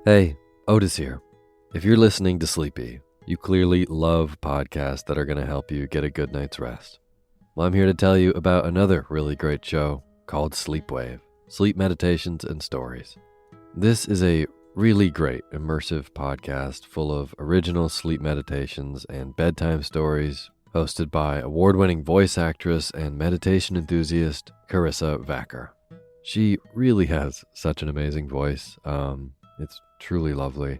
Hey, Otis here. If you're listening to Sleepy, you clearly love podcasts that are going to help you get a good night's rest. Well, I'm here to tell you about another really great show called Sleepwave, Sleep Meditations and Stories. This is a really great immersive podcast full of original sleep meditations and bedtime stories, hosted by award-winning voice actress and meditation enthusiast Carissa Vacker. She really has such an amazing voice. It's truly lovely,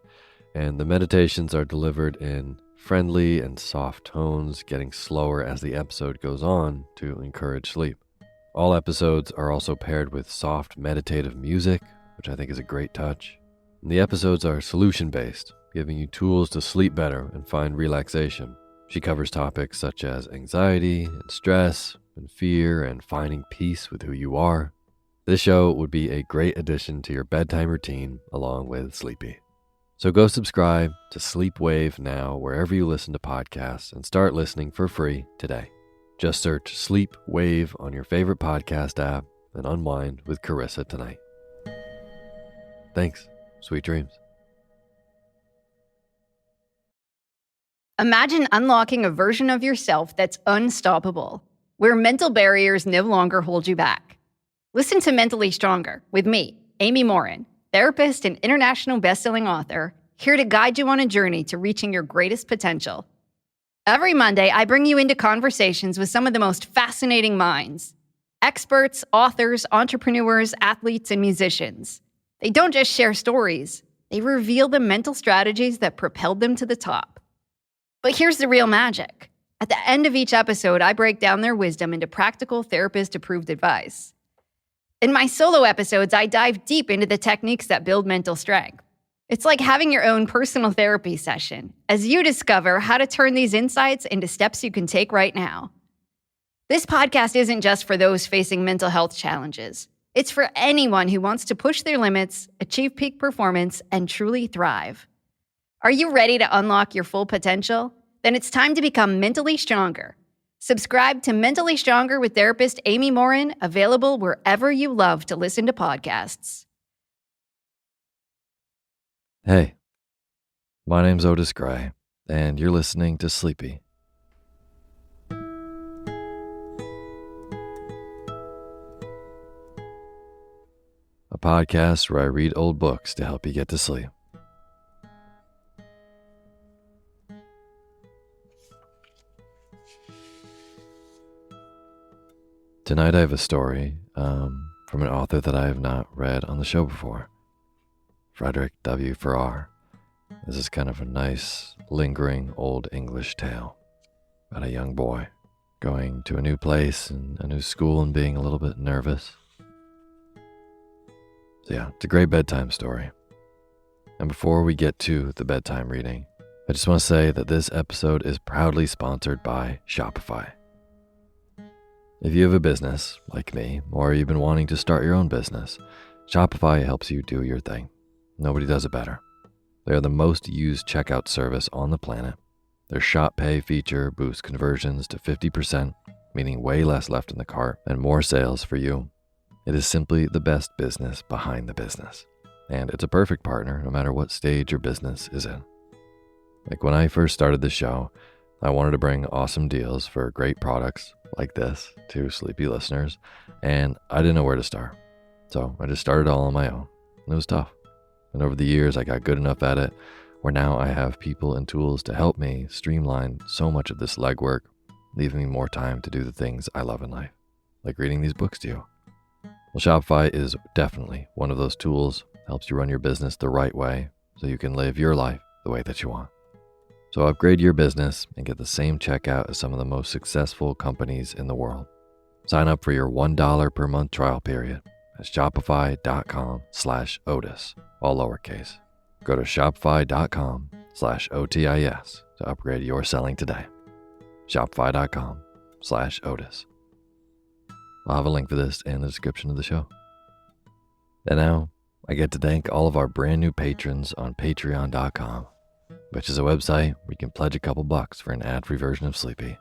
and the meditations are delivered in friendly and soft tones, getting slower as the episode goes on to encourage sleep. All episodes are also paired with soft meditative music, which I think is a great touch. And the episodes are solution-based, giving you tools to sleep better and find relaxation. She covers topics such as anxiety and stress and fear and finding peace with who you are. This show would be a great addition to your bedtime routine along with Sleepy. So go subscribe to Sleepwave now wherever you listen to podcasts and start listening for free today. Just search Sleepwave on your favorite podcast app and unwind with Carissa tonight. Thanks. Sweet dreams. Imagine unlocking a version of yourself that's unstoppable, where mental barriers no longer hold you back. Listen to Mentally Stronger with me, Amy Morin, therapist and international best-selling author, here to guide you on a journey to reaching your greatest potential. Every Monday, I bring you into conversations with some of the most fascinating minds. Experts, authors, entrepreneurs, athletes, and musicians. They don't just share stories. They reveal the mental strategies that propelled them to the top. But here's the real magic. At the end of each episode, I break down their wisdom into practical therapist-approved advice. In my solo episodes, I dive deep into the techniques that build mental strength. It's like having your own personal therapy session as you discover how to turn these insights into steps you can take right now. This podcast isn't just for those facing mental health challenges. It's for anyone who wants to push their limits, achieve peak performance, and truly thrive. Are you ready to unlock your full potential? Then it's time to become mentally stronger. Subscribe to Mentally Stronger with therapist Amy Morin, available wherever you love to listen to podcasts. Hey, my name's Otis Gray, and you're listening to Sleepy. A podcast where I read old books to help you get to sleep. Tonight I have a story from an author that I have not read on the show before, Frederick W. Farrar. This is kind of a nice, lingering old English tale about a young boy going to a new place and a new school and being a little bit nervous. So yeah, it's a great bedtime story. And before we get to the bedtime reading, I just want to say that this episode is proudly sponsored by Shopify. If you have a business, like me, or you've been wanting to start your own business, Shopify helps you do your thing. Nobody does it better. They are the most used checkout service on the planet. Their Shop Pay feature boosts conversions to 50%, meaning way less left in the cart and more sales for you. It is simply the best business behind the business. And it's a perfect partner no matter what stage your business is in. Like when I first started the show, I wanted to bring awesome deals for great products like this to Sleepy listeners, and I didn't know where to start. So I just started all on my own, and it was tough. And over the years, I got good enough at it where now I have people and tools to help me streamline so much of this legwork, leaving me more time to do the things I love in life, like reading these books to you. Well, Shopify is definitely one of those tools, helps you run your business the right way so you can live your life the way that you want. So upgrade your business and get the same checkout as some of the most successful companies in the world. Sign up for your $1 per month trial period at shopify.com/Otis, all lowercase. Go to shopify.com/OTIS to upgrade your selling today. Shopify.com/Otis. I'll have a link for this in the description of the show. And now I get to thank all of our brand new patrons on patreon.com, which is a website where you can pledge a couple bucks for an ad-free version of Sleepy.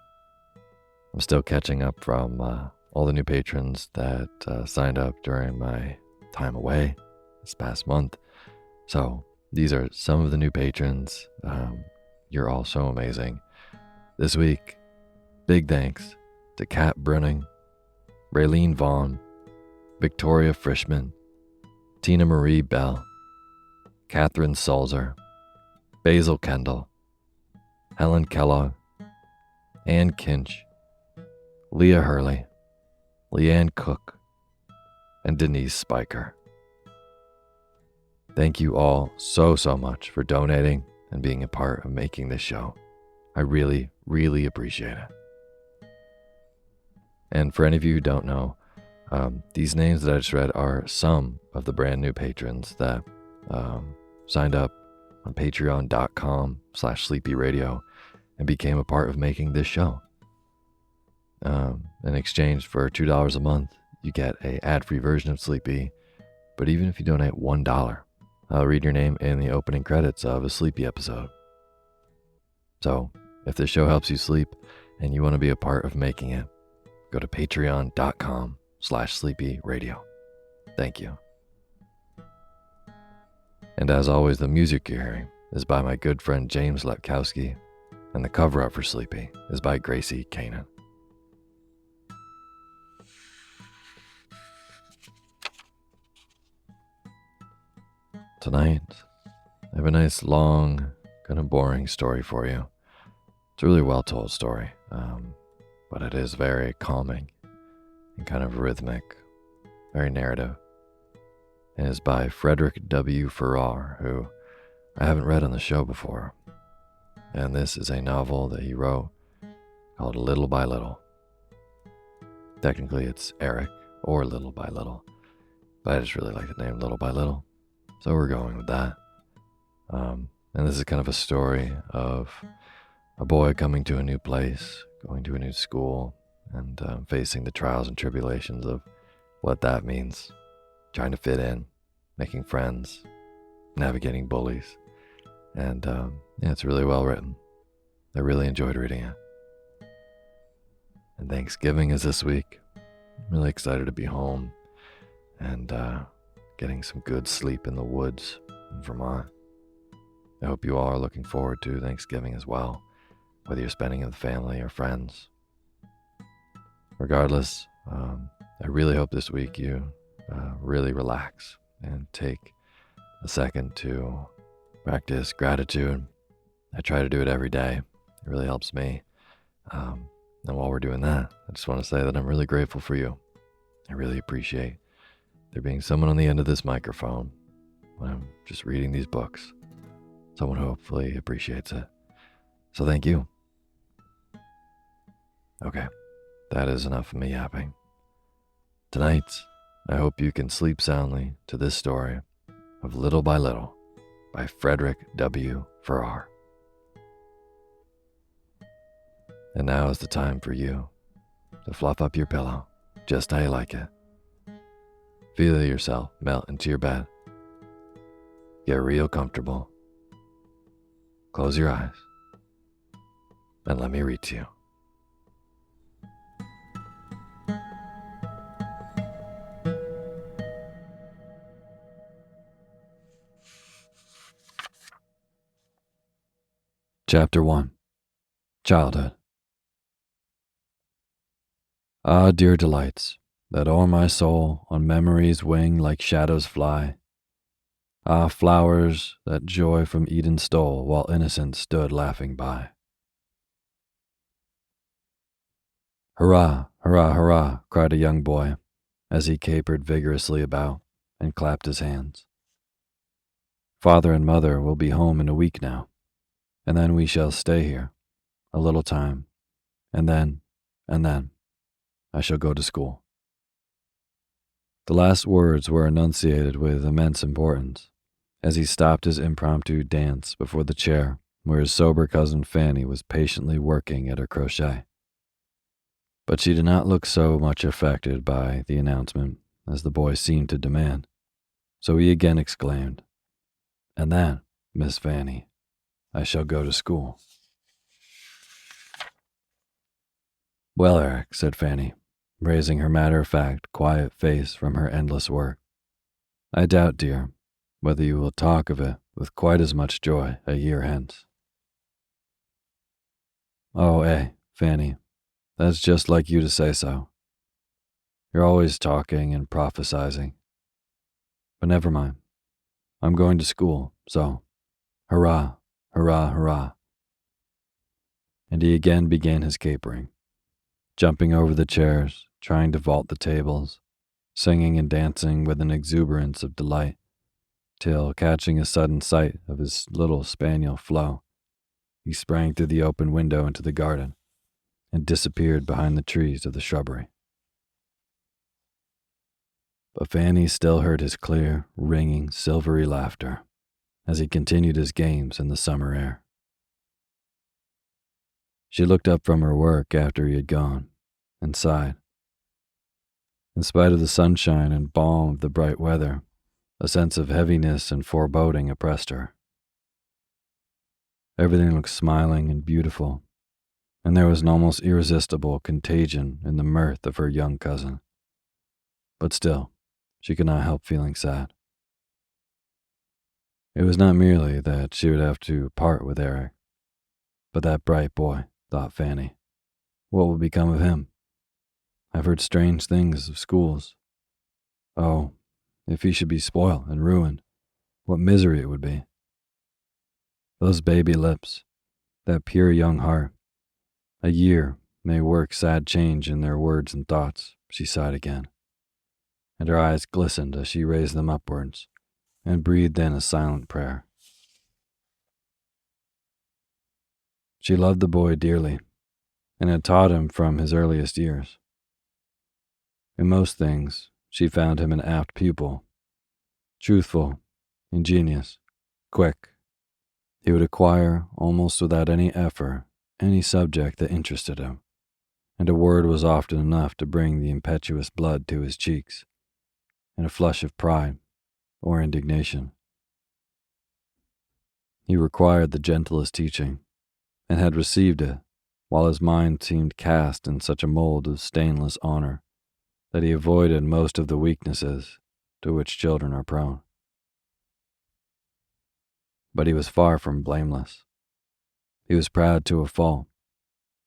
I'm still catching up from all the new patrons that signed up during my time away this past month. So These are some of the new patrons. You're all so amazing. This week, big thanks to Kat Brunning, Raylene Vaughn, Victoria Frischman, Tina Marie Bell, Catherine Salzer, Basil Kendall, Helen Kellogg, Ann Kinch, Leah Hurley, Leanne Cook, and Denise Spiker. Thank you all so much for donating and being a part of making this show. I really, really appreciate it. And for any of you who don't know, these names that I just read are some of the brand new patrons that signed up on patreon.com/sleepyradio and became a part of making this show. In exchange for $2 a month, you get a ad-free version of Sleepy. But even if you donate $1, I'll read your name in the opening credits of a Sleepy episode. So, if this show helps you sleep and you want to be a part of making it, go to patreon.com/sleepyradio. Thank you. And as always, the music you're hearing is by my good friend James Lepkowski, and the cover art for Sleepy is by Gracie Kanan. Tonight, I have a nice, long, kind of boring story for you. It's a really well-told story, but it is very calming and kind of rhythmic, very narrative. And it's by Frederick W. Farrar, who I haven't read on the show before. And this is a novel that he wrote called Little by Little. Technically, it's Eric or Little by Little, but I just really like the name Little by Little. So we're going with that. And this is kind of a story of a boy coming to a new place, going to a new school, and facing the trials and tribulations of what that means. Trying to fit in, making friends, navigating bullies. And yeah, it's really well written. I really enjoyed reading it. And Thanksgiving is this week. I'm really excited to be home and getting some good sleep in the woods in Vermont. I hope you all are looking forward to Thanksgiving as well, whether you're spending it with family or friends. Regardless, I really hope this week you really relax and take a second to practice gratitude. I try to do it every day. It really helps me. And while we're doing that, I just want to say that I'm really grateful for you. I really appreciate there being someone on the end of this microphone when I'm just reading these books. Someone who hopefully appreciates it. So thank you. Okay, that is enough of me yapping. Tonight, I hope you can sleep soundly to this story of Little by Little by Frederick W. Farrar. And now is the time for you to fluff up your pillow just how you like it. Feel yourself melt into your bed. Get real comfortable. Close your eyes and let me read to you. Chapter 1. Childhood. Ah, dear delights, that o'er my soul on memory's wing like shadows fly. Ah, flowers that joy from Eden stole while innocence stood laughing by. Hurrah, hurrah, hurrah, cried a young boy as he capered vigorously about and clapped his hands. Father and mother will be home in a week now, and then we shall stay here a little time, and then I shall go to school. The last words were enunciated with immense importance as he stopped his impromptu dance before the chair where his sober cousin Fanny was patiently working at her crochet. But she did not look so much affected by the announcement as the boy seemed to demand, so he again exclaimed, "And then, Miss Fanny, I shall go to school." "Well, Eric," said Fanny, raising her matter-of-fact, quiet face from her endless work, "I doubt, dear, whether you will talk of it with quite as much joy a year hence. Oh, Fanny, that's just like you to say so. You're always talking and prophesizing. But never mind. I'm going to school, so hurrah, hurrah, hurrah. And he again began his capering, jumping over the chairs, trying to vault the tables, singing and dancing with an exuberance of delight, till, catching a sudden sight of his little spaniel Flo, he sprang through the open window into the garden and disappeared behind the trees of the shrubbery. But Fanny still heard his clear, ringing, silvery laughter as he continued his games in the summer air. She looked up from her work after he had gone and sighed. In spite of the sunshine and balm of the bright weather, a sense of heaviness and foreboding oppressed her. Everything looked smiling and beautiful, and there was an almost irresistible contagion in the mirth of her young cousin. But still, she could not help feeling sad. It was not merely that she would have to part with Eric, but that bright boy, thought Fanny. What would become of him? I've heard strange things of schools. Oh, if he should be spoiled and ruined, what misery it would be. Those baby lips, that pure young heart. A year may work sad change in their words and thoughts, she sighed again, and her eyes glistened as she raised them upwards and breathed in a silent prayer. She loved the boy dearly and had taught him from his earliest years. In most things, she found him an apt pupil, truthful, ingenious, quick. He would acquire, almost without any effort, any subject that interested him, and a word was often enough to bring the impetuous blood to his cheeks, and a flush of pride or indignation. He required the gentlest teaching, and had received it, while his mind seemed cast in such a mold of stainless honor that he avoided most of the weaknesses to which children are prone. But he was far from blameless. He was proud to a fault.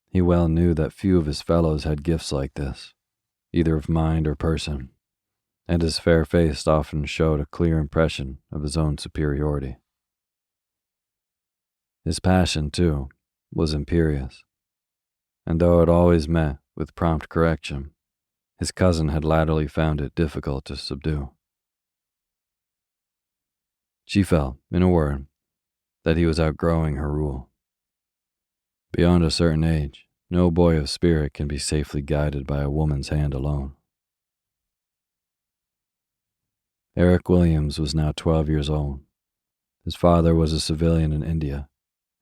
He well knew that few of his fellows had gifts like this, either of mind or person, and his fair face often showed a clear impression of his own superiority. His passion, too, was imperious, and though it always met with prompt correction, his cousin had latterly found it difficult to subdue. She felt, in a word, that he was outgrowing her rule. Beyond a certain age, no boy of spirit can be safely guided by a woman's hand alone. Eric Williams was now 12 years old. His father was a civilian in India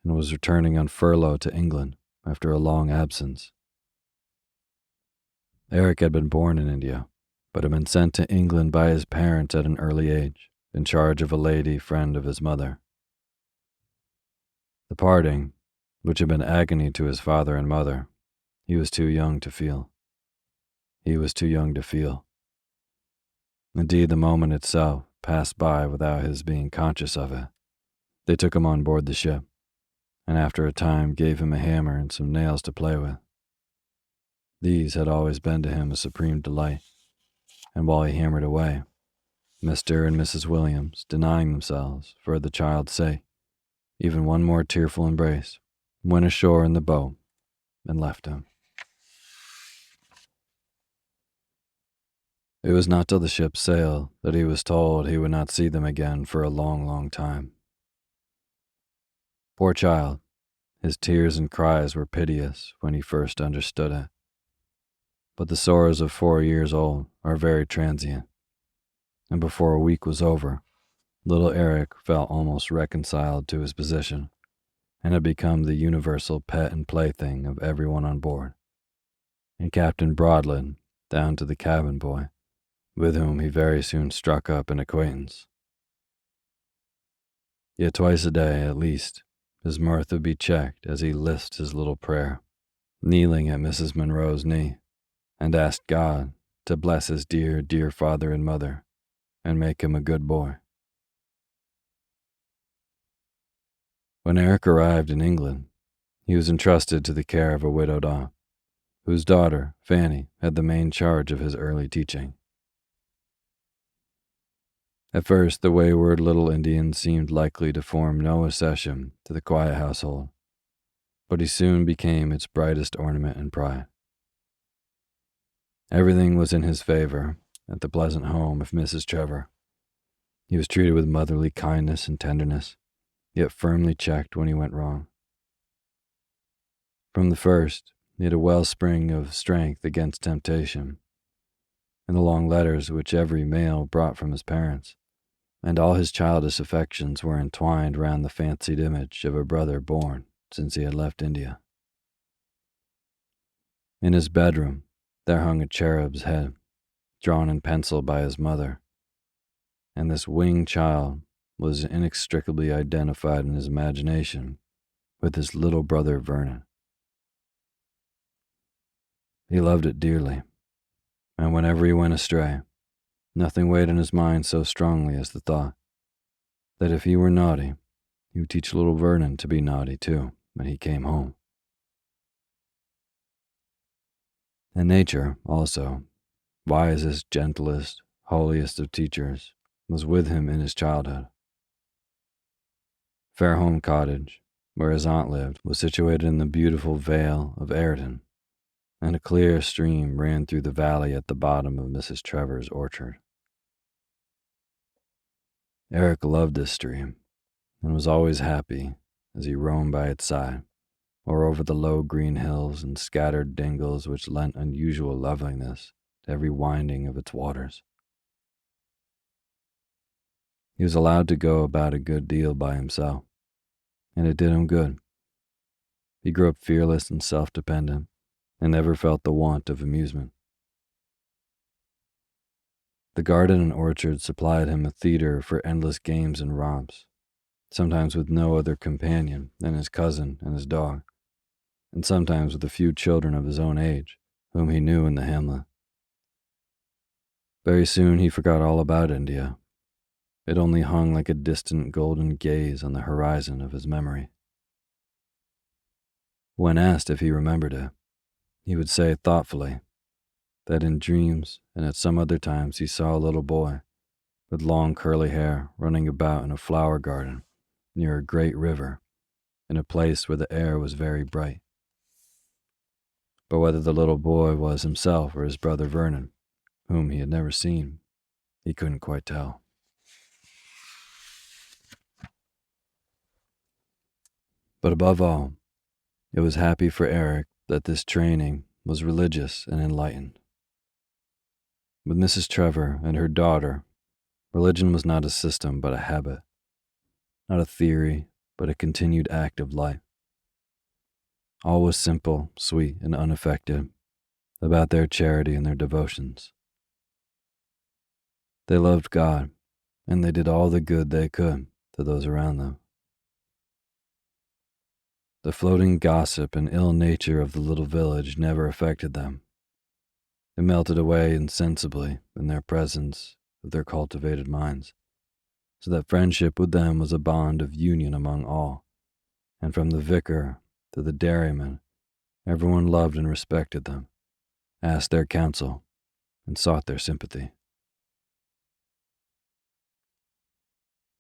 and was returning on furlough to England after a long absence. Eric had been born in India, but had been sent to England by his parents at an early age, in charge of a lady friend of his mother. The parting, which had been agony to his father and mother, he was too young to feel. He was too young to feel. Indeed, the moment itself passed by without his being conscious of it. They took him on board the ship, and after a time gave him a hammer and some nails to play with. These had always been to him a supreme delight, and while he hammered away, Mr. and Mrs. Williams, denying themselves, for the child's sake, even one more tearful embrace, went ashore in the boat and left him. It was not till the ship sailed that he was told he would not see them again for a long, long time. Poor child, his tears and cries were piteous when he first understood it. But the sorrows of 4 years old are very transient, and before a week was over, little Eric felt almost reconciled to his position and had become the universal pet and plaything of everyone on board, and Captain Broadlin down to the cabin boy, with whom he very soon struck up an acquaintance. Yet twice a day, at least, his mirth would be checked as he lisped his little prayer, kneeling at Mrs. Monroe's knee, and asked God to bless his dear, dear father and mother, and make him a good boy. When Eric arrived in England, he was entrusted to the care of a widowed aunt, whose daughter, Fanny, had the main charge of his early teaching. At first, the wayward little Indian seemed likely to form no accession to the quiet household, but he soon became its brightest ornament and pride. Everything was in his favor at the pleasant home of Mrs. Trevor. He was treated with motherly kindness and tenderness, yet firmly checked when he went wrong. From the first, he had a wellspring of strength against temptation, and the long letters which every mail brought from his parents, and all his childish affections were entwined round the fancied image of a brother born since he had left India. In his bedroom, there hung a cherub's head, drawn in pencil by his mother, and this winged child was inextricably identified in his imagination with his little brother Vernon. He loved it dearly, and whenever he went astray, nothing weighed in his mind so strongly as the thought that if he were naughty, he would teach little Vernon to be naughty too when he came home. And nature, also, wisest, gentlest, holiest of teachers, was with him in his childhood. Fairholme Cottage, where his aunt lived, was situated in the beautiful Vale of Ayrton, and a clear stream ran through the valley at the bottom of Mrs. Trevor's orchard. Eric loved this stream, and was always happy as he roamed by its side, or over the low green hills and scattered dingles which lent unusual loveliness to every winding of its waters. He was allowed to go about a good deal by himself, and it did him good. He grew up fearless and self-dependent, and never felt the want of amusement. The garden and orchard supplied him a theater for endless games and romps, sometimes with no other companion than his cousin and his dog, and sometimes with a few children of his own age, whom he knew in the hamlet. Very soon he forgot all about India. It only hung like a distant golden gaze on the horizon of his memory. When asked if he remembered it, he would say thoughtfully that in dreams and at some other times he saw a little boy with long curly hair running about in a flower garden near a great river in a place where the air was very bright. But whether the little boy was himself or his brother Vernon, whom he had never seen, he couldn't quite tell. But above all, it was happy for Eric that this training was religious and enlightened. With Mrs. Trevor and her daughter, religion was not a system but a habit, not a theory but a continued act of life. All was simple, sweet, and unaffected about their charity and their devotions. They loved God, and they did all the good they could to those around them. The floating gossip and ill nature of the little village never affected them. It melted away insensibly in their presence of their cultivated minds, so that friendship with them was a bond of union among all, and from the vicar to the dairyman, everyone loved and respected them, asked their counsel, and sought their sympathy.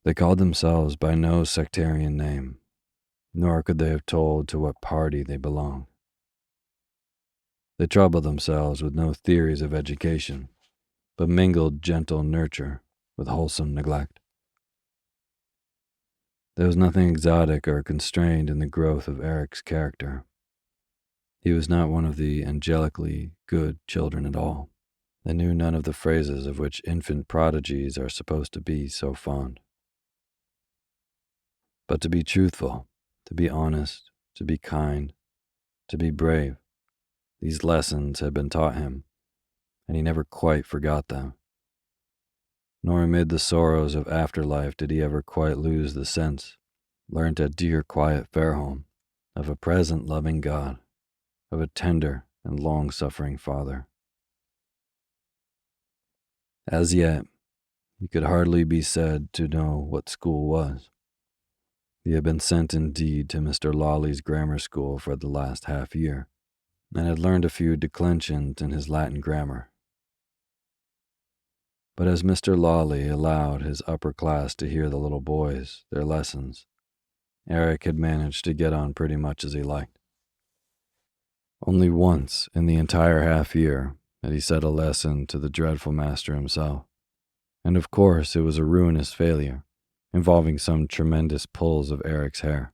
They called themselves by no sectarian name, nor could they have told to what party they belonged. They troubled themselves with no theories of education, but mingled gentle nurture with wholesome neglect. There was nothing exotic or constrained in the growth of Eric's character. He was not one of the angelically good children at all. They knew none of the phrases of which infant prodigies are supposed to be so fond. But to be truthful, to be honest, to be kind, to be brave, these lessons had been taught him, and he never quite forgot them. Nor amid the sorrows of afterlife did he ever quite lose the sense, learnt at dear quiet Fairholme, of a present loving God, of a tender and long-suffering Father. As yet, he could hardly be said to know what school was. He had been sent indeed to Mr. Lawley's grammar school for the last half year, and had learned a few declensions in his Latin grammar. But as Mr. Lawley allowed his upper class to hear the little boys their lessons, Eric had managed to get on pretty much as he liked. Only once in the entire half year had he said a lesson to the dreadful master himself, and of course it was a ruinous failure, involving some tremendous pulls of Eric's hair,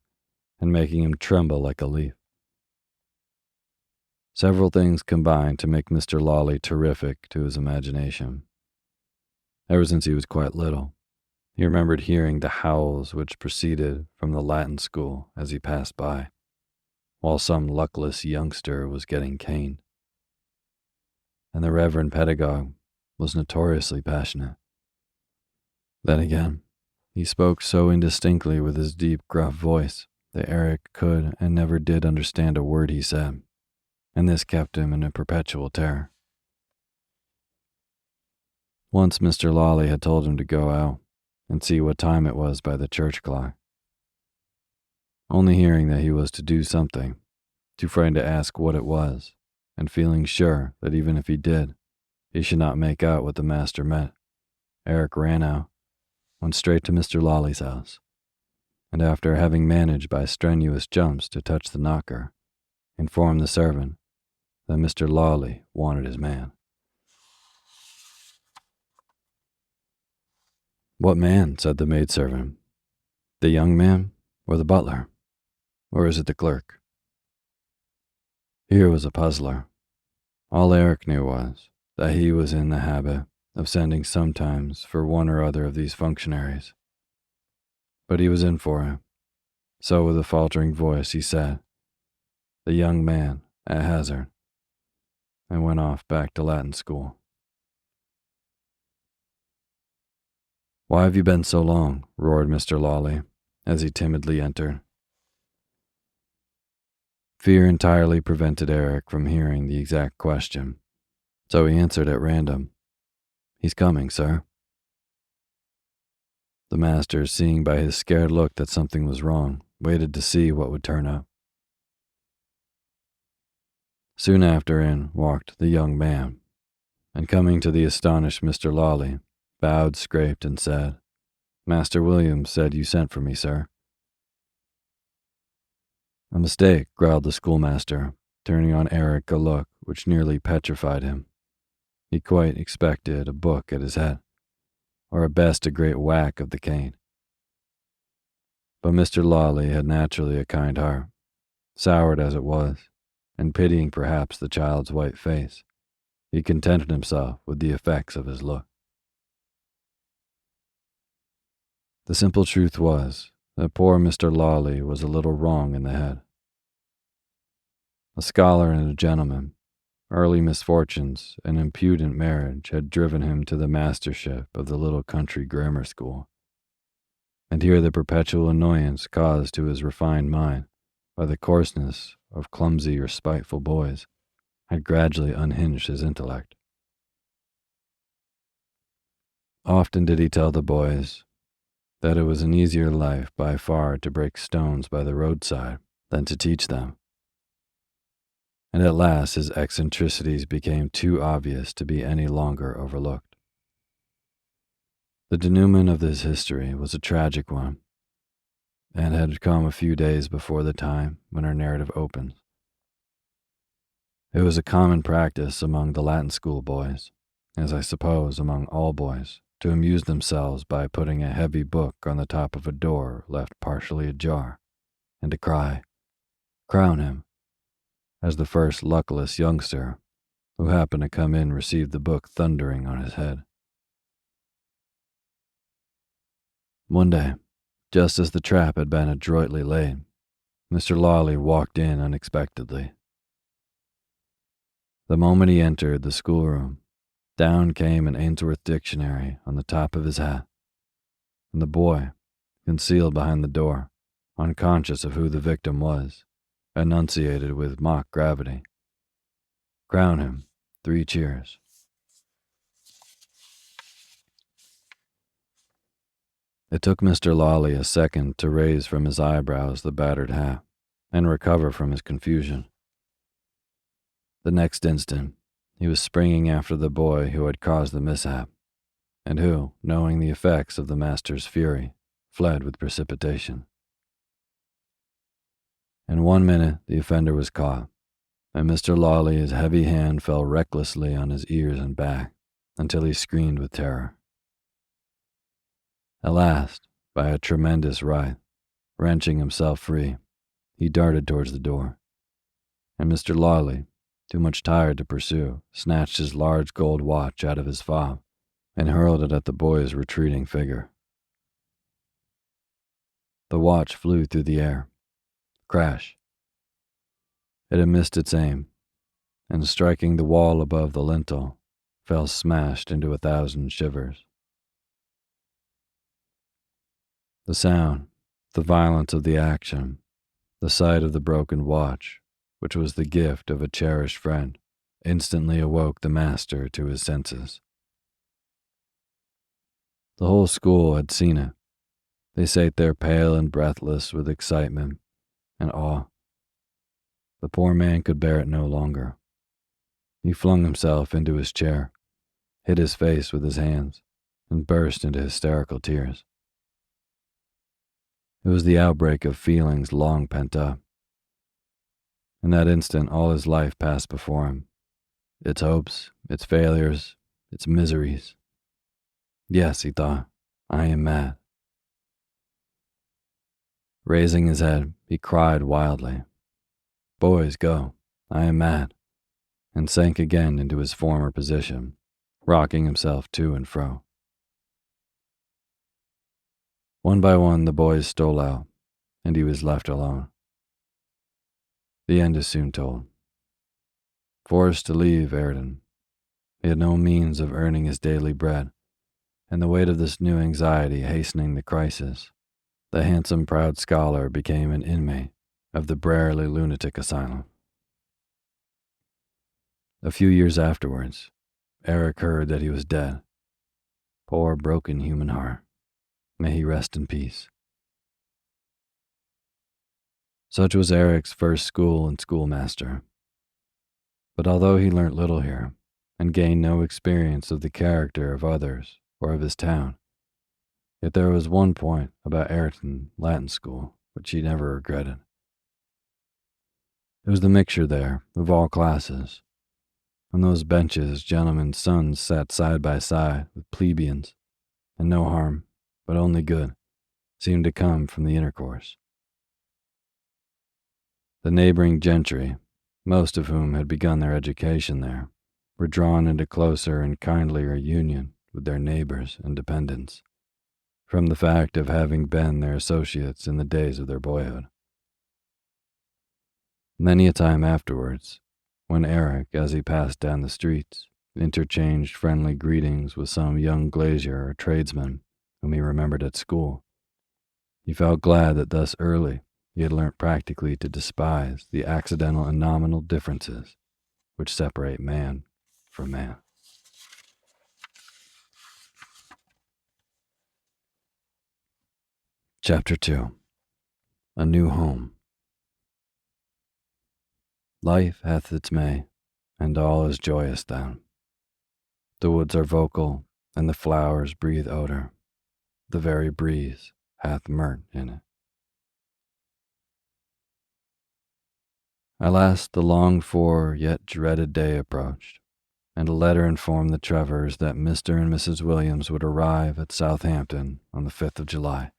and making him tremble like a leaf. Several things combined to make Mr. Lawley terrific to his imagination. Ever since he was quite little, he remembered hearing the howls which proceeded from the Latin school as he passed by, while some luckless youngster was getting caned. And the reverend pedagogue was notoriously passionate. Then again, he spoke so indistinctly with his deep, gruff voice that Eric could and never did understand a word he said, and this kept him in a perpetual terror. Once Mr. Lawley had told him to go out and see what time it was by the church clock. Only hearing that he was to do something, too frightened to ask what it was, and feeling sure that even if he did, he should not make out what the master meant, Eric ran out, went straight to Mr. Lawley's house, and after having managed by strenuous jumps to touch the knocker, informed the servant that Mr. Lawley wanted his man. "What man?" said the maidservant. "The young man, or the butler? Or is it the clerk?" Here was a puzzler. All Eric knew was that he was in the habit of sending sometimes for one or other of these functionaries. But he was in for it, so with a faltering voice he said, "The young man," at hazard, and went off back to Latin school. "Why have you been so long?" roared Mr. Lawley, as he timidly entered. Fear entirely prevented Eric from hearing the exact question, so he answered at random, "He's coming, sir." The master, seeing by his scared look that something was wrong, waited to see what would turn up. Soon after in walked the young man, and coming to the astonished Mr. Lawley, bowed, scraped, and said, "Master Williams said you sent for me, sir." "A mistake," growled the schoolmaster, turning on Eric a look which nearly petrified him. He quite expected a book at his head, or at best a great whack of the cane. But Mr. Lawley had naturally a kind heart, soured as it was, and pitying perhaps the child's white face, he contented himself with the effects of his look. The simple truth was that poor Mr. Lawley was a little wrong in the head. A scholar and a gentleman, early misfortunes and impudent marriage had driven him to the mastership of the little country grammar school, and here the perpetual annoyance caused to his refined mind by the coarseness of clumsy or spiteful boys had gradually unhinged his intellect. Often did he tell the boys that it was an easier life by far to break stones by the roadside than to teach them. And at last his eccentricities became too obvious to be any longer overlooked. The denouement of this history was a tragic one, and had come a few days before the time when our narrative opens. It was a common practice among the Latin school boys, as I suppose among all boys, to amuse themselves by putting a heavy book on the top of a door left partially ajar, and to cry, "Crown him," as the first luckless youngster who happened to come in received the book thundering on his head. One day, just as the trap had been adroitly laid, Mr. Lawley walked in unexpectedly. The moment he entered the schoolroom, down came an Ainsworth dictionary on the top of his hat, and the boy, concealed behind the door, unconscious of who the victim was, enunciated with mock gravity, "Crown him, 3 cheers." It took Mr. Lawley a second to raise from his eyebrows the battered hat and recover from his confusion. The next instant, he was springing after the boy who had caused the mishap, and who, knowing the effects of the master's fury, fled with precipitation. In 1 minute, the offender was caught, and Mr. Lawley's heavy hand fell recklessly on his ears and back until he screamed with terror. At last, by a tremendous writhe, wrenching himself free, he darted towards the door, and Mr. Lawley, too much tired to pursue, snatched his large gold watch out of his fob and hurled it at the boy's retreating figure. The watch flew through the air. Crash. It had missed its aim, and striking the wall above the lintel, fell smashed into 1,000 shivers. The sound, the violence of the action, the sight of the broken watch, which was the gift of a cherished friend, instantly awoke the master to his senses. The whole school had seen it. They sat there pale and breathless with excitement and awe. The poor man could bear it no longer. He flung himself into his chair, hid his face with his hands, and burst into hysterical tears. It was the outbreak of feelings long pent up. In that instant, all his life passed before him, its hopes, its failures, its miseries. Yes, he thought, I am mad. Raising his head, he cried wildly, Boys, go, I am mad, and sank again into his former position, rocking himself to and fro. One by one, the boys stole out, and he was left alone. The end is soon told. Forced to leave Ayrton, he had no means of earning his daily bread, and the weight of this new anxiety hastening the crisis, the handsome, proud scholar became an inmate of the Brierley Lunatic Asylum. A few years afterwards, Eric heard that he was dead. Poor, broken human heart. May he rest in peace. Such was Eric's first school and schoolmaster. But although he learnt little here, and gained no experience of the character of others or of his town, yet there was one point about Ayrton Latin School which he never regretted. It was the mixture there of all classes. On those benches, gentlemen's sons sat side by side with plebeians, and no harm, but only good, seemed to come from the intercourse. The neighboring gentry, most of whom had begun their education there, were drawn into closer and kindlier union with their neighbors and dependents, from the fact of having been their associates in the days of their boyhood. Many a time afterwards, when Eric, as he passed down the streets, interchanged friendly greetings with some young glazier or tradesman whom he remembered at school, he felt glad that thus early he had learnt practically to despise the accidental and nominal differences which separate man from man. Chapter 2. A New Home. Life hath its May, and all is joyous then. The woods are vocal, and the flowers breathe odor. The very breeze hath myrrh in it. At last the longed-for yet dreaded day approached, and a letter informed the Trevors that Mr. and Mrs. Williams would arrive at Southampton on the 5th of July,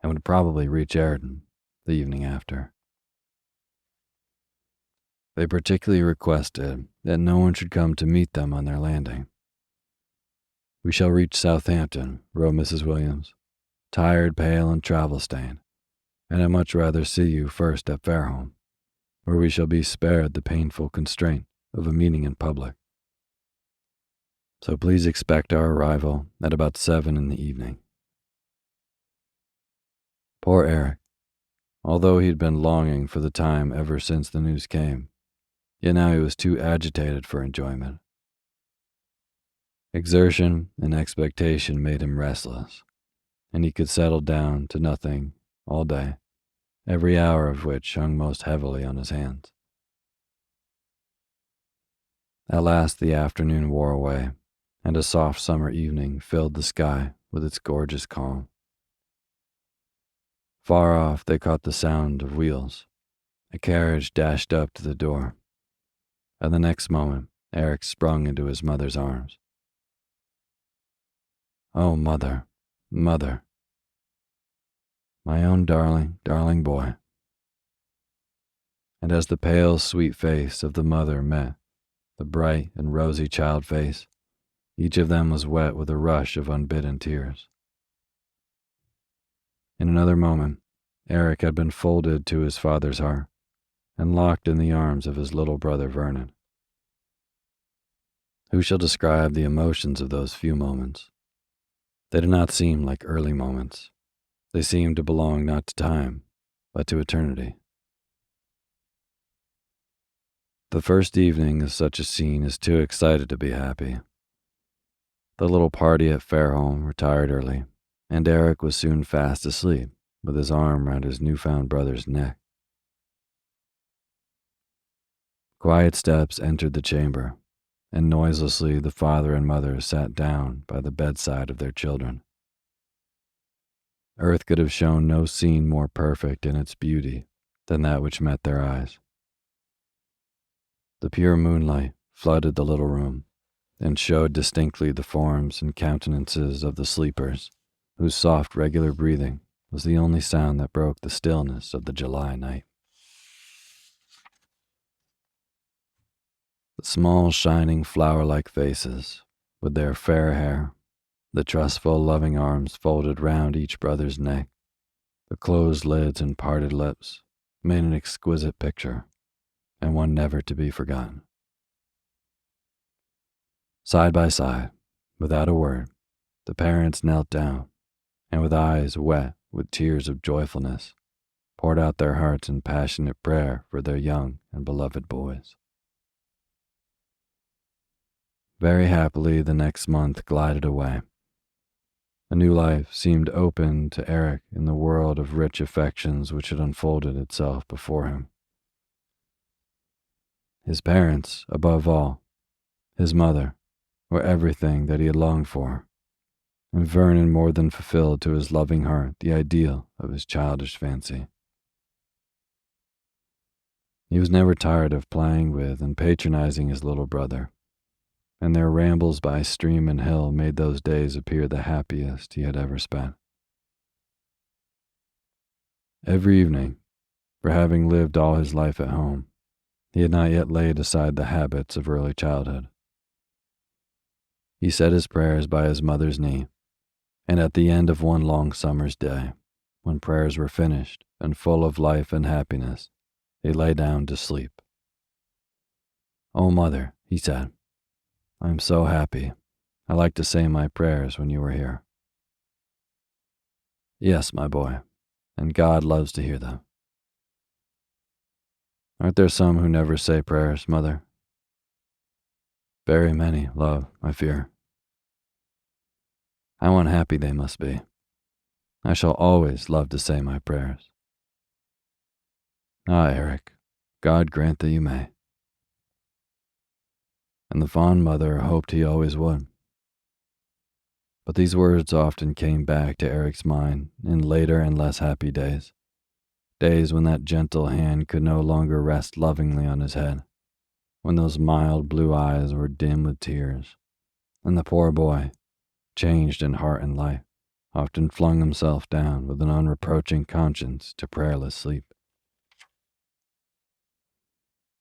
and would probably reach Ayrton the evening after. They particularly requested that no one should come to meet them on their landing. We shall reach Southampton, wrote Mrs. Williams, tired, pale, and travel-stained, and I'd much rather see you first at Fairholme, where we shall be spared the painful constraint of a meeting in public. So please expect our arrival at about 7 in the evening. Poor Eric, although he'd been longing for the time ever since the news came, yet now he was too agitated for enjoyment. Exertion and expectation made him restless, and he could settle down to nothing all day, every hour of which hung most heavily on his hands. At last the afternoon wore away, and a soft summer evening filled the sky with its gorgeous calm. Far off they caught the sound of wheels. A carriage dashed up to the door, and the next moment Eric sprung into his mother's arms. "Oh, mother, mother, my own darling, darling boy." And as the pale, sweet face of the mother met the bright and rosy child face, each of them was wet with a rush of unbidden tears. In another moment, Eric had been folded to his father's heart and locked in the arms of his little brother Vernon. Who shall describe the emotions of those few moments? They did not seem like early moments. They seemed to belong not to time, but to eternity. The first evening of such a scene is too excited to be happy. The little party at Fairholme retired early, and Eric was soon fast asleep with his arm round his newfound brother's neck. Quiet steps entered the chamber, and noiselessly the father and mother sat down by the bedside of their children. Earth could have shown no scene more perfect in its beauty than that which met their eyes. The pure moonlight flooded the little room and showed distinctly the forms and countenances of the sleepers, whose soft, regular breathing was the only sound that broke the stillness of the July night. The small, shining, flower-like faces, with their fair hair, the trustful, loving arms folded round each brother's neck, the closed lids and parted lips, made an exquisite picture, and one never to be forgotten. Side by side, without a word, the parents knelt down, and with eyes wet with tears of joyfulness, poured out their hearts in passionate prayer for their young and beloved boys. Very happily the next month glided away. A new life seemed open to Eric in the world of rich affections which had unfolded itself before him. His parents, above all, his mother, were everything that he had longed for, and Vernon more than fulfilled to his loving heart the ideal of his childish fancy. He was never tired of playing with and patronizing his little brother, and their rambles by stream and hill made those days appear the happiest he had ever spent. Every evening, for having lived all his life at home, he had not yet laid aside the habits of early childhood. He said his prayers by his mother's knee, and at the end of one long summer's day, when prayers were finished and full of life and happiness, he lay down to sleep. "Oh, mother," he said, "I am so happy. I like to say my prayers when you are here." "Yes, my boy, and God loves to hear them." "Aren't there some who never say prayers, mother?" "Very many, love, I fear." "How unhappy they must be. I shall always love to say my prayers." "Ah, Eric, God grant that you may." And the fond mother hoped he always would. But these words often came back to Eric's mind in later and less happy days, days when that gentle hand could no longer rest lovingly on his head, when those mild blue eyes were dim with tears, and the poor boy, changed in heart and life, often flung himself down with an unreproaching conscience to prayerless sleep.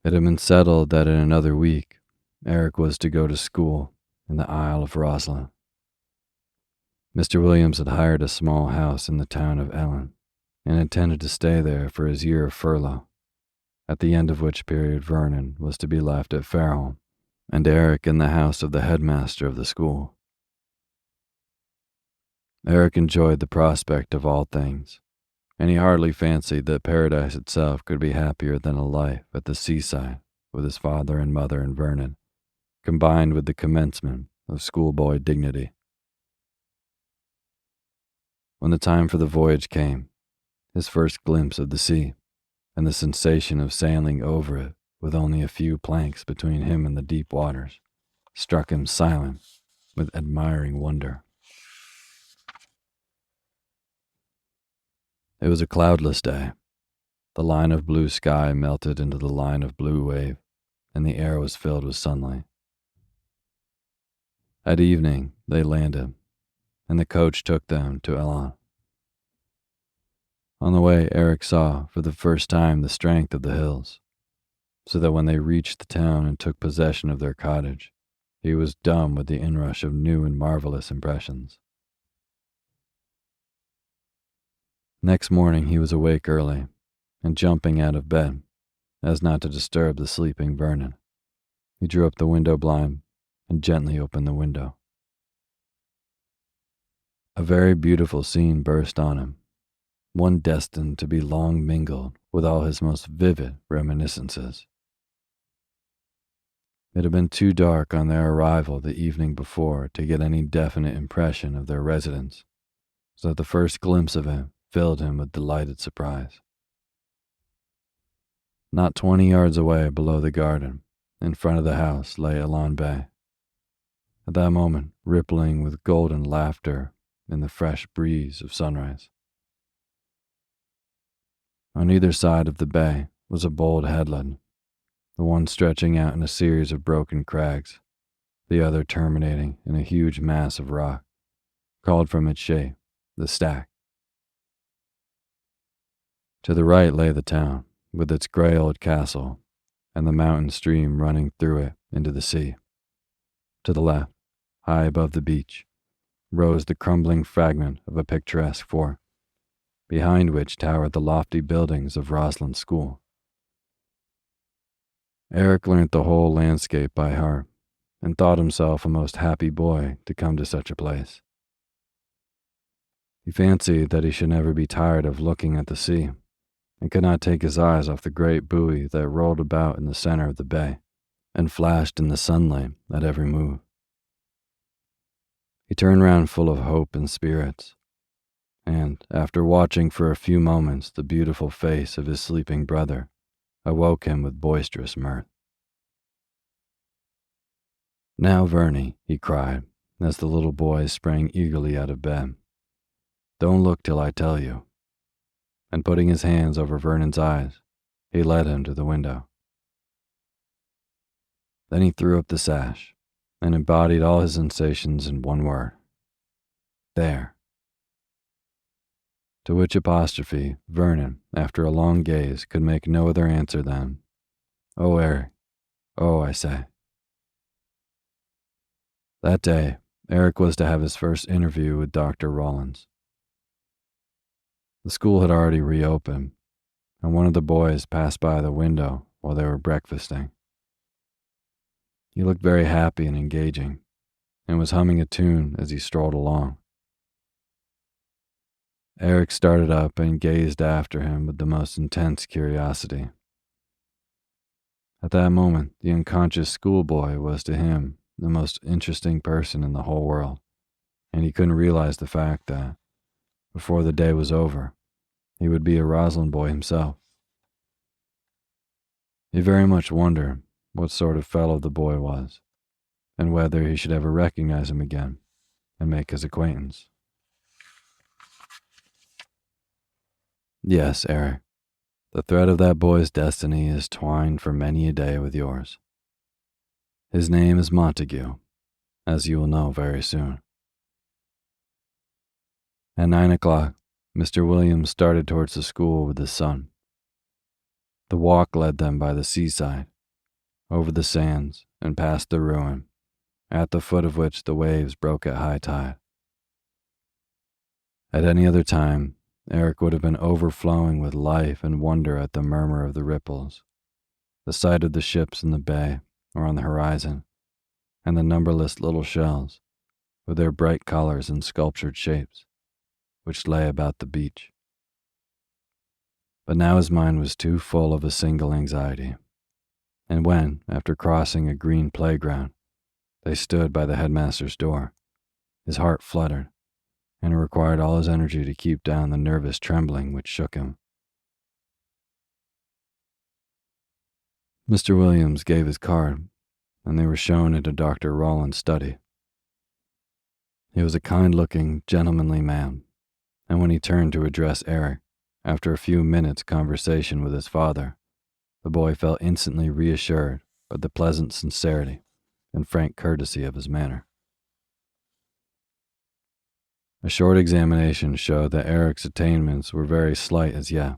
It had been settled that in another week, Eric was to go to school in the Isle of Roslin. Mr. Williams had hired a small house in the town of Ellen, and intended to stay there for his year of furlough, at the end of which period Vernon was to be left at Fairholme, and Eric in the house of the headmaster of the school. Eric enjoyed the prospect of all things, and he hardly fancied that paradise itself could be happier than a life at the seaside with his father and mother and Vernon, combined with the commencement of schoolboy dignity. When the time for the voyage came, his first glimpse of the sea, and the sensation of sailing over it with only a few planks between him and the deep waters, struck him silent with admiring wonder. It was a cloudless day. The line of blue sky melted into the line of blue wave, and the air was filled with sunlight. At evening, they landed, and the coach took them to Elan. On the way, Eric saw for the first time the strength of the hills, so that when they reached the town and took possession of their cottage, he was dumb with the inrush of new and marvelous impressions. Next morning he was awake early, and jumping out of bed, as not to disturb the sleeping Vernon, he drew up the window blind and gently opened the window. A very beautiful scene burst on him, one destined to be long mingled with all his most vivid reminiscences. It had been too dark on their arrival the evening before to get any definite impression of their residence, so that the first glimpse of it filled him with delighted surprise. Not 20 yards away below the garden, in front of the house, lay Elan Bay, at that moment rippling with golden laughter in the fresh breeze of sunrise. On either side of the bay was a bold headland, the one stretching out in a series of broken crags, the other terminating in a huge mass of rock, called from its shape the Stack. To the right lay the town, with its gray old castle, and the mountain stream running through it into the sea. To the left, high above the beach, rose the crumbling fragment of a picturesque fort, behind which towered the lofty buildings of Roslyn School. Eric learnt the whole landscape by heart, and thought himself a most happy boy to come to such a place. He fancied that he should never be tired of looking at the sea, and could not take his eyes off the great buoy that rolled about in the center of the bay, and flashed in the sunlight at every move. He turned round full of hope and spirits, and, after watching for a few moments the beautiful face of his sleeping brother, awoke him with boisterous mirth. "Now, Vernie," he cried, as the little boy sprang eagerly out of bed, "don't look till I tell you." And putting his hands over Vernon's eyes, he led him to the window. Then he threw up the sash and embodied all his sensations in one word: "There." To which apostrophe Vernon, after a long gaze, could make no other answer than, "Oh, Eric, oh, I say." That day, Eric was to have his first interview with Dr. Rollins. The school had already reopened, and one of the boys passed by the window while they were breakfasting. He looked very happy and engaging, and was humming a tune as he strolled along. Eric started up and gazed after him with the most intense curiosity. At that moment, the unconscious schoolboy was to him the most interesting person in the whole world, and he couldn't realize the fact that, before the day was over, he would be a Roslyn boy himself. He very much wondered what sort of fellow the boy was, and whether he should ever recognize him again and make his acquaintance. Yes, Eric, the thread of that boy's destiny is twined for many a day with yours. His name is Montague, as you will know very soon. At 9 o'clock, Mr. Williams started towards the school with his son. The walk led them by the seaside, over the sands, and past the ruin, at the foot of which the waves broke at high tide. At any other time, Eric would have been overflowing with life and wonder at the murmur of the ripples, the sight of the ships in the bay or on the horizon, and the numberless little shells, with their bright colors and sculptured shapes, which lay about the beach. But now his mind was too full of a single anxiety, and when, after crossing a green playground, they stood by the headmaster's door, his heart fluttered, and it required all his energy to keep down the nervous trembling which shook him. Mr. Williams gave his card, and they were shown into Dr. Rawlins' study. He was a kind-looking, gentlemanly man, and when he turned to address Eric, after a few minutes' conversation with his father, the boy felt instantly reassured by the pleasant sincerity and frank courtesy of his manner. A short examination showed that Eric's attainments were very slight as yet,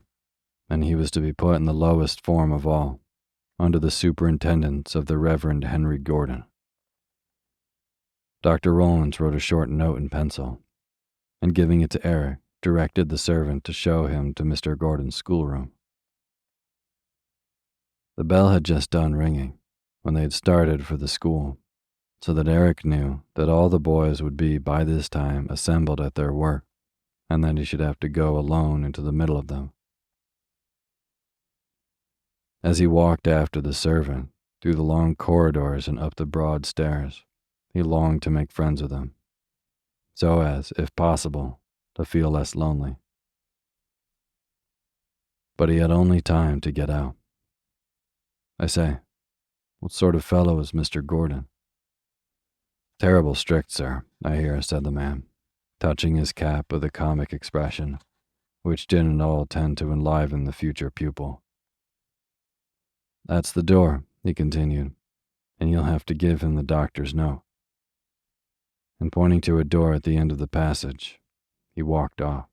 and he was to be put in the lowest form of all, under the superintendence of the Reverend Henry Gordon. Dr. Rawlins wrote a short note in pencil, and giving it to Eric, directed the servant to show him to Mr. Gordon's schoolroom. The bell had just done ringing when they had started for the school, so that Eric knew that all the boys would be by this time assembled at their work, and that he should have to go alone into the middle of them. As he walked after the servant, through the long corridors and up the broad stairs, he longed to make friends with him, so as, if possible, to feel less lonely. But he had only time to get out. "I say, what sort of fellow is Mr. Gordon?" "Terrible strict, sir, I hear," said the man, touching his cap with a comic expression, which didn't at all tend to enliven the future pupil. "That's the door," he continued, "and you'll have to give him the doctor's note." And pointing to a door at the end of the passage, he walked off.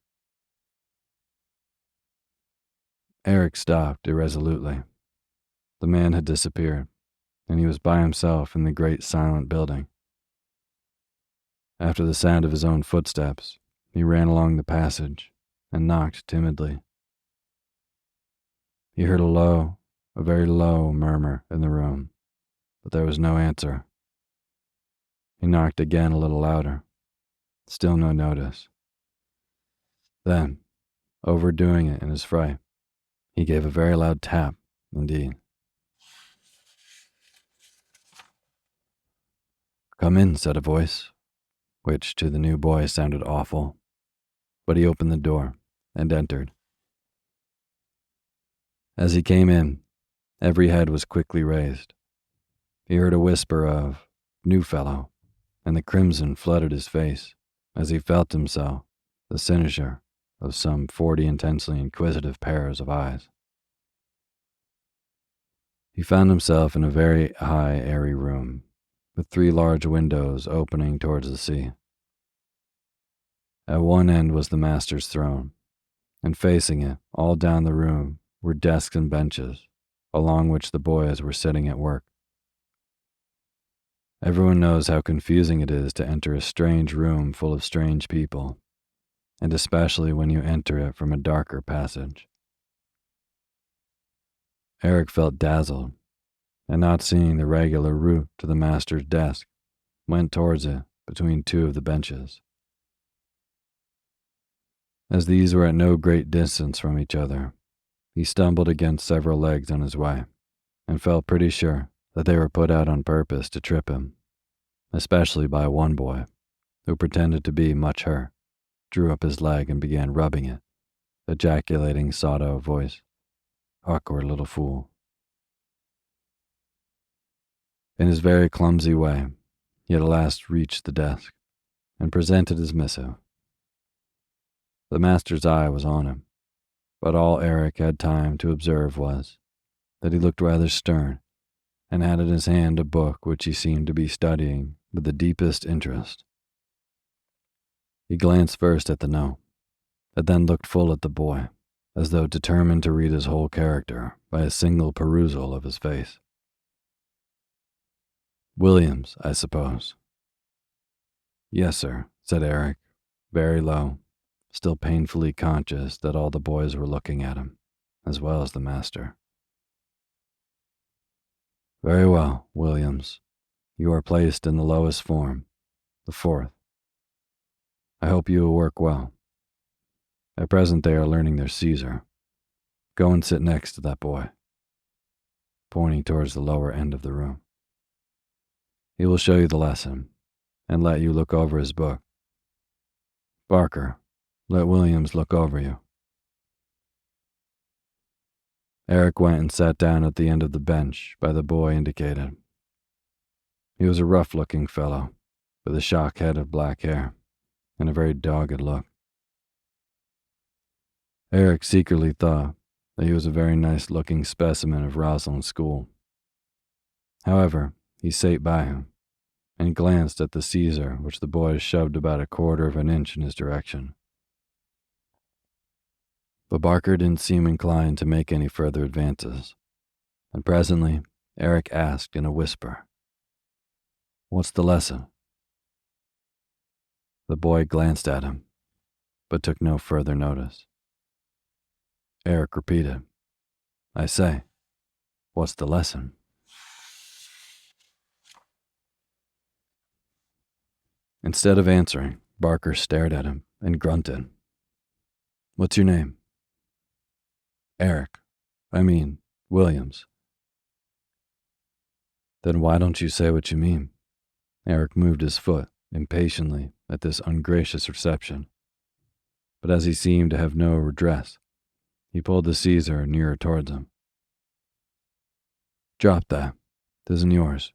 Eric stopped irresolutely. The man had disappeared, and he was by himself in the great silent building. After the sound of his own footsteps, he ran along the passage and knocked timidly. He heard a very low murmur in the room, but there was no answer. He knocked again a little louder. Still no notice. Then, overdoing it in his fright, he gave a very loud tap indeed. "Come in," said a voice, which to the new boy sounded awful, but he opened the door and entered. As he came in, every head was quickly raised. He heard a whisper of "new fellow," and the crimson flooded his face as he felt himself the cynosure of some 40 intensely inquisitive pairs of eyes. He found himself in a very high, airy room, with 3 large windows opening towards the sea. At one end was the master's throne, and facing it, all down the room, were desks and benches, along which the boys were sitting at work. Everyone knows how confusing it is to enter a strange room full of strange people, and especially when you enter it from a darker passage. Eric felt dazzled, and not seeing the regular route to the master's desk, went towards it between 2 of the benches. As these were at no great distance from each other, he stumbled against several legs on his way, and felt pretty sure that they were put out on purpose to trip him, especially by one boy, who pretended to be much hurt, drew up his leg and began rubbing it, ejaculating sotto voice, "Awkward little fool." In his very clumsy way, he at last reached the desk, and presented his missive. The master's eye was on him, but all Eric had time to observe was that he looked rather stern, and had in his hand a book which he seemed to be studying with the deepest interest. He glanced first at the note, and then looked full at the boy, as though determined to read his whole character by a single perusal of his face. "Williams, I suppose?" "Yes, sir," said Eric, very low, still painfully conscious that all the boys were looking at him, as well as the master. "Very well, Williams. You are placed in the lowest form, the 4th. I hope you will work well. At present they are learning their Caesar. Go and sit next to that boy," pointing towards the lower end of the room. "He will show you the lesson, and let you look over his book. Barker, let Williams look over you. Eric went and sat down at the end of the bench by the boy indicated. He was a rough-looking fellow, with a shock head of black hair and a very dogged look. Eric secretly thought that he was a very nice-looking specimen of Rosalind's school. However, he sat by him and glanced at the Caesar, which the boy shoved about a quarter of an inch in his direction. But Barker didn't seem inclined to make any further advances, and presently Eric asked in a whisper, "What's the lesson?" The boy glanced at him, but took no further notice. Eric repeated, "I say, what's the lesson?" Instead of answering, Barker stared at him and grunted. "What's your name?" Williams." "Then why don't you say what you mean?" Eric moved his foot impatiently at this ungracious reception, but as he seemed to have no redress, he pulled the Caesar nearer towards him. "Drop that. 'Tisn't yours."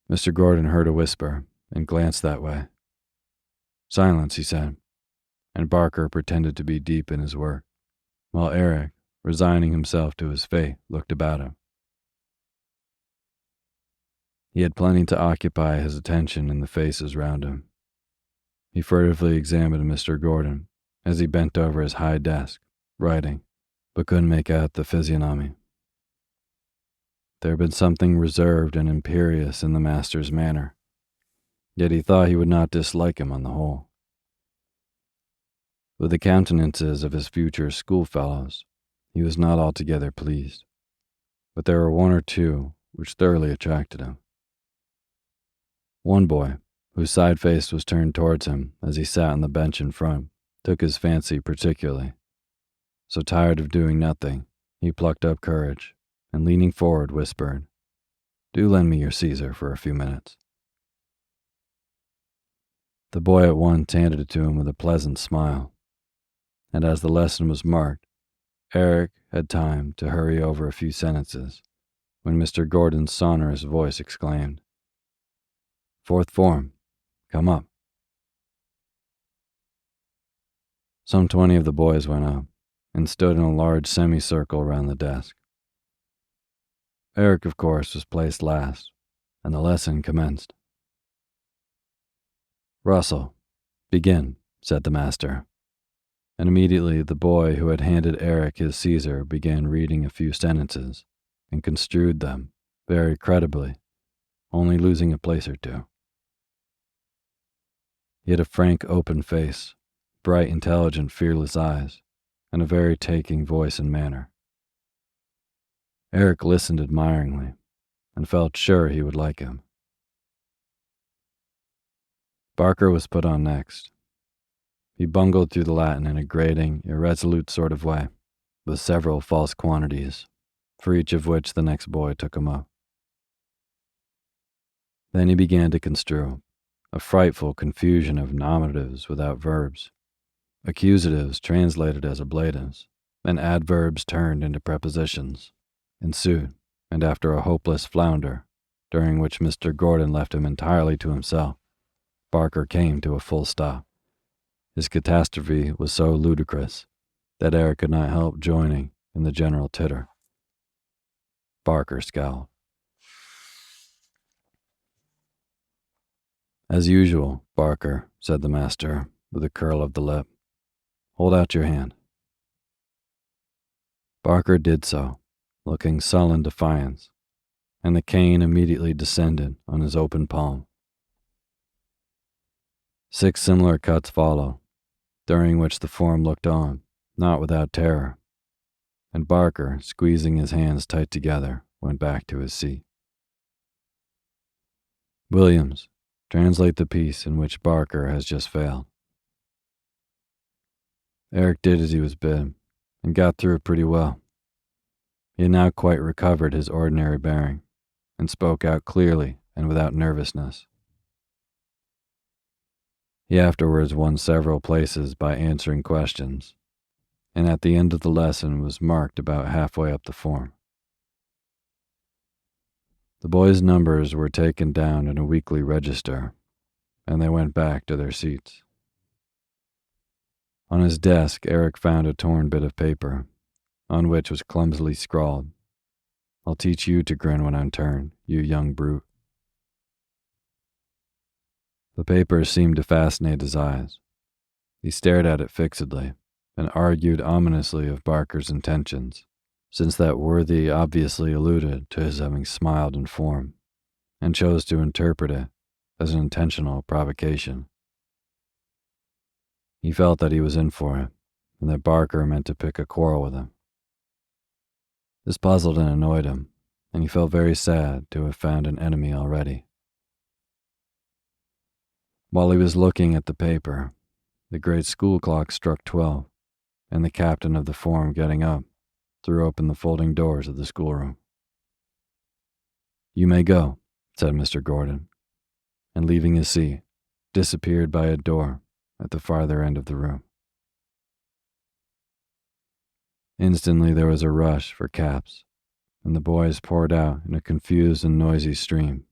Mr. Gordon heard a whisper and glanced that way. "Silence," he said, and Barker pretended to be deep in his work, while Eric, resigning himself to his fate, looked about him. He had plenty to occupy his attention in the faces round him. He furtively examined Mr. Gordon as he bent over his high desk, writing, but couldn't make out the physiognomy. There had been something reserved and imperious in the master's manner, yet he thought he would not dislike him on the whole. With the countenances of his future schoolfellows, he was not altogether pleased, but there were one or two which thoroughly attracted him. One boy, whose side face was turned towards him as he sat on the bench in front, took his fancy particularly. So tired of doing nothing, he plucked up courage, and leaning forward whispered, "Do lend me your Caesar for a few minutes." The boy at once handed it to him with a pleasant smile, and as the lesson was marked, Eric had time to hurry over a few sentences when Mr. Gordon's sonorous voice exclaimed, "Fourth form, come up." Some 20 of the boys went up and stood in a large semicircle around the desk. Eric, of course, was placed last, and the lesson commenced. "Russell, begin," said the master, and immediately the boy who had handed Eric his Caesar began reading a few sentences and construed them very creditably, only losing a place or two. He had a frank, open face, bright, intelligent, fearless eyes, and a very taking voice and manner. Eric listened admiringly and felt sure he would like him. Barker was put on next. He bungled through the Latin in a grating, irresolute sort of way, with several false quantities, for each of which the next boy took him up. Then he began to construe a frightful confusion of nominatives without verbs, accusatives translated as ablatives, and adverbs turned into prepositions, ensued, and after a hopeless flounder, during which Mr. Gordon left him entirely to himself, Barker came to a full stop. His catastrophe was so ludicrous that Eric could not help joining in the general titter. Barker scowled. "As usual, Barker," said the master, with a curl of the lip. "Hold out your hand." Barker did so, looking sullen defiance, and the cane immediately descended on his open palm. 6 similar cuts followed, during which the form looked on, not without terror, and Barker, squeezing his hands tight together, went back to his seat. "Williams, translate the piece in which Barker has just failed." Eric did as he was bid, and got through it pretty well. He had now quite recovered his ordinary bearing, and spoke out clearly and without nervousness. He afterwards won several places by answering questions, and at the end of the lesson was marked about halfway up the form. The boys' numbers were taken down in a weekly register, and they went back to their seats. On his desk, Eric found a torn bit of paper, on which was clumsily scrawled, "I'll teach you to grin when I'm turned, you young brute." The paper seemed to fascinate his eyes. He stared at it fixedly and argued ominously of Barker's intentions, since that worthy obviously alluded to his having smiled in form, and chose to interpret it as an intentional provocation. He felt that he was in for it, and that Barker meant to pick a quarrel with him. This puzzled and annoyed him, and he felt very sad to have found an enemy already. While he was looking at the paper, the great school clock struck 12, and the captain of the form, getting up, threw open the folding doors of the schoolroom. "You may go," said Mr. Gordon, and leaving his seat, disappeared by a door at the farther end of the room. Instantly there was a rush for caps, and the boys poured out in a confused and noisy stream,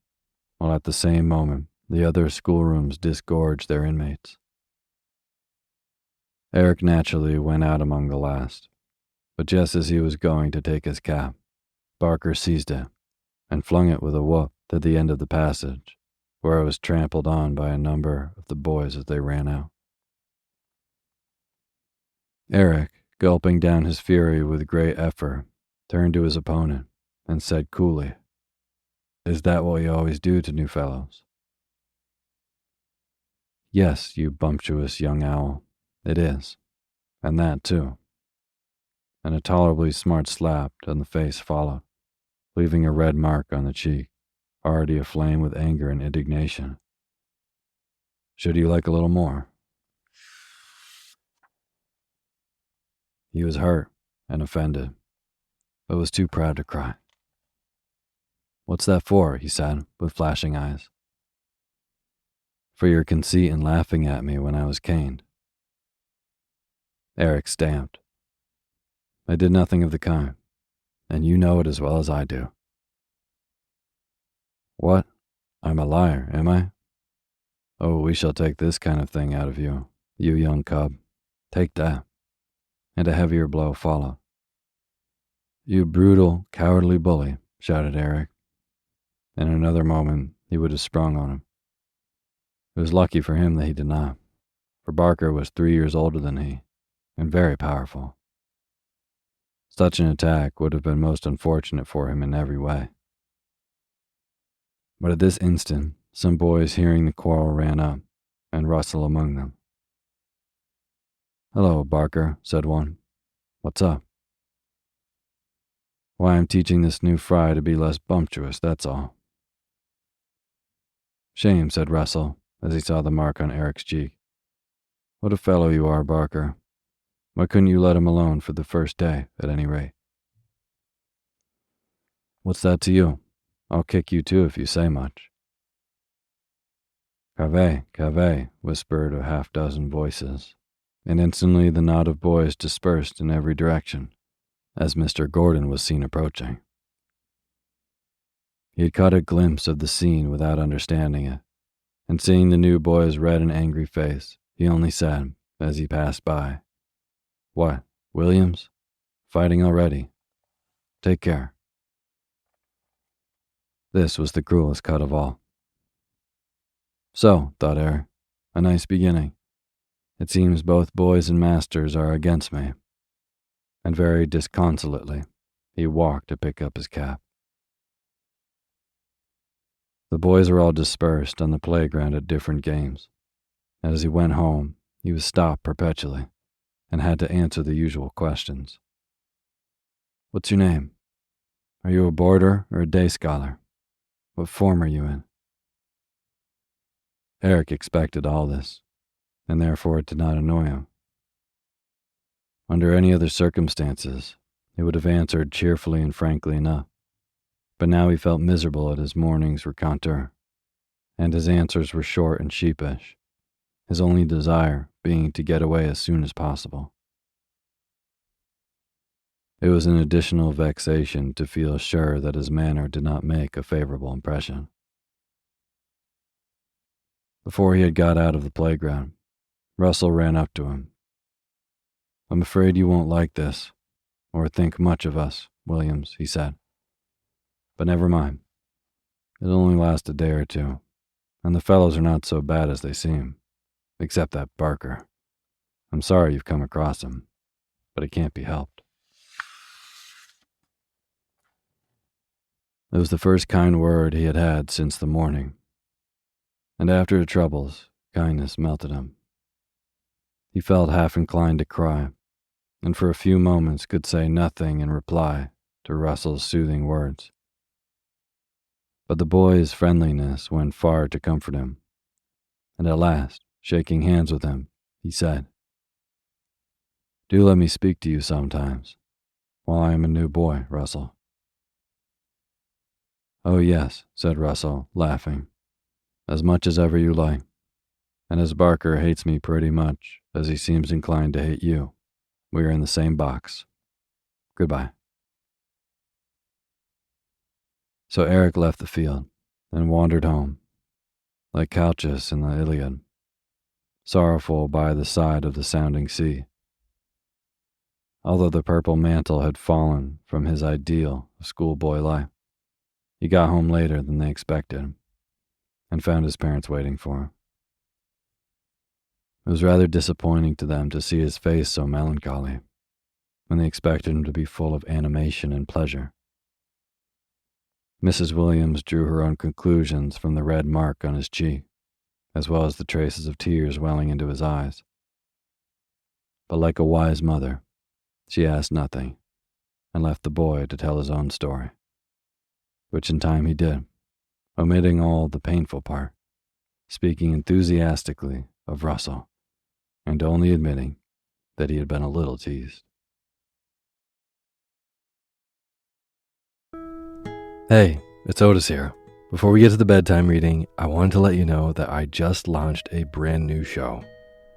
while at the same moment the other schoolrooms disgorged their inmates. Eric naturally went out among the last, but just as he was going to take his cap, Barker seized it and flung it with a whoop to the end of the passage, where it was trampled on by a number of the boys as they ran out. Eric, gulping down his fury with great effort, turned to his opponent and said coolly, "Is that what you always do to new fellows?" "Yes, you bumptious young owl, it is, and that too." And a tolerably smart slap on the face followed, leaving a red mark on the cheek, already aflame with anger and indignation. "Should you like a little more?" He was hurt and offended, but was too proud to cry. "What's that for?" he said, with flashing eyes. "For your conceit in laughing at me when I was caned." Eric stamped. "I did nothing of the kind, and you know it as well as I do." "What? I'm a liar, am I? Oh, we shall take this kind of thing out of you, you young cub. Take that." And a heavier blow followed. "You brutal, cowardly bully," shouted Eric. In another moment, he would have sprung on him. It was lucky for him that he did not, for Barker was 3 years older than he, and very powerful. Such an attack would have been most unfortunate for him in every way. But at this instant, some boys hearing the quarrel ran up, and rustled among them. "Hello, Barker," said one. "What's up?" "Why, I'm teaching this new fry to be less bumptious, that's all." "Shame," said Russell, as he saw the mark on Eric's cheek. "What a fellow you are, Barker. Why couldn't you let him alone for the first day, at any rate?" "What's that to you? I'll kick you too if you say much." "Cave, cave," whispered a half-dozen voices, and instantly the knot of boys dispersed in every direction, as Mr. Gordon was seen approaching. He had caught a glimpse of the scene without understanding it, and seeing the new boy's red and angry face, he only said, as he passed by, "What, Williams? Fighting already? Take care." This was the cruelest cut of all. "So," thought Eric, "a nice beginning. It seems both boys and masters are against me." And very disconsolately, he walked to pick up his cap. The boys were all dispersed on the playground at different games, and as he went home, he was stopped perpetually, and had to answer the usual questions. "What's your name? Are you a boarder or a day scholar? What form are you in?" Eric expected all this, and therefore it did not annoy him. Under any other circumstances, he would have answered cheerfully and frankly enough, but now he felt miserable at his morning's rencontre, and his answers were short and sheepish, his only desire being to get away as soon as possible. It was an additional vexation to feel sure that his manner did not make a favorable impression. Before he had got out of the playground, Russell ran up to him. "I'm afraid you won't like this, or think much of us, Williams," he said. "But never mind. It'll only last a day or two, and the fellows are not so bad as they seem, except that Barker. I'm sorry you've come across him, but it can't be helped." It was the first kind word he had had since the morning, and after the troubles, kindness melted him. He felt half inclined to cry, and for a few moments could say nothing in reply to Russell's soothing words. But the boy's friendliness went far to comfort him, and at last, shaking hands with him, he said, "Do let me speak to you sometimes, while I am a new boy, Russell." "Oh yes," said Russell, laughing, "as much as ever you like, and as Barker hates me pretty much as he seems inclined to hate you, we are in the same box. Goodbye." So Eric left the field and wandered home, like Calchas in the Iliad, sorrowful by the side of the sounding sea. Although the purple mantle had fallen from his ideal of schoolboy life, he got home later than they expected and found his parents waiting for him. It was rather disappointing to them to see his face so melancholy when they expected him to be full of animation and pleasure. Mrs. Williams drew her own conclusions from the red mark on his cheek, as well as the traces of tears welling into his eyes. But like a wise mother, she asked nothing and left the boy to tell his own story, which in time he did, omitting all the painful part, speaking enthusiastically of Russell, and only admitting that he had been a little teased. Hey, it's Otis here. Before we get to the bedtime reading, I wanted to let you know that I just launched a brand new show.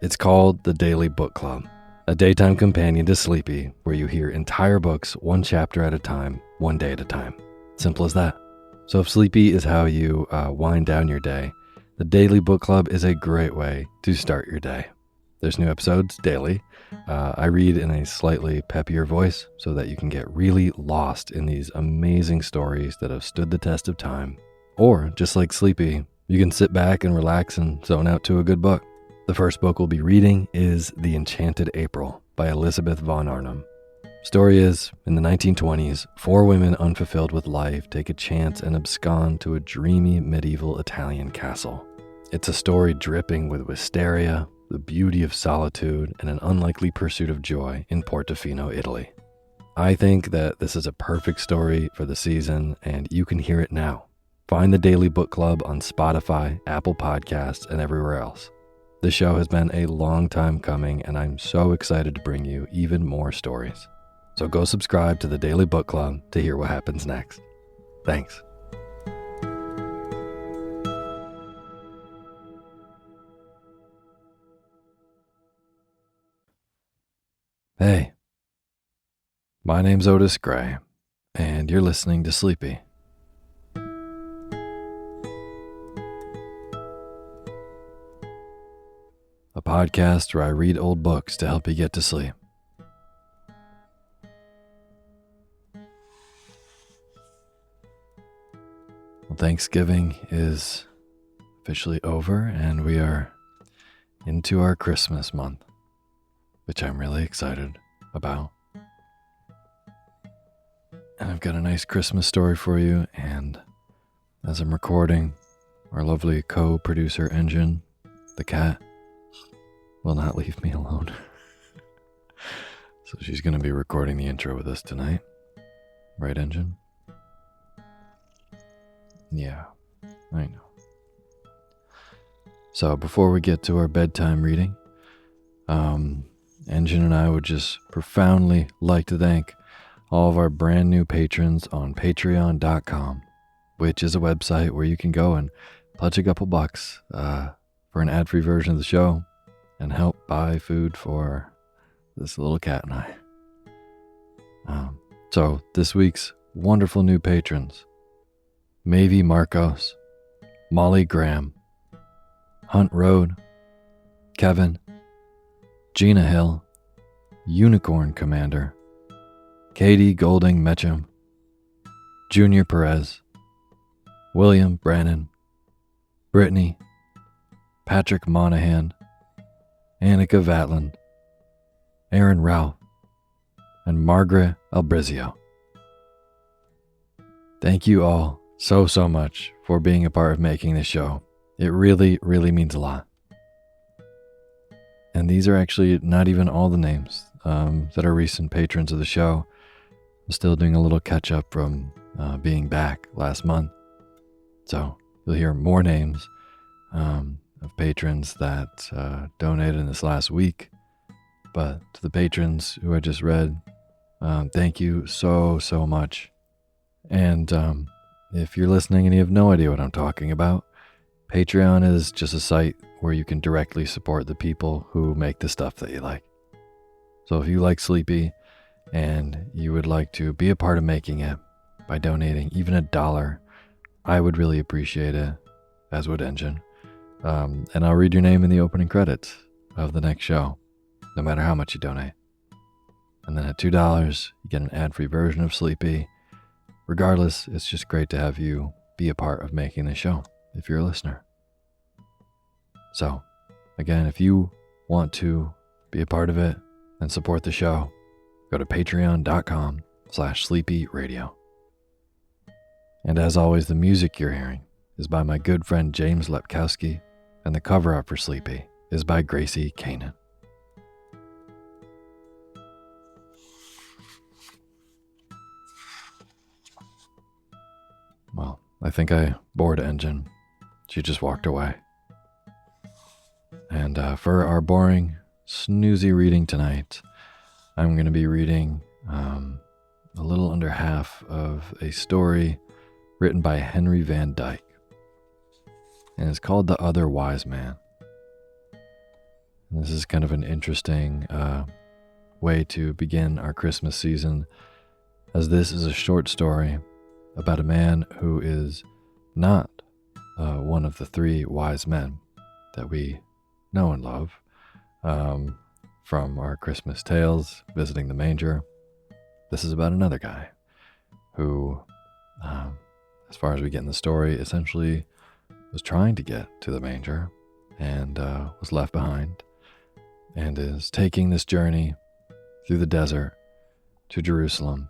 It's called The Daily Book Club, a daytime companion to Sleepy, where you hear entire books one chapter at a time, one day at a time. Simple as that. So if Sleepy is how you wind down your day, the Daily Book Club is a great way to start your day. There's new episodes daily. I read in a slightly peppier voice so that you can get really lost in these amazing stories that have stood the test of time. Or, just like Sleepy, you can sit back and relax and zone out to a good book. The first book we'll be reading is The Enchanted April by Elizabeth von Arnim. Story is, in the 1920s, 4 women unfulfilled with life take a chance and abscond to a dreamy medieval Italian castle. It's a story dripping with wisteria, the beauty of solitude, and an unlikely pursuit of joy in Portofino, Italy. I think that this is a perfect story for the season, and you can hear it now. Find the Daily Book Club on Spotify, Apple Podcasts, and everywhere else. This show has been a long time coming, and I'm so excited to bring you even more stories. So go subscribe to the Daily Book Club to hear what happens next. Thanks. Hey, my name's Otis Gray, and you're listening to Sleepy. A podcast where I read old books to help you get to sleep. Well, Thanksgiving is officially over, and we are into our Christmas month, which I'm really excited about. And I've got a nice Christmas story for you, and as I'm recording, our lovely co-producer Engine, the cat, will not leave me alone. So she's going to be recording the intro with us tonight. Right, Engine? Yeah, I know. So before we get to our bedtime reading, Engine and I would just profoundly like to thank all of our brand new patrons on patreon.com, which is a website where you can go and pledge a couple bucks for for an ad-free version of the show and help buy food for this little cat and I. So this week's wonderful new patrons: Mavie Marcos, Molly Graham, Hunt Road, Kevin, Gina Hill, Unicorn Commander, Katie Golding Metcham, Junior Perez, William Brannon, Brittany, Patrick Monahan, Annika Vatland, Aaron Ralph, and Margaret Albrizio. Thank you all so much for being a part of making this show. It really means a lot. And these are actually not even all the names that are recent patrons of the show. I'm still doing a little catch up from being back last month. So you'll hear more names of patrons that donated in this last week. But to the patrons who I just read, thank you so much. And if you're listening and you have no idea what I'm talking about, Patreon is just a site where you can directly support the people who make the stuff that you like. So if you like Sleepy and you would like to be a part of making it by donating even $1, I would really appreciate it, as would Engine. And I'll read your name in the opening credits of the next show, no matter how much you donate. And then at $2, you get an ad-free version of Sleepy. Regardless, it's just great to have you be a part of making the show if you're a listener. So, again, if you want to be a part of it and support the show, go to patreon.com/sleepyradio. And as always, the music you're hearing is by my good friend James Lepkowski, and the cover art for Sleepy is by Gracie Kanan. Well, I think I bored Engine. She just walked away. And for our boring, snoozy reading tonight, I'm going to be reading a little under half of a story written by Henry Van Dyke. And it's called The Other Wise Man. And this is kind of an interesting way to begin our Christmas season, as this is a short story about a man who is not one of the three wise men that we know and love from our Christmas tales, visiting the manger. This is about another guy who, as far as we get in the story, essentially was trying to get to the manger and was left behind, and is taking this journey through the desert to Jerusalem.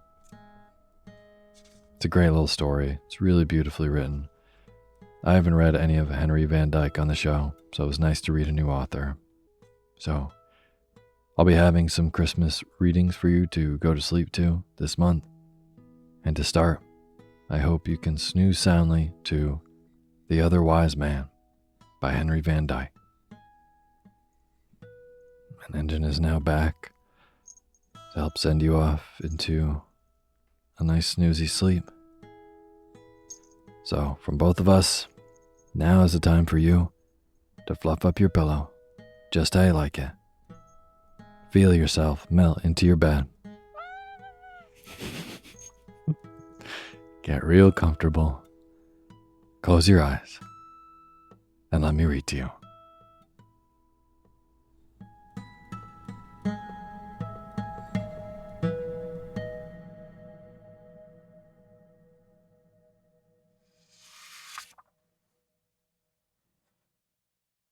It's a great little story. It's really beautifully written. I haven't read any of Henry Van Dyke on the show, so it was nice to read a new author. So I'll be having some Christmas readings for you to go to sleep to this month. And to start, I hope you can snooze soundly to The Other Wise Man by Henry Van Dyke. An Engine is now back to help send you off into a nice snoozy sleep. So, from both of us, now is the time for you to fluff up your pillow just how you like it. Feel yourself melt into your bed. Get real comfortable. Close your eyes and let me read to you.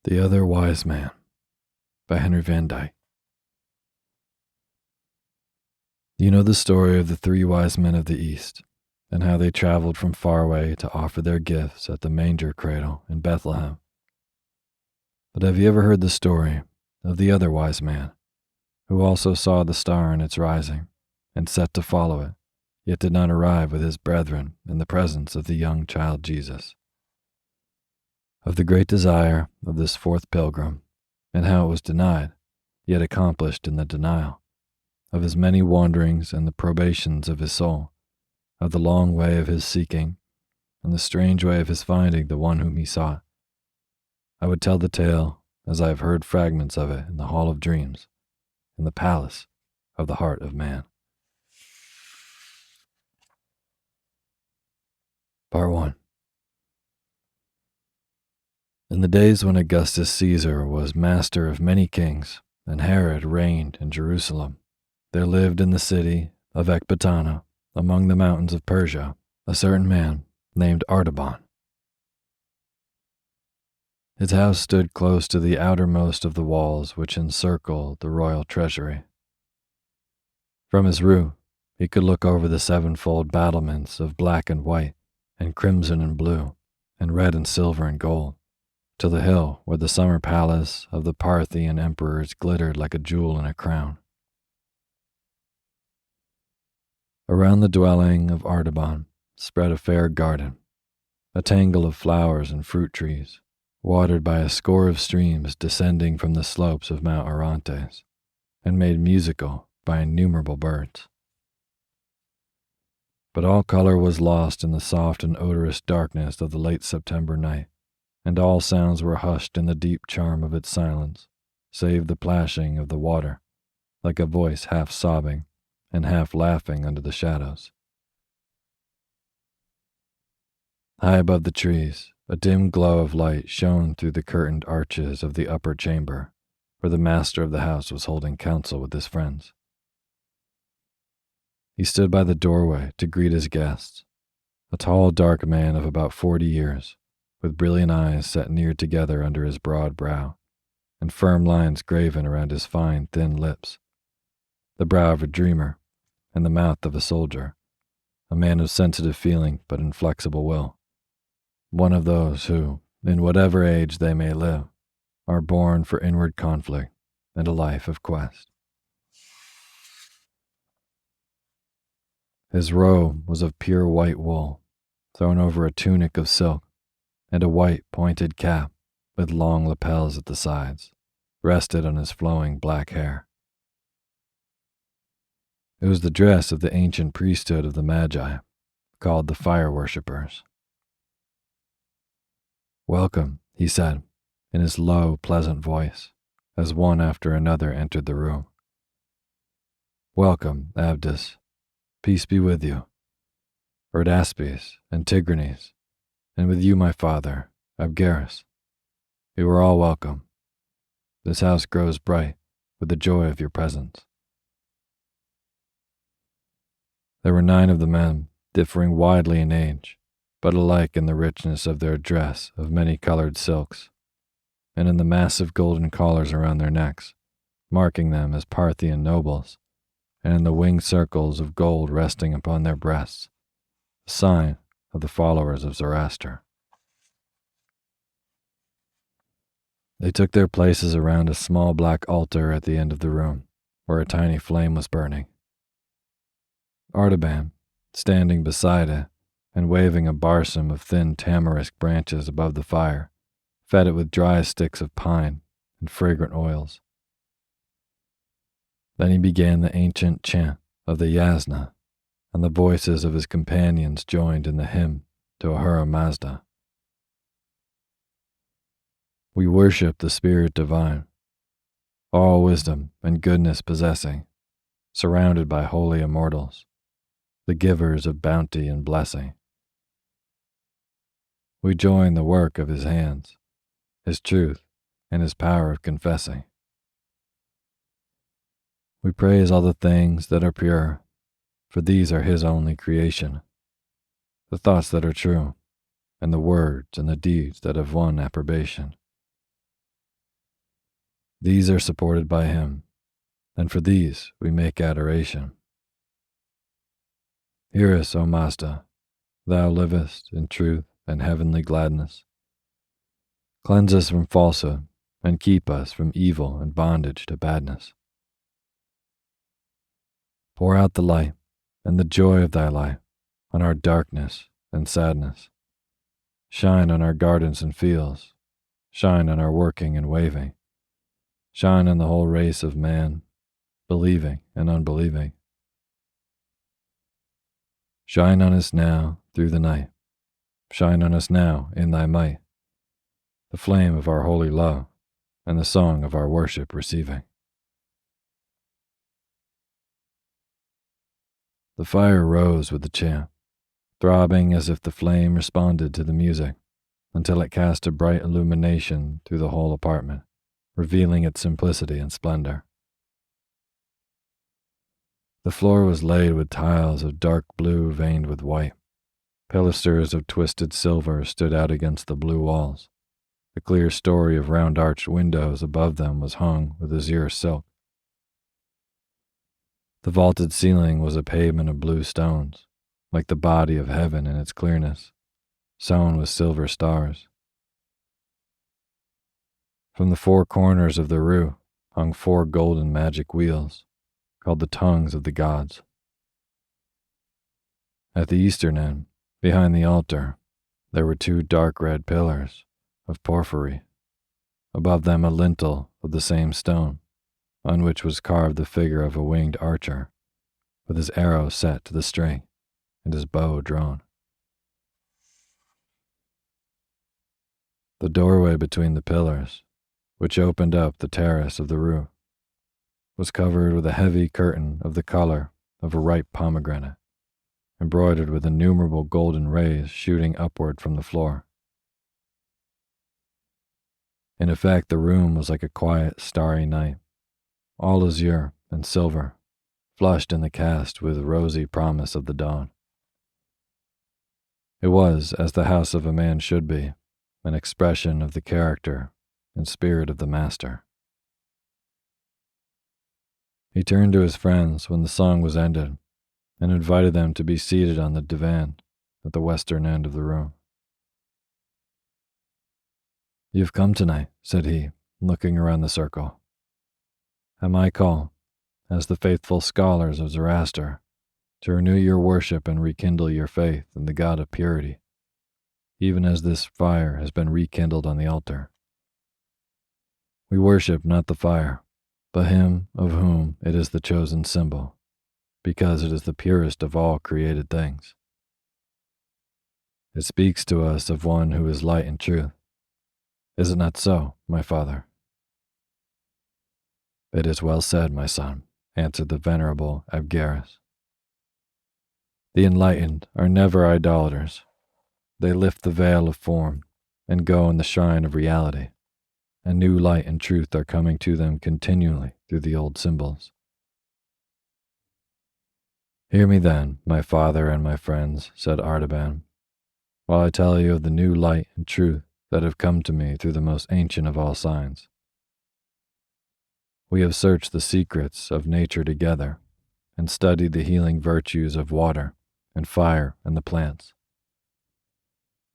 The Other Wise Man by Henry Van Dyke. You know the story of the three wise men of the East, and how they traveled from far away to offer their gifts at the manger cradle in Bethlehem. But have you ever heard the story of the other wise man, who also saw the star in its rising, and set to follow it, yet did not arrive with his brethren in the presence of the young child Jesus? Of the great desire of this fourth pilgrim, and how it was denied, yet accomplished in the denial, of his many wanderings and the probations of his soul, of the long way of his seeking, and the strange way of his finding the one whom he sought, I would tell the tale as I have heard fragments of it in the Hall of Dreams, in the palace of the heart of man. Part 1. In the days when Augustus Caesar was master of many kings, and Herod reigned in Jerusalem, there lived in the city of Ecbatana, among the mountains of Persia, a certain man named Artaban. His house stood close to the outermost of the walls which encircled the royal treasury. From his roof, he could look over the sevenfold battlements of black and white, and crimson and blue, and red and silver and gold, to the hill where the summer palace of the Parthian emperors glittered like a jewel in a crown. Around the dwelling of Artaban spread a fair garden, a tangle of flowers and fruit trees, watered by a score of streams descending from the slopes of Mount Orontes, and made musical by innumerable birds. But all color was lost in the soft and odorous darkness of the late September night, and all sounds were hushed in the deep charm of its silence, save the plashing of the water, like a voice half sobbing and half laughing under the shadows. High above the trees, a dim glow of light shone through the curtained arches of the upper chamber, where the master of the house was holding counsel with his friends. He stood by the doorway to greet his guests, a tall, dark man of about 40 years, with brilliant eyes set near together under his broad brow, and firm lines graven around his fine, thin lips, the brow of a dreamer, and the mouth of a soldier, a man of sensitive feeling but inflexible will, one of those who, in whatever age they may live, are born for inward conflict and a life of quest. His robe was of pure white wool, thrown over a tunic of silk, and a white pointed cap with long lapels at the sides rested on his flowing black hair. It was the dress of the ancient priesthood of the Magi, called the fire worshippers. "Welcome," he said, in his low, pleasant voice, as one after another entered the room. "Welcome, Abdus. Peace be with you. Rhodaspes and Tigranes, and with you, my father, Abgarus. You are all welcome. This house grows bright with the joy of your presence." There were 9 of the men, differing widely in age, but alike in the richness of their dress of many-colored silks, and in the massive golden collars around their necks, marking them as Parthian nobles, and in the winged circles of gold resting upon their breasts, a sign of the followers of Zoroaster. They took their places around a small black altar at the end of the room, where a tiny flame was burning. Artaban, standing beside it and waving a barsom of thin tamarisk branches above the fire, fed it with dry sticks of pine and fragrant oils. Then he began the ancient chant of the Yasna, and the voices of his companions joined in the hymn to Ahura Mazda. "We worship the Spirit Divine, all wisdom and goodness possessing, surrounded by holy immortals, the givers of bounty and blessing. We join the work of his hands, his truth, and his power of confessing. We praise all the things that are pure, for these are his only creation, the thoughts that are true, and the words and the deeds that have won approbation. These are supported by him, and for these we make adoration. Hear us, O Mazda, thou livest in truth and heavenly gladness. Cleanse us from falsehood, and keep us from evil and bondage to badness. Pour out the light and the joy of thy light on our darkness and sadness. Shine on our gardens and fields. Shine on our working and waving. Shine on the whole race of man, believing and unbelieving. Shine on us now through the night. Shine on us now in thy might. the flame of our holy love, and the song of our worship receiving. The fire rose with the chant, throbbing as if the flame responded to the music, until it cast a bright illumination through the whole apartment, revealing its simplicity and splendor. The floor was laid with tiles of dark blue veined with white. Pilasters of twisted silver stood out against the blue walls. The clear story of round-arched windows above them was hung with azure silk. The vaulted ceiling was a pavement of blue stones, like the body of heaven in its clearness, sewn with silver stars. From the four corners of the roof hung 4 golden magic wheels, called the tongues of the gods. At the eastern end, behind the altar, there were 2 dark red pillars of porphyry. Above them a lintel of the same stone, on which was carved the figure of a winged archer, with his arrow set to the string and his bow drawn. The doorway between the pillars, which opened up the terrace of the roof, was covered with a heavy curtain of the color of a ripe pomegranate, embroidered with innumerable golden rays shooting upward from the floor. In effect, the room was like a quiet, starry night, all azure and silver, flushed in the cast with rosy promise of the dawn. It was, as the house of a man should be, an expression of the character and spirit of the master. He turned to his friends when the song was ended and invited them to be seated on the divan at the western end of the room. "You've come tonight," said he, looking around the circle, "at my call, as the faithful scholars of Zoroaster, to renew your worship and rekindle your faith in the God of purity, even as this fire has been rekindled on the altar. We worship not the fire, but him of whom it is the chosen symbol, because it is the purest of all created things. It speaks to us of one who is light and truth. Is it not so, my father?" "It is well said, my son," answered the venerable Abgarus. "The enlightened are never idolaters. They lift the veil of form and go in the shrine of reality, and new light and truth are coming to them continually through the old symbols. Hear me then, my father and my friends," said Artaban, "while I tell you of the new light and truth that have come to me through the most ancient of all signs. We have searched the secrets of nature together and studied the healing virtues of water and fire and the plants.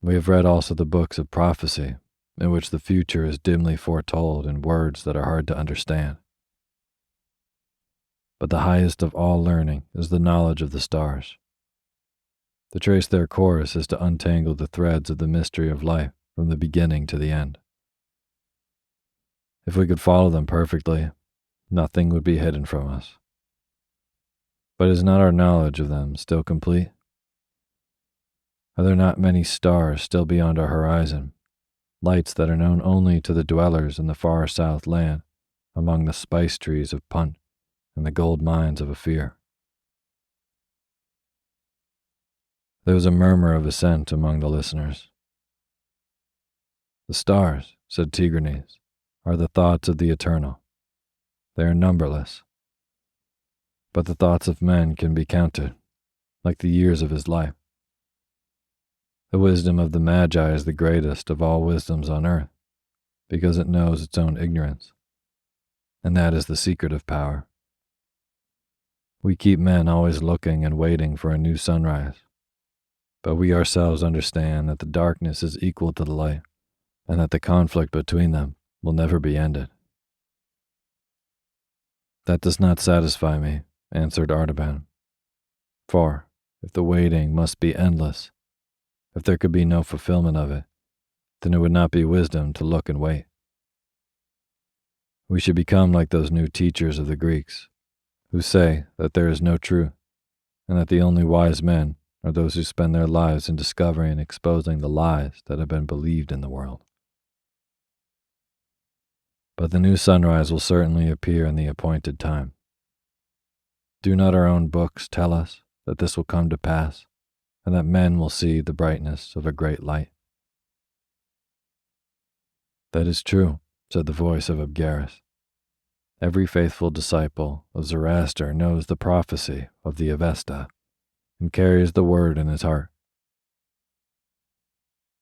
We have read also the books of prophecy, in which the future is dimly foretold in words that are hard to understand. But the highest of all learning is the knowledge of the stars. To trace their course is to untangle the threads of the mystery of life from the beginning to the end. If we could follow them perfectly, nothing would be hidden from us. But is not our knowledge of them still complete? Are there not many stars still beyond our horizon, lights that are known only to the dwellers in the far south land, among the spice trees of Punt and the gold mines of Ophir?" There was a murmur of assent among the listeners. "The stars," said Tigranes, "are the thoughts of the Eternal. They are numberless. But the thoughts of men can be counted, like the years of his life. The wisdom of the Magi is the greatest of all wisdoms on earth, because it knows its own ignorance, and that is the secret of power. We keep men always looking and waiting for a new sunrise, but we ourselves understand that the darkness is equal to the light, and that the conflict between them will never be ended." "That does not satisfy me," answered Artaban. "For, if the waiting must be endless, if there could be no fulfillment of it, then it would not be wisdom to look and wait. We should become like those new teachers of the Greeks, who say that there is no truth, and that the only wise men are those who spend their lives in discovering and exposing the lies that have been believed in the world. but the new sunrise will certainly appear in the appointed time. Do not our own books tell us that this will come to pass, and that men will see the brightness of a great light?" "That is true," said the voice of Abgarus. "Every faithful disciple of Zoroaster knows the prophecy of the Avesta and carries the word in his heart.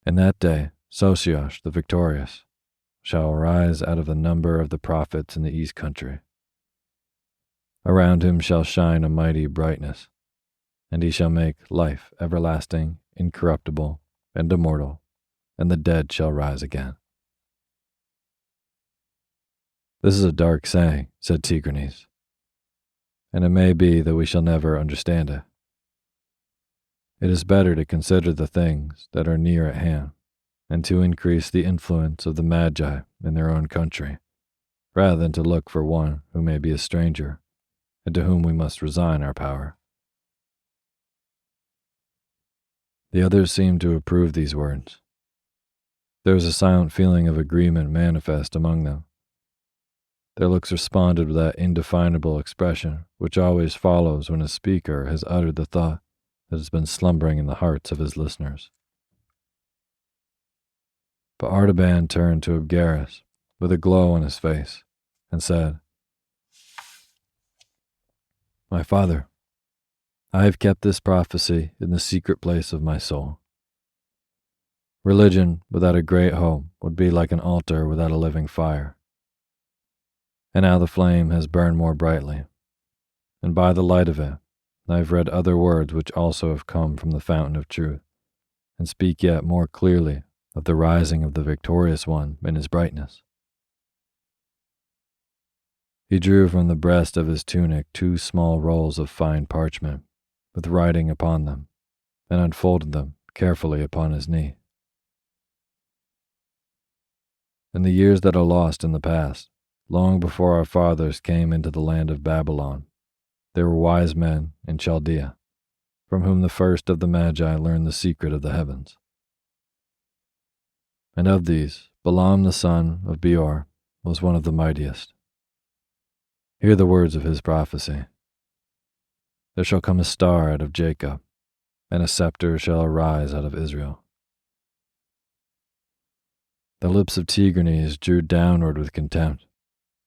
In that day, Sosiosh the victorious shall arise out of the number of the prophets in the east country. Around him shall shine a mighty brightness, and he shall make life everlasting, incorruptible, and immortal, and the dead shall rise again." "This is a dark saying," said Tigranes, "and it may be that we shall never understand it. It is better to consider the things that are near at hand, and to increase the influence of the Magi in their own country, rather than to look for one who may be a stranger, and to whom we must resign our power." The others seemed to approve these words. There was a silent feeling of agreement manifest among them. Their looks responded with that indefinable expression which always follows when a speaker has uttered the thought that has been slumbering in the hearts of his listeners. But Artaban turned to Abgarus with a glow on his face and said, "My father, I have kept this prophecy in the secret place of my soul. Religion without a great hope would be like an altar without a living fire. And now the flame has burned more brightly, and by the light of it, I have read other words which also have come from the fountain of truth, and speak yet more clearly of the rising of the victorious one in his brightness." He drew from the breast of his tunic 2 small rolls of fine parchment, with writing upon them, and unfolded them carefully upon his knee. "In the years that are lost in the past, long before our fathers came into the land of Babylon, there were wise men in Chaldea, from whom the first of the Magi learned the secret of the heavens. And of these, Balaam the son of Beor was one of the mightiest. Hear the words of his prophecy. There shall come a star out of Jacob, and a scepter shall arise out of Israel." The lips of Tigranes drew downward with contempt,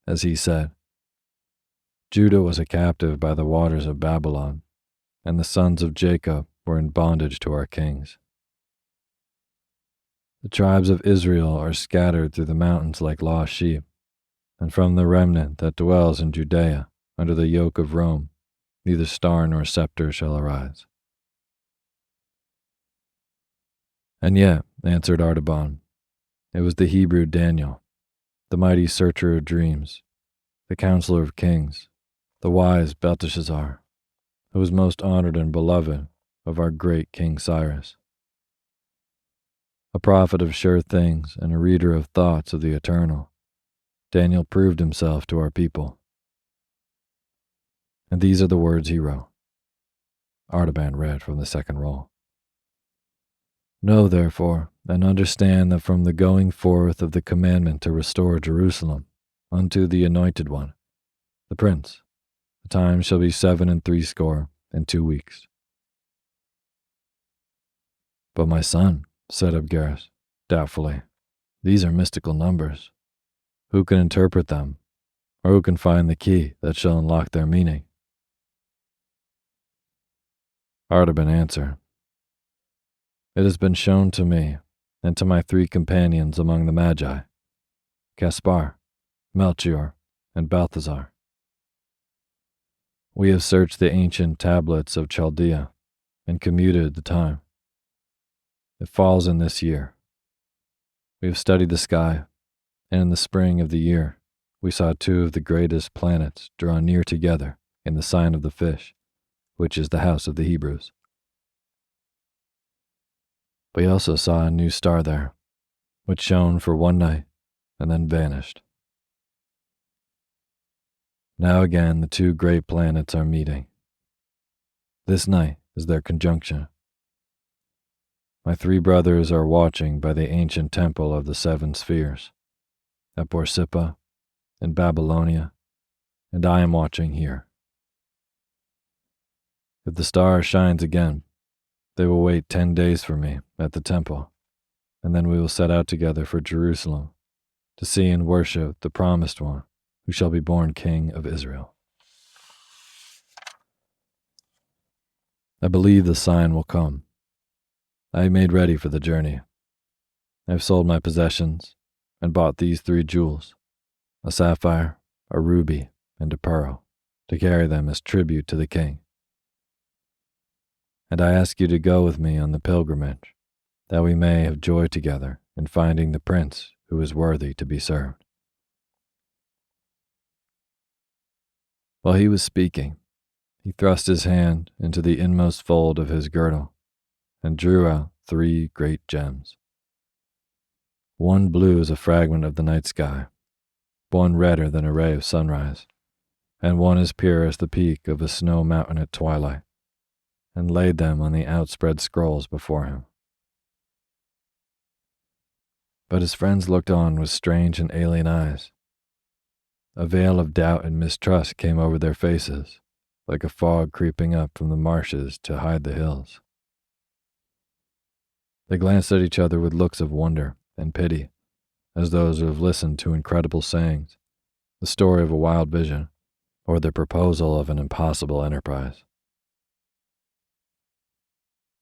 as he said, "Judah was a captive by the waters of Babylon, and the sons of Jacob were in bondage to our kings. The tribes of Israel are scattered through the mountains like lost sheep, and from the remnant that dwells in Judea under the yoke of Rome, neither star nor scepter shall arise." "And yet," answered Artaban, "it was the Hebrew Daniel, the mighty searcher of dreams, the counselor of kings, the wise Belteshazzar, who was most honored and beloved of our great King Cyrus. A prophet of sure things and a reader of thoughts of the eternal, Daniel proved himself to our people. And these are the words he wrote." Artaban read from the second roll. "Know, therefore, and understand that from the going forth of the commandment to restore Jerusalem unto the Anointed One, the Prince, the time shall be 67 weeks. "But my son," said Abgarus, doubtfully, "these are mystical numbers. Who can interpret them, or who can find the key that shall unlock their meaning?" Artaban answered, "It has been shown to me and to my 3 companions among the Magi, Caspar, Melchior, and Balthazar. We have searched the ancient tablets of Chaldea and commuted the time. It falls in this year. We have studied the sky, and in the spring of the year we saw 2 of the greatest planets draw near together in the sign of the fish, which is the house of the Hebrews. We also saw a new star there, which shone for 1 night and then vanished. Now again the 2 great planets are meeting. This night is their conjunction. My 3 brothers are watching by the ancient temple of the 7 spheres, at Borsippa, in Babylonia, and I am watching here. If the star shines again, they will wait 10 days for me at the temple, and then we will set out together for Jerusalem to see and worship the promised one who shall be born King of Israel. I believe the sign will come. I have made ready for the journey. I have sold my possessions and bought these 3 jewels, a sapphire, a ruby, and a pearl, to carry them as tribute to the king. And I ask you to go with me on the pilgrimage, that we may have joy together in finding the prince who is worthy to be served. While he was speaking, he thrust his hand into the inmost fold of his girdle and drew out 3 great gems. One blue as a fragment of the night sky, one redder than a ray of sunrise, and one as pure as the peak of a snow mountain at twilight, and laid them on the outspread scrolls before him. But his friends looked on with strange and alien eyes. A veil of doubt and mistrust came over their faces, like a fog creeping up from the marshes to hide the hills. They glanced at each other with looks of wonder and pity, as those who have listened to incredible sayings, the story of a wild vision, or the proposal of an impossible enterprise.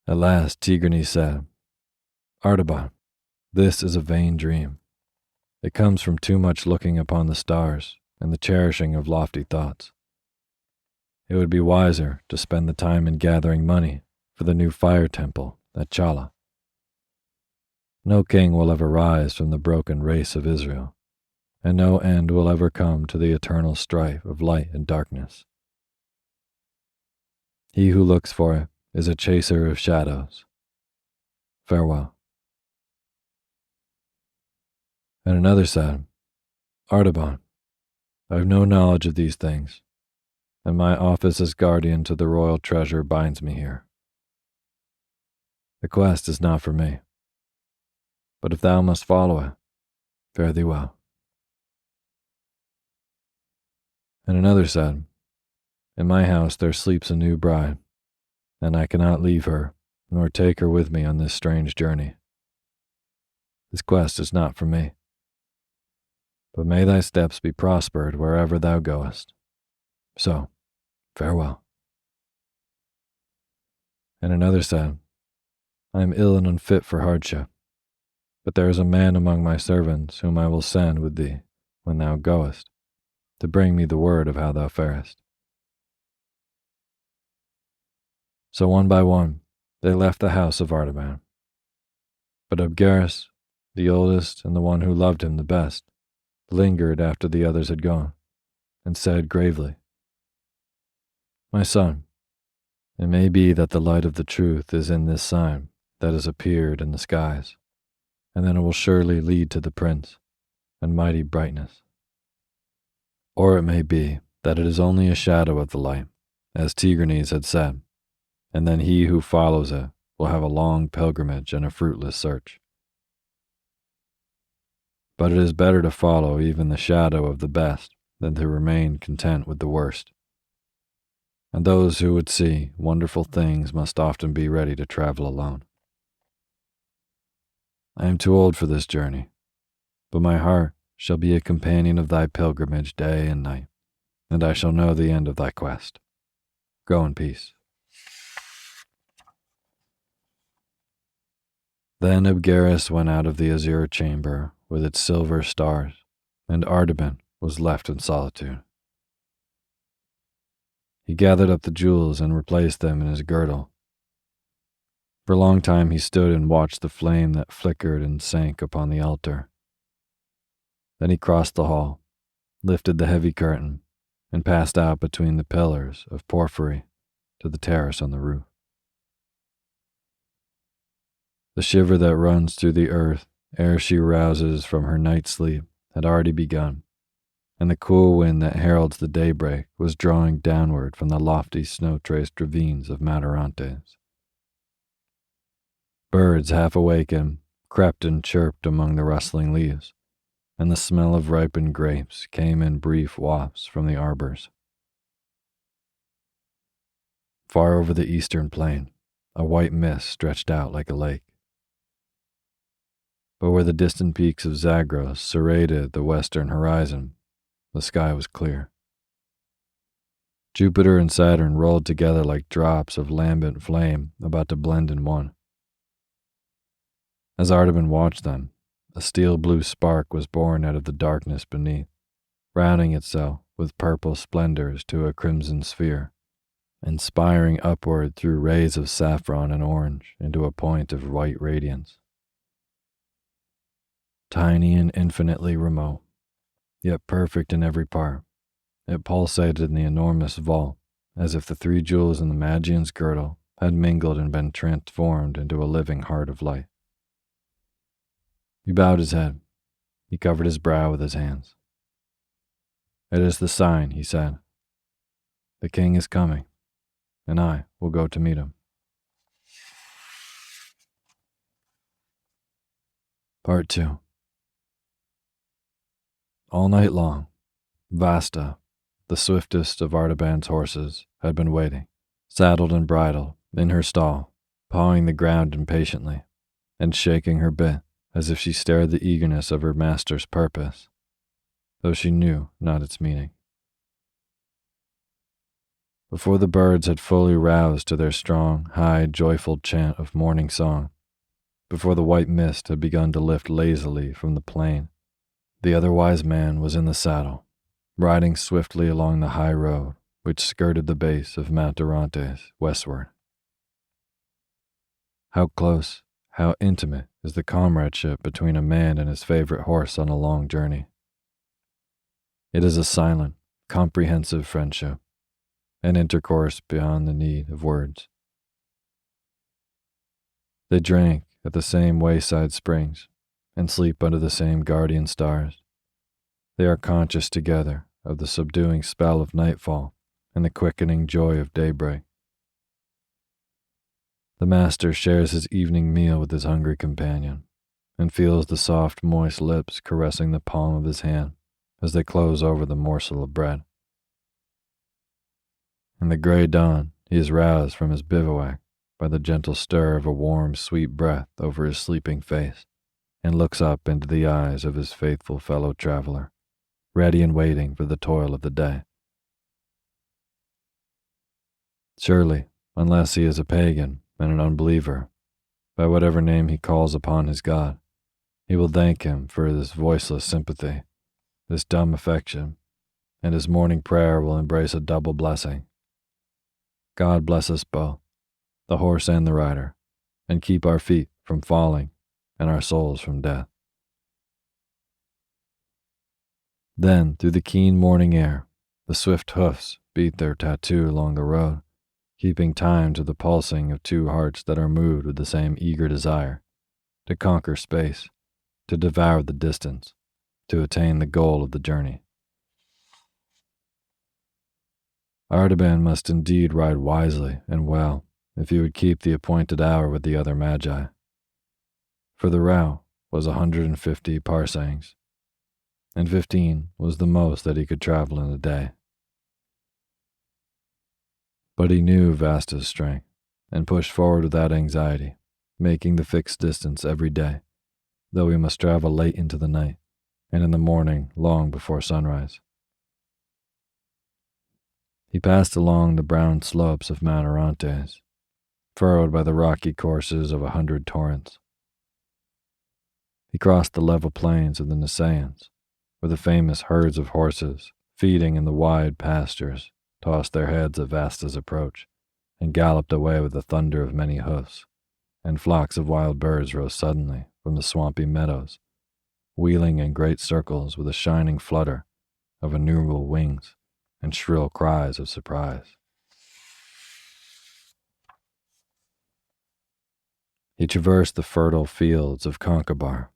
At last Tigranes said, "Artaban, this is a vain dream. It comes from too much looking upon the stars and the cherishing of lofty thoughts. It would be wiser to spend the time in gathering money for the new fire temple at Chala. No king will ever rise from the broken race of Israel, and no end will ever come to the eternal strife of light and darkness. He who looks for it is a chaser of shadows. Farewell." And another said, "Artaban, I have no knowledge of these things, and my office as guardian to the royal treasure binds me here. The quest is not for me, but if thou must follow it, fare thee well." And another said, "In my house there sleeps a new bride, and I cannot leave her, nor take her with me on this strange journey. This quest is not for me, but may thy steps be prospered wherever thou goest. So, farewell." And another said, "I am ill and unfit for hardship, but there is a man among my servants whom I will send with thee when thou goest, to bring me the word of how thou farest." So one by one they left the house of Artaban. But Abgarus, the oldest and the one who loved him the best, lingered after the others had gone, and said gravely, "My son, it may be that the light of the truth is in this sign that has appeared in the skies, and then it will surely lead to the prince and mighty brightness. Or it may be that it is only a shadow of the light, as Tigranes had said, and then he who follows it will have a long pilgrimage and a fruitless search. But it is better to follow even the shadow of the best than to remain content with the worst. And those who would see wonderful things must often be ready to travel alone. I am too old for this journey, but my heart shall be a companion of thy pilgrimage day and night, and I shall know the end of thy quest. Go in peace." Then Abgarus went out of the azure chamber with its silver stars, and Artaban was left in solitude. He gathered up the jewels and replaced them in his girdle. For a long time he stood and watched the flame that flickered and sank upon the altar. Then he crossed the hall, lifted the heavy curtain, and passed out between the pillars of porphyry to the terrace on the roof. The shiver that runs through the earth ere she rouses from her night sleep had already begun, and the cool wind that heralds the daybreak was drawing downward from the lofty snow-traced ravines of Mount Orontes. Birds, half awakened, crept and chirped among the rustling leaves, and the smell of ripened grapes came in brief wafts from the arbors. Far over the eastern plain, a white mist stretched out like a lake. But where the distant peaks of Zagros serrated the western horizon, the sky was clear. Jupiter and Saturn rolled together like drops of lambent flame about to blend in one. As Artaban watched them, a steel-blue spark was born out of the darkness beneath, rounding itself with purple splendors to a crimson sphere, and spiring upward through rays of saffron and orange into a point of white radiance. Tiny and infinitely remote, yet perfect in every part, it pulsated in the enormous vault as if the three jewels in the Magian's girdle had mingled and been transformed into a living heart of light. He bowed his head. He covered his brow with his hands. "It is the sign," he said. "The king is coming, and I will go to meet him." Part 2. All night long, Vasta, the swiftest of Artaban's horses, had been waiting, saddled and bridled, in her stall, pawing the ground impatiently, and shaking her bit as if she stared the eagerness of her master's purpose, though she knew not its meaning. Before the birds had fully roused to their strong, high, joyful chant of morning song, before the white mist had begun to lift lazily from the plain, the other wise man was in the saddle, riding swiftly along the high road which skirted the base of Mount Orontes westward. How close, how intimate is the comradeship between a man and his favorite horse on a long journey. It is a silent, comprehensive friendship, an intercourse beyond the need of words. They drink at the same wayside springs and sleep under the same guardian stars. They are conscious together of the subduing spell of nightfall and the quickening joy of daybreak. The master shares his evening meal with his hungry companion and feels the soft, moist lips caressing the palm of his hand as they close over the morsel of bread. In the gray dawn, he is roused from his bivouac by the gentle stir of a warm, sweet breath over his sleeping face, and looks up into the eyes of his faithful fellow traveler, ready and waiting for the toil of the day. Surely, unless he is a pagan and an unbeliever, by whatever name he calls upon his God, he will thank him for this voiceless sympathy, this dumb affection, and his morning prayer will embrace a double blessing. God bless us both, the horse and the rider, and keep our feet from falling and our souls from death. Then, through the keen morning air, the swift hoofs beat their tattoo along the road, keeping time to the pulsing of two hearts that are moved with the same eager desire, to conquer space, to devour the distance, to attain the goal of the journey. Artaban must indeed ride wisely and well if he would keep the appointed hour with the other magi. For the route was 150 parsangs, and 15 was the most that he could travel in a day. But he knew Vasta's strength and pushed forward without anxiety, making the fixed distance every day, though he must travel late into the night and in the morning long before sunrise. He passed along the brown slopes of Mount Orontes, furrowed by the rocky courses of 100 torrents. He crossed the level plains of the Nisaeans, where the famous herds of horses, feeding in the wide pastures, tossed their heads at Vasta's approach, and galloped away with the thunder of many hoofs, and flocks of wild birds rose suddenly from the swampy meadows, wheeling in great circles with a shining flutter of innumerable wings and shrill cries of surprise. He traversed the fertile fields of Concobar,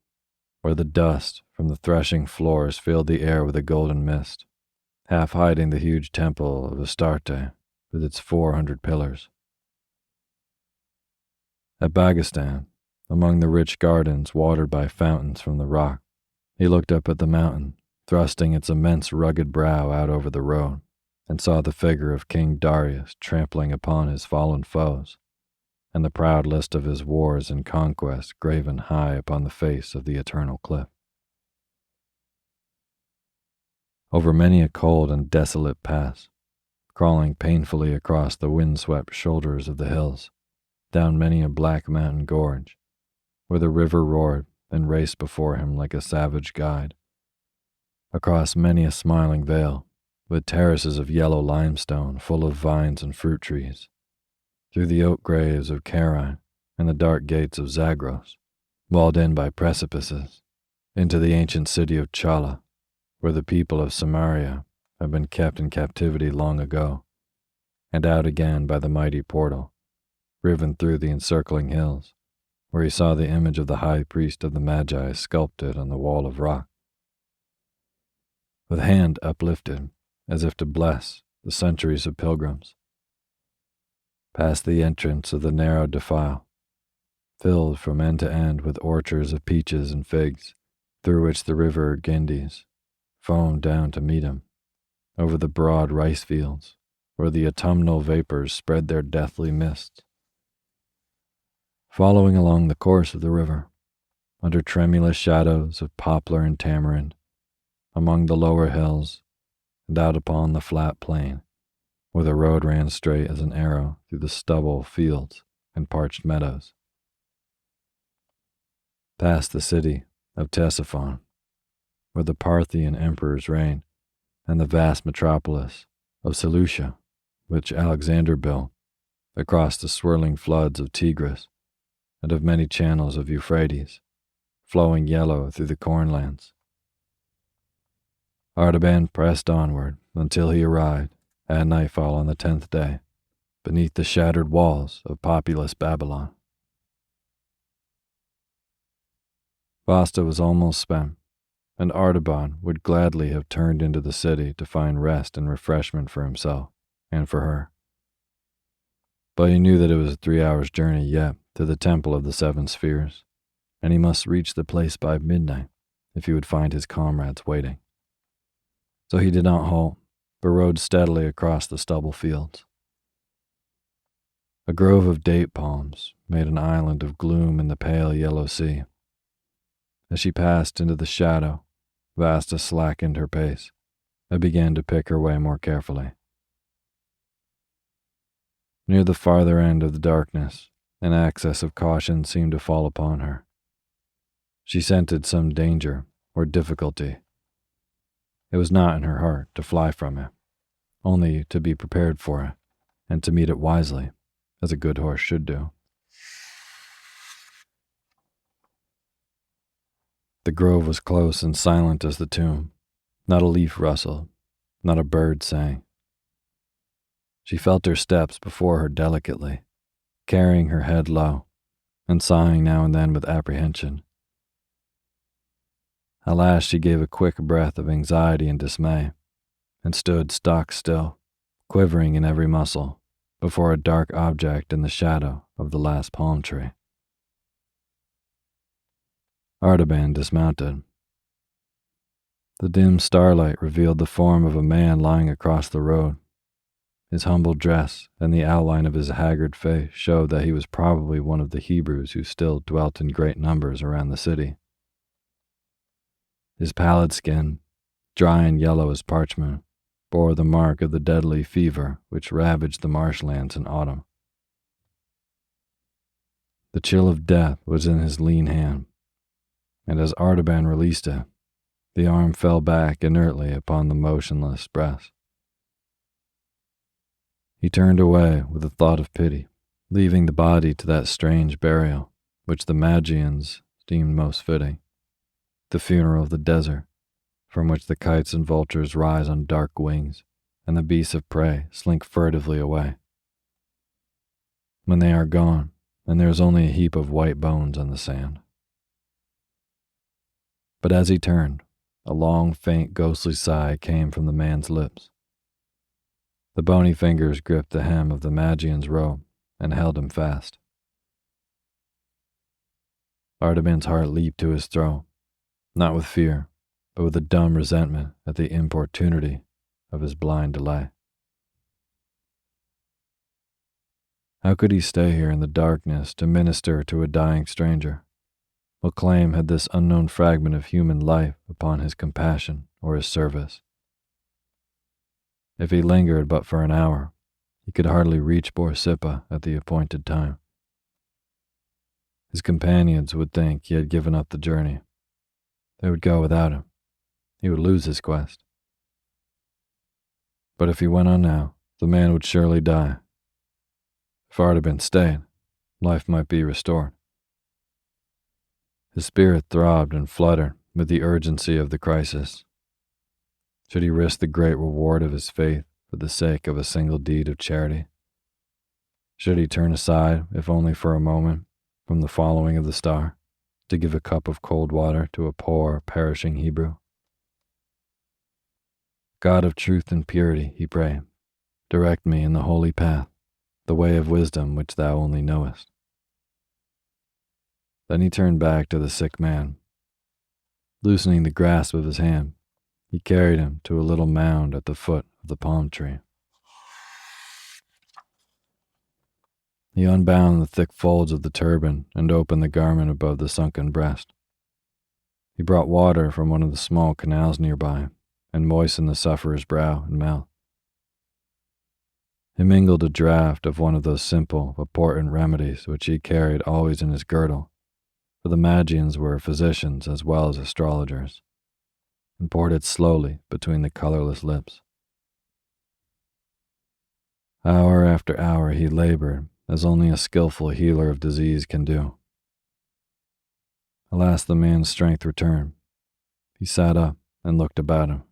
where the dust from the threshing floors filled the air with a golden mist, half hiding the huge temple of Astarte with its 400 pillars. At Bagastan, among the rich gardens watered by fountains from the rock, He looked up at the mountain, thrusting its immense rugged brow out over the road, and saw the figure of King Darius trampling upon his fallen foes, and the proud list of his wars and conquests graven high upon the face of the eternal cliff. Over many a cold and desolate pass, crawling painfully across the wind-swept shoulders of the hills, down many a black mountain gorge, where the river roared and raced before him like a savage guide, across many a smiling vale, with terraces of yellow limestone full of vines and fruit trees, through the oak graves of Carine and the dark gates of Zagros, walled in by precipices, into the ancient city of Chala, where the people of Samaria have been kept in captivity long ago, and out again by the mighty portal, riven through the encircling hills, where he saw the image of the high priest of the Magi sculpted on the wall of rock. With hand uplifted, as if to bless the centuries of pilgrims, past the entrance of the narrow defile, filled from end to end with orchards of peaches and figs, through which the river Ganges foamed down to meet him, over the broad rice fields, where the autumnal vapors spread their deathly mists. Following along the course of the river, under tremulous shadows of poplar and tamarind, among the lower hills, and out upon the flat plain, where the road ran straight as an arrow through the stubble fields and parched meadows. Past the city of Ctesiphon, where the Parthian emperors reigned, and the vast metropolis of Seleucia, which Alexander built, across the swirling floods of Tigris and of many channels of Euphrates, flowing yellow through the cornlands. Artaban pressed onward until he arrived, at nightfall on the 10th day, beneath the shattered walls of populous Babylon. Vasta was almost spent, and Artaban would gladly have turned into the city to find rest and refreshment for himself and for her. But he knew that it was a 3 hours' journey yet to the Temple of the Seven Spheres, and he must reach the place by midnight if he would find his comrades waiting. So he did not halt, but rode steadily across the stubble fields. A grove of date palms made an island of gloom in the pale yellow sea. As she passed into the shadow, Vasta slackened her pace and began to pick her way more carefully. Near the farther end of the darkness, an access of caution seemed to fall upon her. She scented some danger or difficulty. It was not in her heart to fly from it, only to be prepared for it and to meet it wisely, as a good horse should do. The grove was close and silent as the tomb. Not a leaf rustled, not a bird sang. She felt her steps before her delicately, carrying her head low, and sighing now and then with apprehension. At last she gave a quick breath of anxiety and dismay, and stood stock still, quivering in every muscle, before a dark object in the shadow of the last palm tree. Artaban dismounted. The dim starlight revealed the form of a man lying across the road. His humble dress and the outline of his haggard face showed that he was probably one of the Hebrews who still dwelt in great numbers around the city. His pallid skin, dry and yellow as parchment, bore the mark of the deadly fever which ravaged the marshlands in autumn. The chill of death was in his lean hand, and as Artaban released it, the arm fell back inertly upon the motionless breast. He turned away with a thought of pity, leaving the body to that strange burial which the Magians deemed most fitting, the funeral of the desert, from which the kites and vultures rise on dark wings, and the beasts of prey slink furtively away. When they are gone, and there is only a heap of white bones on the sand. But as he turned, a long, faint, ghostly sigh came from the man's lips. The bony fingers gripped the hem of the Magian's robe and held him fast. Artaban's heart leaped to his throat, not with fear, but with a dumb resentment at the importunity of his blind delay. How could he stay here in the darkness to minister to a dying stranger? What claim had this unknown fragment of human life upon his compassion or his service? If he lingered but for an hour, he could hardly reach Borsippa at the appointed time. His companions would think he had given up the journey. They would go without him. He would lose his quest. But if he went on now, the man would surely die. If Artaban stayed, life might be restored. His spirit throbbed and fluttered with the urgency of the crisis. Should he risk the great reward of his faith for the sake of a single deed of charity? Should he turn aside, if only for a moment, from the following of the star, to give a cup of cold water to a poor, perishing Hebrew? God of truth and purity, he prayed, direct me in the holy path, the way of wisdom which thou only knowest. Then he turned back to the sick man. Loosening the grasp of his hand, he carried him to a little mound at the foot of the palm tree. He unbound the thick folds of the turban and opened the garment above the sunken breast. He brought water from one of the small canals nearby and moistened the sufferer's brow and mouth. He mingled a draught of one of those simple but potent remedies which he carried always in his girdle, for the Magians were physicians as well as astrologers, and poured it slowly between the colorless lips. Hour after hour he labored, as only a skillful healer of disease can do. At last the man's strength returned. He sat up and looked about him.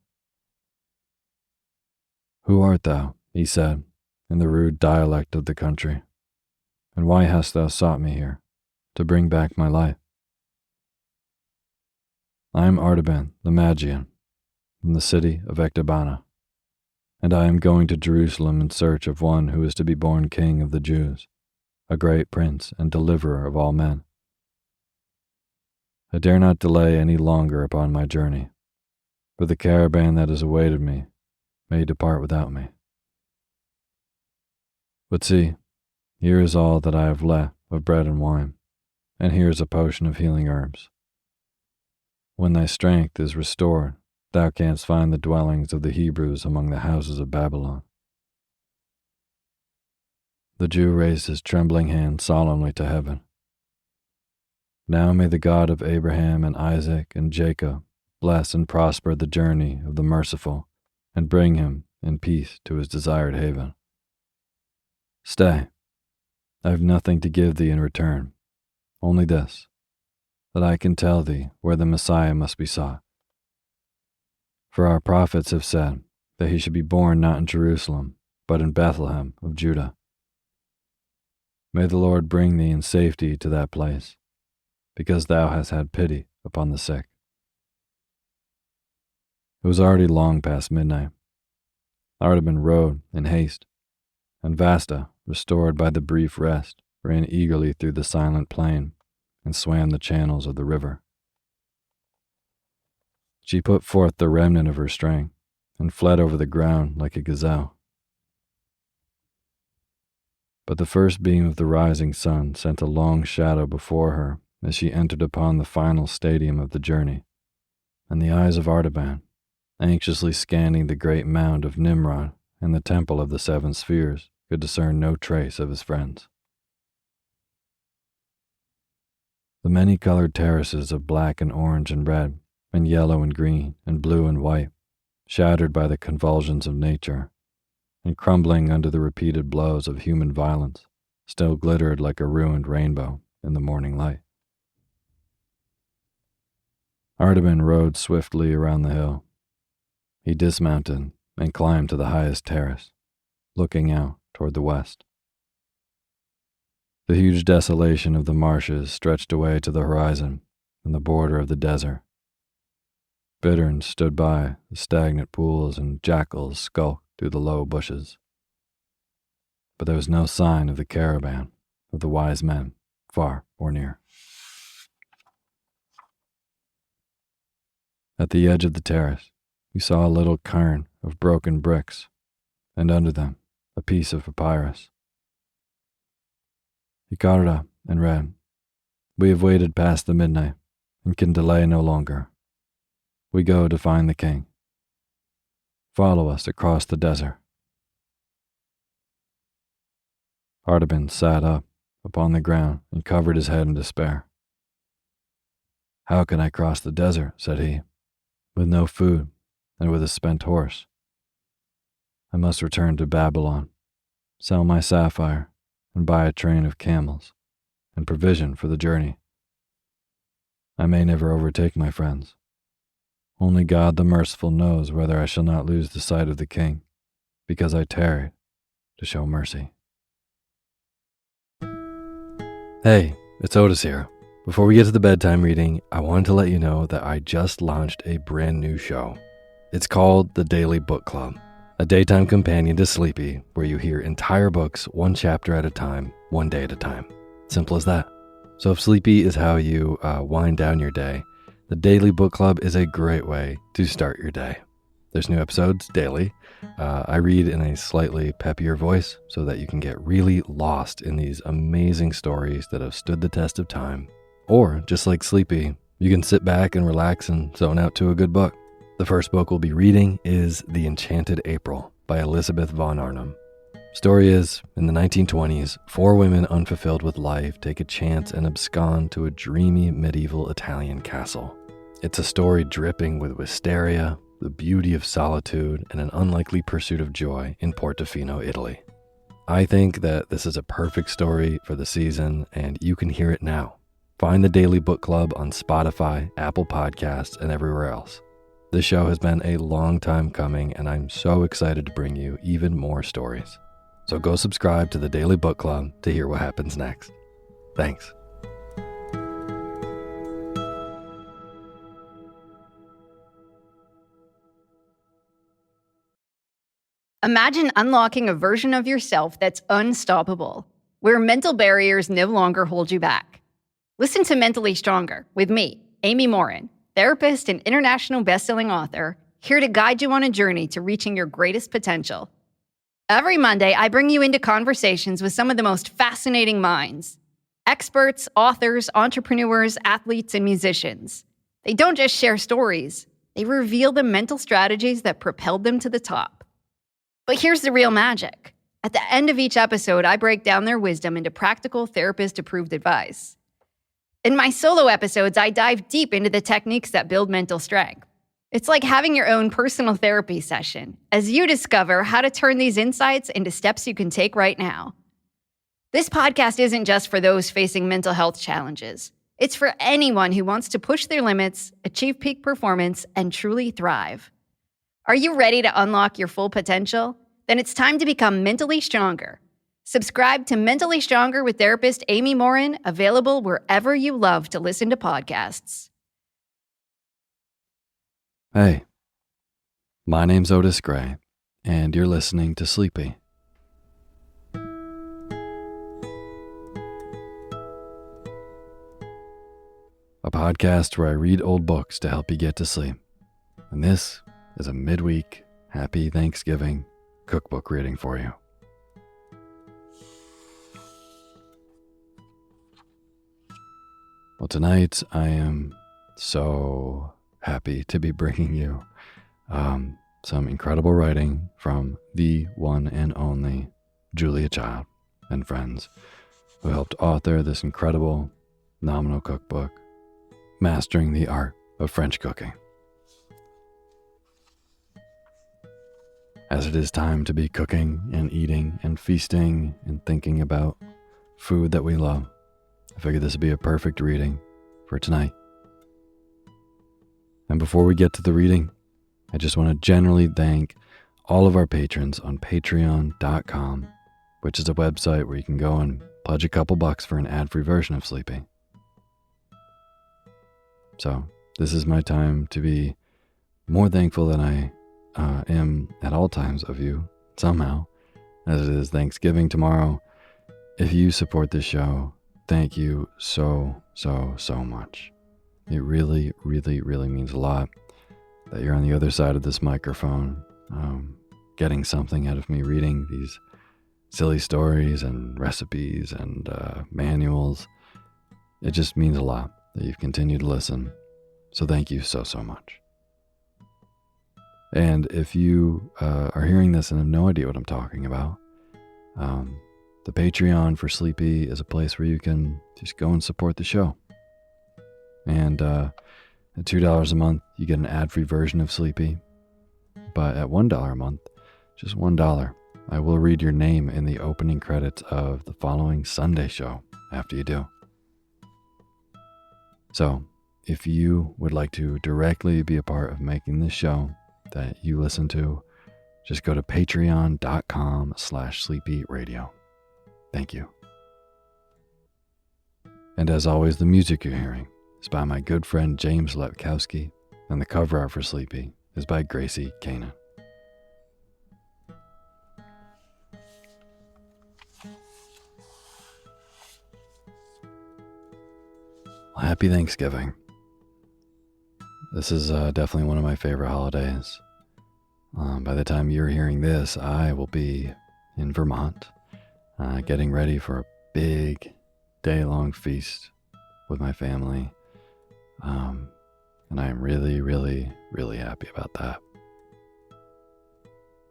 "Who art thou?" he said, in the rude dialect of the country, "and why hast thou sought me here, to bring back my life?" "I am Artaban the Magian, from the city of Ecbatana, and I am going to Jerusalem in search of one who is to be born king of the Jews, a great prince and deliverer of all men. I dare not delay any longer upon my journey, for the caravan that has awaited me may depart without me. But see, here is all that I have left of bread and wine, and here is a potion of healing herbs. When thy strength is restored, thou canst find the dwellings of the Hebrews among the houses of Babylon." The Jew raised his trembling hand solemnly to heaven. "Now may the God of Abraham and Isaac and Jacob bless and prosper the journey of the merciful and bring him in peace to his desired haven. Stay, I have nothing to give thee in return, only this, that I can tell thee where the Messiah must be sought. For our prophets have said that he should be born not in Jerusalem, but in Bethlehem of Judah. May the Lord bring thee in safety to that place, because thou hast had pity upon the sick." It was already long past midnight. Artaban rode in haste, and Vasta, restored by the brief rest, ran eagerly through the silent plain and swam the channels of the river. She put forth the remnant of her strength and fled over the ground like a gazelle. But the first beam of the rising sun sent a long shadow before her as she entered upon the final stadium of the journey, and the eyes of Artaban, anxiously scanning the great mound of Nimrod and the temple of the seven spheres, could discern no trace of his friends. The many-colored terraces of black and orange and red, and yellow and green, and blue and white, shattered by the convulsions of nature, and crumbling under the repeated blows of human violence, still glittered like a ruined rainbow in the morning light. Artaban rode swiftly around the hill. He dismounted and climbed to the highest terrace, looking out toward the west. The huge desolation of the marshes stretched away to the horizon and the border of the desert. Bitterns stood by the stagnant pools and jackals skulked through the low bushes. But there was no sign of the caravan of the wise men, far or near. At the edge of the terrace, he saw a little cairn of broken bricks, and under them, a piece of papyrus. He caught it up and read, "We have waited past the midnight and can delay no longer. We go to find the king. Follow us across the desert." Artaban sat up upon the ground and covered his head in despair. "How can I cross the desert," said he, "with no food and with a spent horse? I must return to Babylon, sell my sapphire, and buy a train of camels and provision for the journey. I may never overtake my friends. Only God the Merciful knows whether I shall not lose the sight of the king, because I tarried to show mercy." Hey, it's Otis here. Before we get to the bedtime reading, I wanted to let you know that I just launched a brand new show. It's called The Daily Book Club, a daytime companion to Sleepy, where you hear entire books one chapter at a time, one day at a time. Simple as that. So if Sleepy is how you wind down your day, the Daily Book Club is a great way to start your day. There's new episodes daily. I read in a slightly peppier voice so that you can get really lost in these amazing stories that have stood the test of time. Or, just like Sleepy, you can sit back and relax and zone out to a good book. The first book we'll be reading is The Enchanted April by Elizabeth von Arnim. Story is, in the 1920s, 4 women unfulfilled with life take a chance and abscond to a dreamy medieval Italian castle. It's a story dripping with wisteria, the beauty of solitude, and an unlikely pursuit of joy in Portofino, Italy. I think that this is a perfect story for the season, and you can hear it now. Find the Daily Book Club on Spotify, Apple Podcasts, and everywhere else. This show has been a long time coming, and I'm so excited to bring you even more stories. So go subscribe to the Daily Book Club to hear what happens next. Thanks. Imagine unlocking a version of yourself that's unstoppable, where mental barriers no longer hold you back. Listen to Mentally Stronger with me, Amy Morin, therapist and international best-selling author, here to guide you on a journey to reaching your greatest potential. Every Monday, I bring you into conversations with some of the most fascinating minds. Experts, authors, entrepreneurs, athletes, and musicians. They don't just share stories, they reveal the mental strategies that propelled them to the top. But here's the real magic. At the end of each episode, I break down their wisdom into practical, therapist-approved advice. In my solo episodes, I dive deep into the techniques that build mental strength. It's like having your own personal therapy session as you discover how to turn these insights into steps you can take right now. This podcast isn't just for those facing mental health challenges. It's for anyone who wants to push their limits, achieve peak performance, and truly thrive. Are you ready to unlock your full potential? Then it's time to become mentally stronger. Subscribe to Mentally Stronger with therapist Amy Morin, available wherever you love to listen to podcasts. Hey, my name's Otis Gray, and you're listening to Sleepy. A podcast where I read old books to help you get to sleep. And this is a midweek Happy Thanksgiving cookbook reading for you. Well, tonight I am so happy to be bringing you some incredible writing from the one and only Julia Child and friends, who helped author this incredible nominal cookbook, Mastering the Art of French Cooking. As it is time to be cooking and eating and feasting and thinking about food that we love, I figured this would be a perfect reading for tonight. And before we get to the reading, I just want to generally thank all of our patrons on patreon.com, which is a website where you can go and pledge a couple bucks for an ad-free version of Sleepy. So this is my time to be more thankful than I am at all times of you, somehow, as it is Thanksgiving tomorrow. If you support this show, thank you so much. It really, really, really means a lot. that you're on the other side of this microphone, getting something out of me reading these silly stories and recipes and manuals. It just means a lot that you've continued to listen. So thank you so much. And if you are hearing this and have no idea what I'm talking about, the Patreon for Sleepy is a place where you can just go and support the show. And at $2 a month, you get an ad-free version of Sleepy. But at $1 a month, just $1, I will read your name in the opening credits of the following Sunday show after you do. So, if you would like to directly be a part of making this show that you listen to, just go to patreon.com/sleepyradio. Thank you. And as always, the music you're hearing is by my good friend James Lepkowski, and the cover art for Sleepy is by Gracie Kanan. Well, happy Thanksgiving. This is definitely one of my favorite holidays. By the time you're hearing this, I will be in Vermont, getting ready for a big day-long feast with my family. And I am really, really, really happy about that.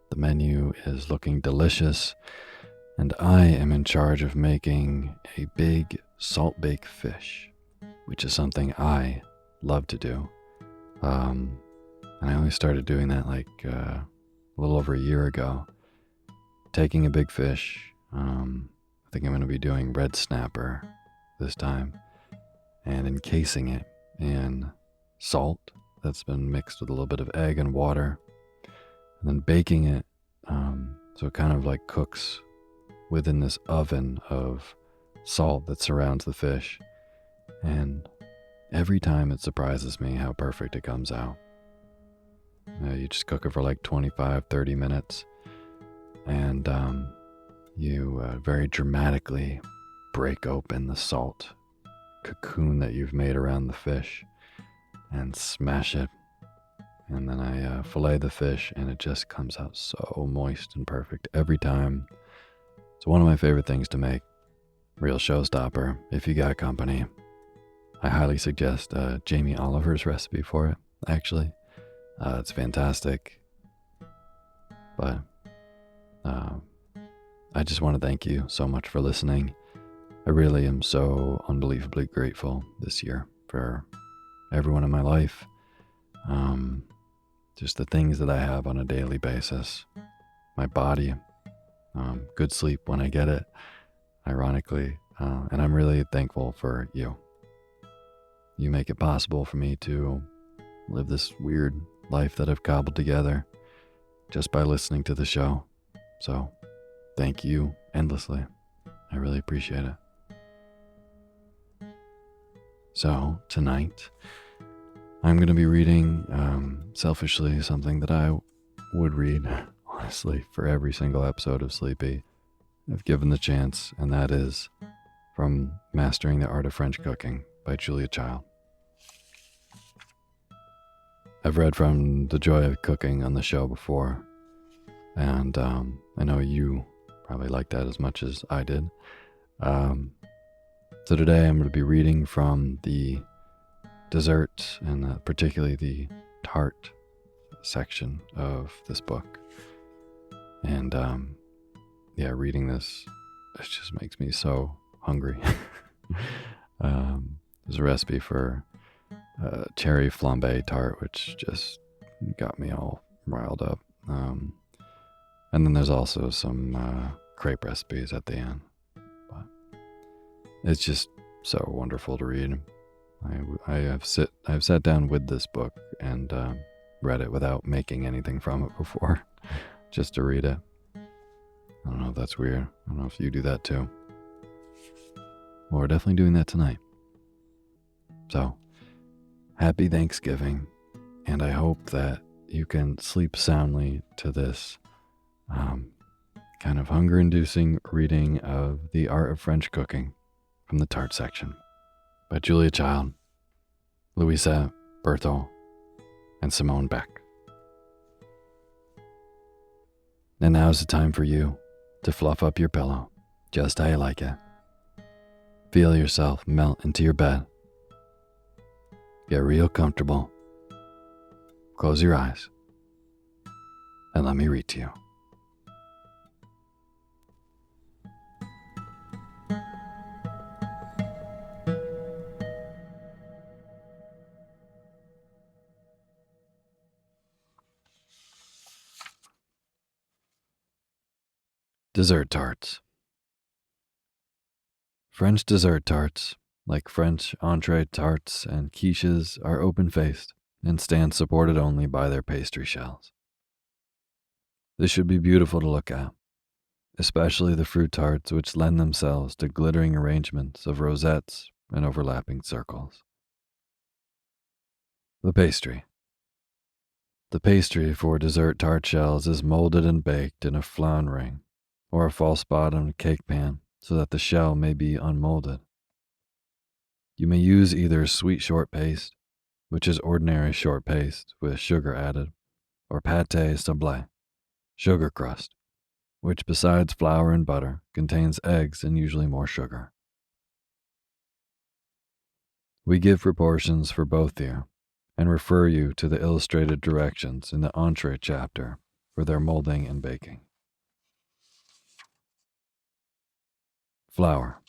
The menu is looking delicious, and I am in charge of making a big salt-baked fish, which is something I love to do. And I only started doing that like a little over a year ago. Taking a big fish, I think I'm going to be doing red snapper this time, and encasing it in salt that's been mixed with a little bit of egg and water, and then baking it so it kind of like cooks within this oven of salt that surrounds the fish. And every time it surprises me how perfect it comes out. You just cook it for like 25-30 minutes, and you very dramatically break open the salt cocoon that you've made around the fish and smash it. And then I fillet the fish, and it just comes out so moist and perfect every time. It's one of my favorite things to make. Real showstopper if you got company. I highly suggest Jamie Oliver's recipe for it, actually. It's fantastic. But I just want to thank you so much for listening. I really am so unbelievably grateful this year for everyone in my life. Just the things that I have on a daily basis. My body, good sleep when I get it, ironically. And I'm really thankful for you. You make it possible for me to live this weird life that I've cobbled together just by listening to the show. So, thank you endlessly. I really appreciate it. So, tonight, I'm going to be reading, selfishly, something that I would read, honestly, for every single episode of Sleepy I've given the chance, and that is from Mastering the Art of French Cooking by Julia Child. I've read from The Joy of Cooking on the show before, and I know you probably liked that as much as I did. So today I'm going to be reading from the dessert and particularly the tart section of this book. And reading this, it just makes me so hungry. There's a recipe for cherry flambe tart, which just got me all riled up. And then there's also some crepe recipes at the end. But it's just so wonderful to read. I've sat down with this book and read it without making anything from it before, just to read it. I don't know if that's weird. I don't know if you do that too. Well, we're definitely doing that tonight. So, happy Thanksgiving, and I hope that you can sleep soundly to this kind of hunger-inducing reading of The Art of French Cooking from the Tart section by Julia Child, Louisette Berthold, and Simone Beck. And now's the time for you to fluff up your pillow just how you like it. Feel yourself melt into your bed. Get real comfortable. Close your eyes and let me read to you. Dessert tarts. French dessert tarts, like French entree tarts and quiches, are open-faced and stand supported only by their pastry shells. This should be beautiful to look at, especially the fruit tarts which lend themselves to glittering arrangements of rosettes and overlapping circles. The pastry. The pastry for dessert tart shells is molded and baked in a flan ring or a false-bottomed cake pan so that the shell may be unmolded. You may use either sweet short paste, which is ordinary short paste with sugar added, or pâte sablé, sugar crust, which besides flour and butter contains eggs and usually more sugar. We give proportions for both here and refer you to the illustrated directions in the entree chapter for their molding and baking. Flour.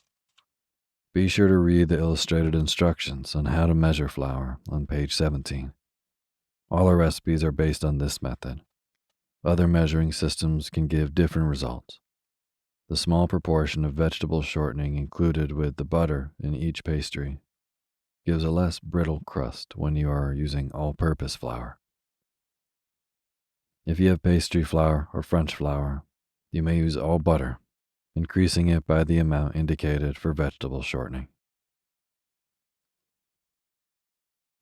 Be sure to read the illustrated instructions on how to measure flour on page 17. All our recipes are based on this method. Other measuring systems can give different results. The small proportion of vegetable shortening included with the butter in each pastry gives a less brittle crust when you are using all-purpose flour. If you have pastry flour or French flour, you may use all butter, increasing it by the amount indicated for vegetable shortening.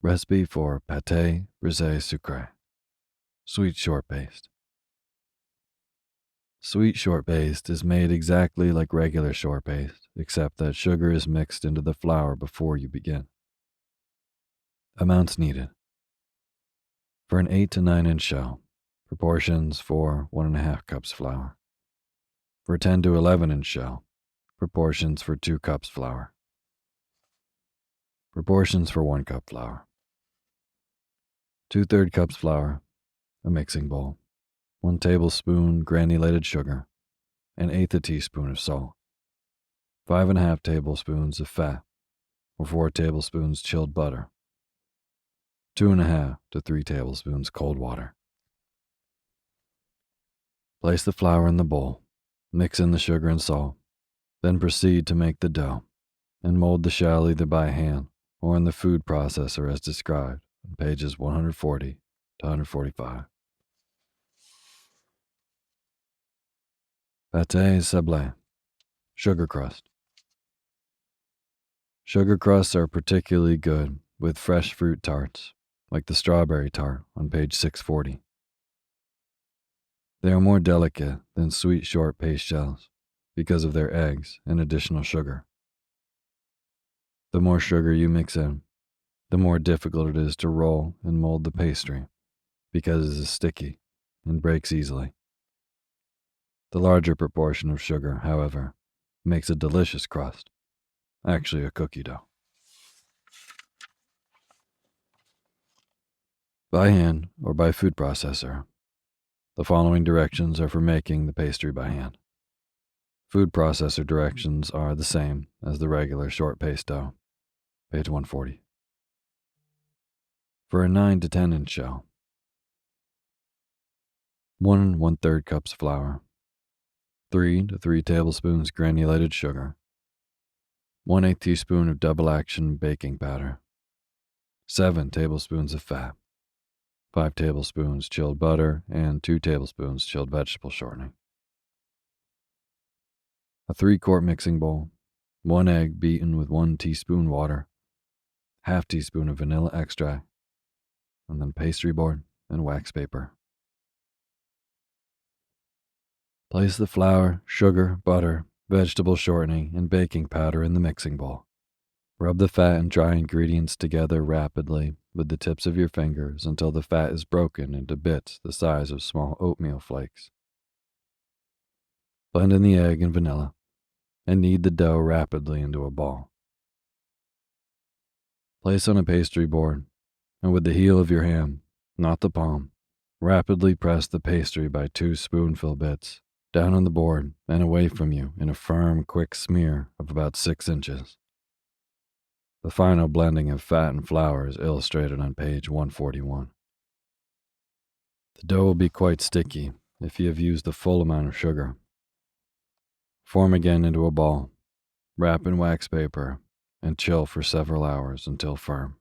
Recipe for pâté brisé sucré, sweet short paste. Sweet short paste is made exactly like regular short paste, except that sugar is mixed into the flour before you begin. Amounts needed. For an 8 to 9 inch shell, proportions for 1.5 cups flour. For a 10 to 11 inch shell, proportions for 2 cups flour. Proportions for 1 cup flour. 2/3 cups flour, a mixing bowl, 1 tablespoon granulated sugar, an 1/8 teaspoon of salt, 5.5 tablespoons of fat, or 4 tablespoons chilled butter, 2.5 to 3 tablespoons cold water. Place the flour in the bowl. Mix in the sugar and salt, then proceed to make the dough and mold the shell either by hand or in the food processor as described on pages 140 to 145. Pâté sablé, sugar crust. Sugar crusts are particularly good with fresh fruit tarts, like the strawberry tart on page 640. They are more delicate than sweet short paste shells because of their eggs and additional sugar. The more sugar you mix in, the more difficult it is to roll and mold the pastry because it is sticky and breaks easily. The larger proportion of sugar, however, makes a delicious crust, actually a cookie dough. By hand or by food processor, the following directions are for making the pastry by hand. Food processor directions are the same as the regular short paste dough, page 140. For a 9 to 10 inch shell, 1 1/3 cups flour, 3 to 3 tablespoons granulated sugar, 1/8 teaspoon of double action baking powder, 7 tablespoons of fat, 5 tablespoons chilled butter, and 2 tablespoons chilled vegetable shortening. A 3-quart mixing bowl, 1 egg beaten with 1 teaspoon water, 1/2 teaspoon of vanilla extract, and then pastry board and wax paper. Place the flour, sugar, butter, vegetable shortening, and baking powder in the mixing bowl. Rub the fat and dry ingredients together rapidly with the tips of your fingers until the fat is broken into bits the size of small oatmeal flakes. Blend in the egg and vanilla, and knead the dough rapidly into a ball. Place on a pastry board, and with the heel of your hand, not the palm, rapidly press the pastry by 2 spoonful bits down on the board and away from you in a firm, quick smear of about 6 inches. The final blending of fat and flour is illustrated on page 141. The dough will be quite sticky if you have used the full amount of sugar. Form again into a ball, wrap in wax paper, and chill for several hours until firm.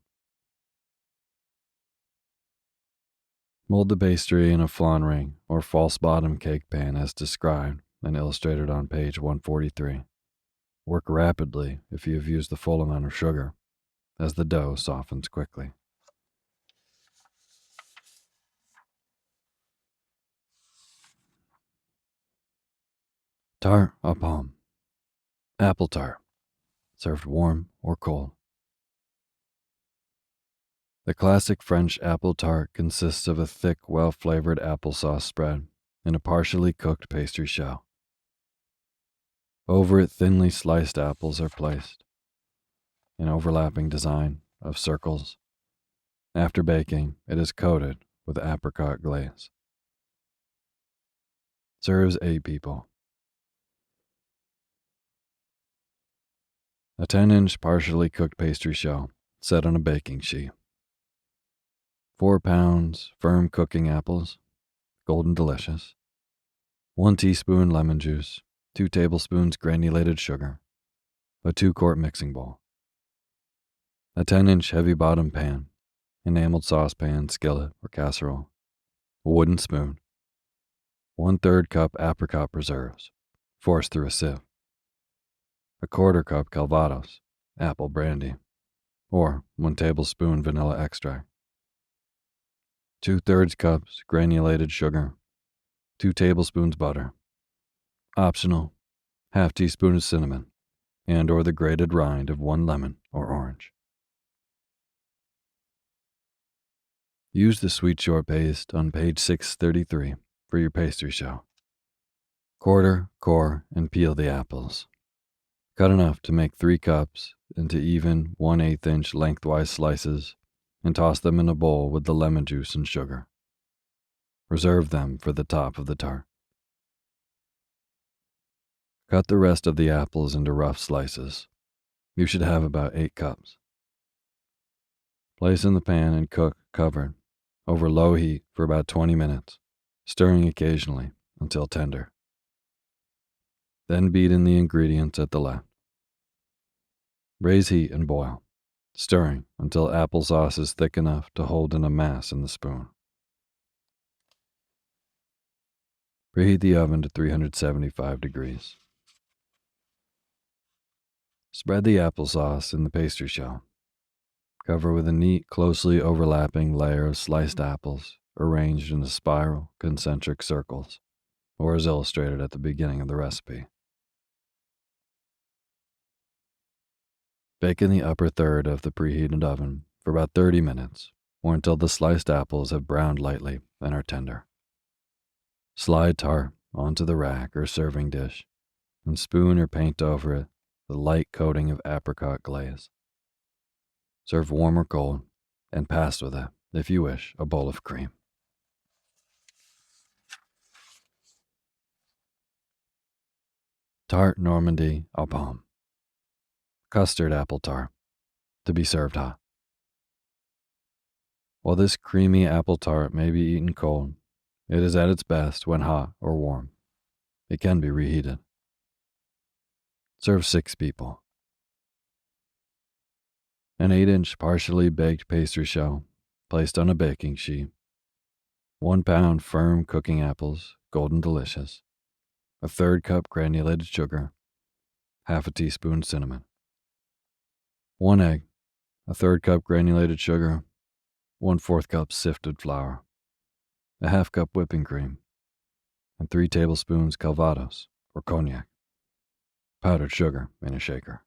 Mold the pastry in a flan ring or false bottom cake pan as described and illustrated on page 143. Work rapidly if you have used the full amount of sugar, as the dough softens quickly. Tart aux pommes. Apple tart, served warm or cold. The classic French apple tart consists of a thick, well-flavored applesauce spread in a partially cooked pastry shell. Over it, thinly sliced apples are placed, an overlapping design of circles. After baking, it is coated with apricot glaze. Serves 8 people. A 10-inch partially cooked pastry shell set on a baking sheet. 4 pounds firm cooking apples, golden delicious. 1 teaspoon lemon juice, 2 tablespoons granulated sugar, a 2-quart mixing bowl. A 10-inch heavy bottom pan, enameled saucepan, skillet, or casserole. A wooden spoon. 1/3 cup apricot preserves, forced through a sieve. A 1/4 cup Calvados, apple brandy, or 1 tablespoon vanilla extract. 2/3 cups granulated sugar, 2 tablespoons butter. Optional, ½ teaspoon of cinnamon, and or the grated rind of 1 lemon or orange. Use the sweet short paste on page 633 for your pastry shell. Quarter, core, and peel the apples. Cut enough to make 3 cups into even 1/8 inch lengthwise slices and toss them in a bowl with the lemon juice and sugar. Reserve them for the top of the tart. Cut the rest of the apples into rough slices. You should have about 8 cups. Place in the pan and cook covered over low heat for about 20 minutes, stirring occasionally until tender. Then beat in the ingredients at the left. Raise heat and boil, stirring until applesauce is thick enough to hold in a mass in the spoon. Preheat the oven to 375 degrees. Spread the applesauce in the pastry shell. Cover with a neat, closely overlapping layer of sliced apples arranged in spiral, concentric circles, or as illustrated at the beginning of the recipe. Bake in the upper third of the preheated oven for about 30 minutes, or until the sliced apples have browned lightly and are tender. Slide tart onto the rack or serving dish, and spoon or paint over it the light coating of apricot glaze. Serve warm or cold, and pass with it, if you wish, a bowl of cream. Tart Normandy aux pommes. Custard apple tart, to be served hot. While this creamy apple tart may be eaten cold, it is at its best when hot or warm. It can be reheated. Serve 6 people. An 8-inch partially baked pastry shell placed on a baking sheet. 1 pound firm cooking apples, golden delicious. A 1/3 cup granulated sugar. ½ a teaspoon cinnamon. 1 egg. A 1/3 cup granulated sugar. 1/4 cup sifted flour. A ½ cup whipping cream. And 3 tablespoons Calvados or cognac. Powdered sugar in a shaker.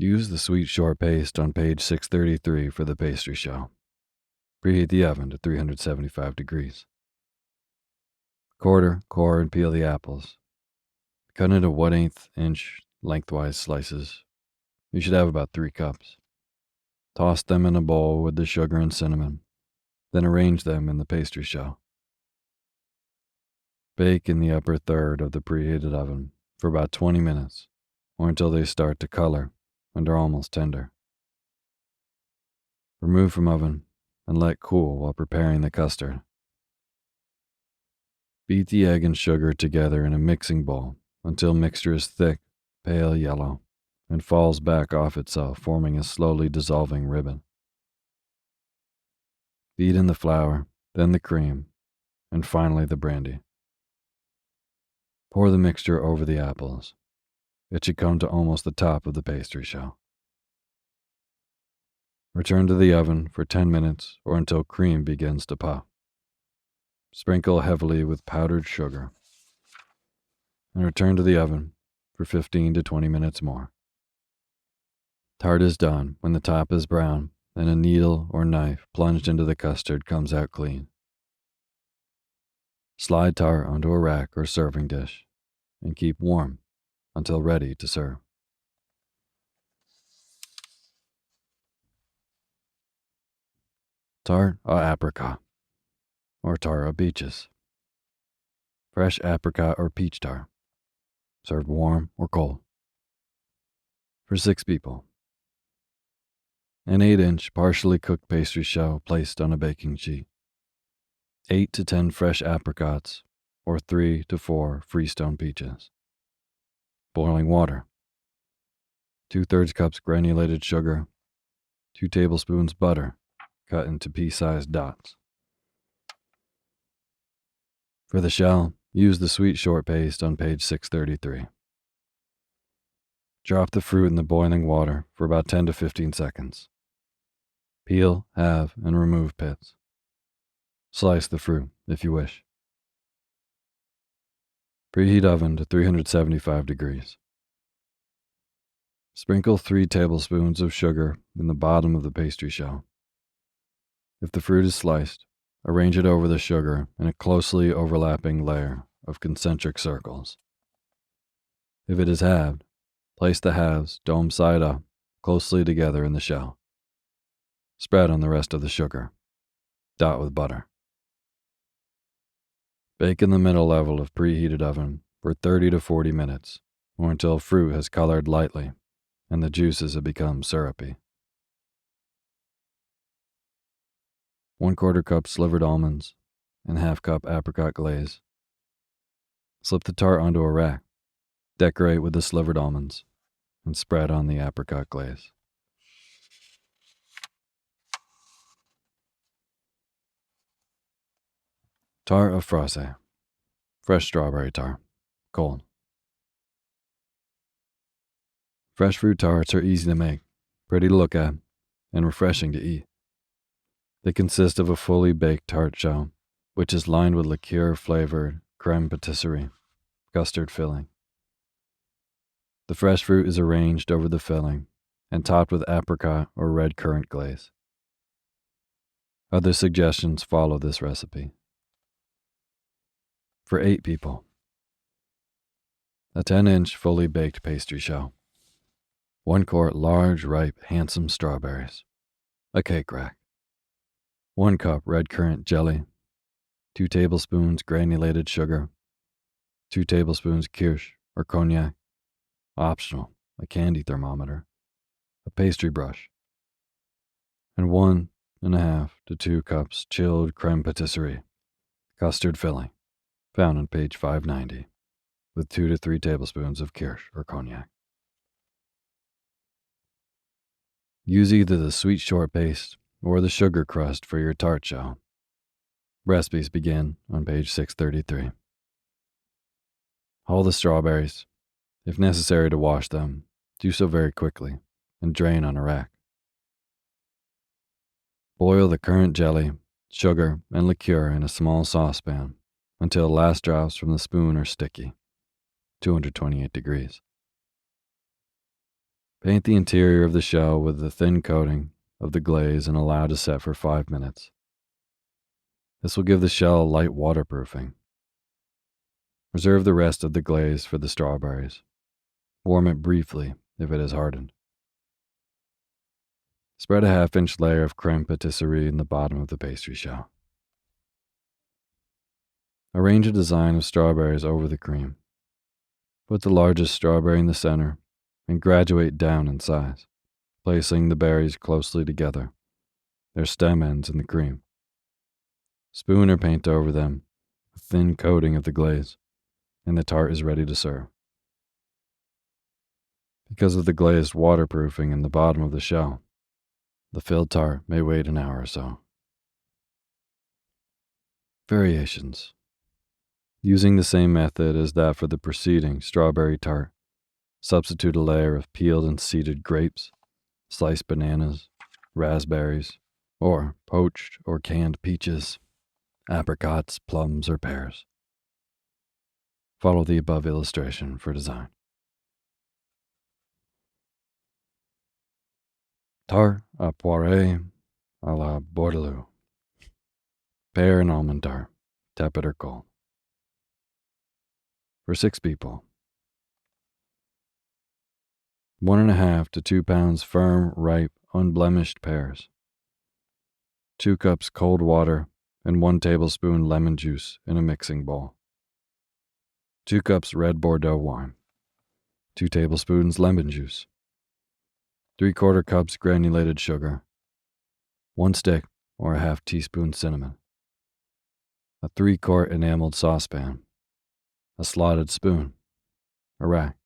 Use the sweet short paste on page 633 for the pastry shell. Preheat the oven to 375 degrees. Quarter, core, and peel the apples. Cut into 1/8 inch lengthwise slices. You should have about 3 cups. Toss them in a bowl with the sugar and cinnamon, then arrange them in the pastry shell. Bake in the upper third of the preheated oven for about 20 minutes, or until they start to color and are almost tender. Remove from oven and let cool while preparing the custard. Beat the egg and sugar together in a mixing bowl until mixture is thick, pale yellow, and falls back off itself, forming a slowly dissolving ribbon. Beat in the flour, then the cream, and finally the brandy. Pour the mixture over the apples. It should come to almost the top of the pastry shell. Return to the oven for 10 minutes or until cream begins to puff. Sprinkle heavily with powdered sugar, and return to the oven for 15 to 20 minutes more. Tart is done when the top is brown and a needle or knife plunged into the custard comes out clean. Slide tart onto a rack or serving dish and keep warm until ready to serve. Tart au apricot, or tart au peaches. Fresh apricot or peach tart. Served warm or cold. For 6 people. An 8-inch partially cooked pastry shell placed on a baking sheet. 8 to 10 fresh apricots, or 3 to 4 freestone peaches. Boiling water. 2/3 cups granulated sugar. 2 tablespoons butter, cut into pea-sized dots. For the shell, use the sweet short paste on page 633. Drop the fruit in the boiling water for about 10 to 15 seconds. Peel, halve, and remove pits. Slice the fruit if you wish. Preheat oven to 375 degrees. Sprinkle 3 tablespoons of sugar in the bottom of the pastry shell. If the fruit is sliced, arrange it over the sugar in a closely overlapping layer of concentric circles. If it is halved, place the halves dome side up closely together in the shell. Spread on the rest of the sugar. Dot with butter. Bake in the middle level of preheated oven for 30 to 40 minutes, or until fruit has colored lightly and the juices have become syrupy. 1/4 cup slivered almonds and 1/2 cup apricot glaze. Slip the tart onto a rack, decorate with the slivered almonds, and spread on the apricot glaze. Tart au fraise, fresh strawberry tart, cold. Fresh fruit tarts are easy to make, pretty to look at, and refreshing to eat. They consist of a fully baked tart shell, which is lined with liqueur-flavored crème patisserie, custard filling. The fresh fruit is arranged over the filling and topped with apricot or red currant glaze. Other suggestions follow this recipe. For 8 people. A 10-inch fully baked pastry shell. 1 quart large, ripe, handsome strawberries. A cake rack. 1 cup red currant jelly. 2 tablespoons granulated sugar. 2 tablespoons kirsch or cognac. Optional, a candy thermometer. A pastry brush. And 1.5 to 2 cups chilled crème patisserie. Custard filling. Found on page 590, with 2 to 3 tablespoons of kirsch or cognac. Use either the sweet short paste or the sugar crust for your tart shell. Recipes begin on page 633. Hull the strawberries. If necessary to wash them, do so very quickly and drain on a rack. Boil the currant jelly, sugar, and liqueur in a small saucepan until last drops from the spoon are sticky, 228 degrees. Paint the interior of the shell with a thin coating of the glaze and allow to set for 5 minutes. This will give the shell light waterproofing. Reserve the rest of the glaze for the strawberries. Warm it briefly if it has hardened. Spread a half-inch layer of creme patisserie in the bottom of the pastry shell. Arrange a design of strawberries over the cream. Put the largest strawberry in the center and graduate down in size, placing the berries closely together, their stem ends in the cream. Spoon or paint over them a thin coating of the glaze, and the tart is ready to serve. Because of the glazed waterproofing in the bottom of the shell, the filled tart may wait an hour or so. Variations. Using the same method as that for the preceding strawberry tart, substitute a layer of peeled and seeded grapes, sliced bananas, raspberries, or poached or canned peaches, apricots, plums, or pears. Follow the above illustration for design. Tart à poire à la Bordelaise. Pear and almond tart, tepid or cold. For 6 people. 1.5 to 2 pounds firm, ripe, unblemished pears. 2 cups cold water and 1 tablespoon lemon juice in a mixing bowl. 2 cups red Bordeaux wine. 2 tablespoons lemon juice. 3/4 cups granulated sugar. 1 stick or a half teaspoon cinnamon. A 3-quart enameled saucepan. A slotted spoon. A rack.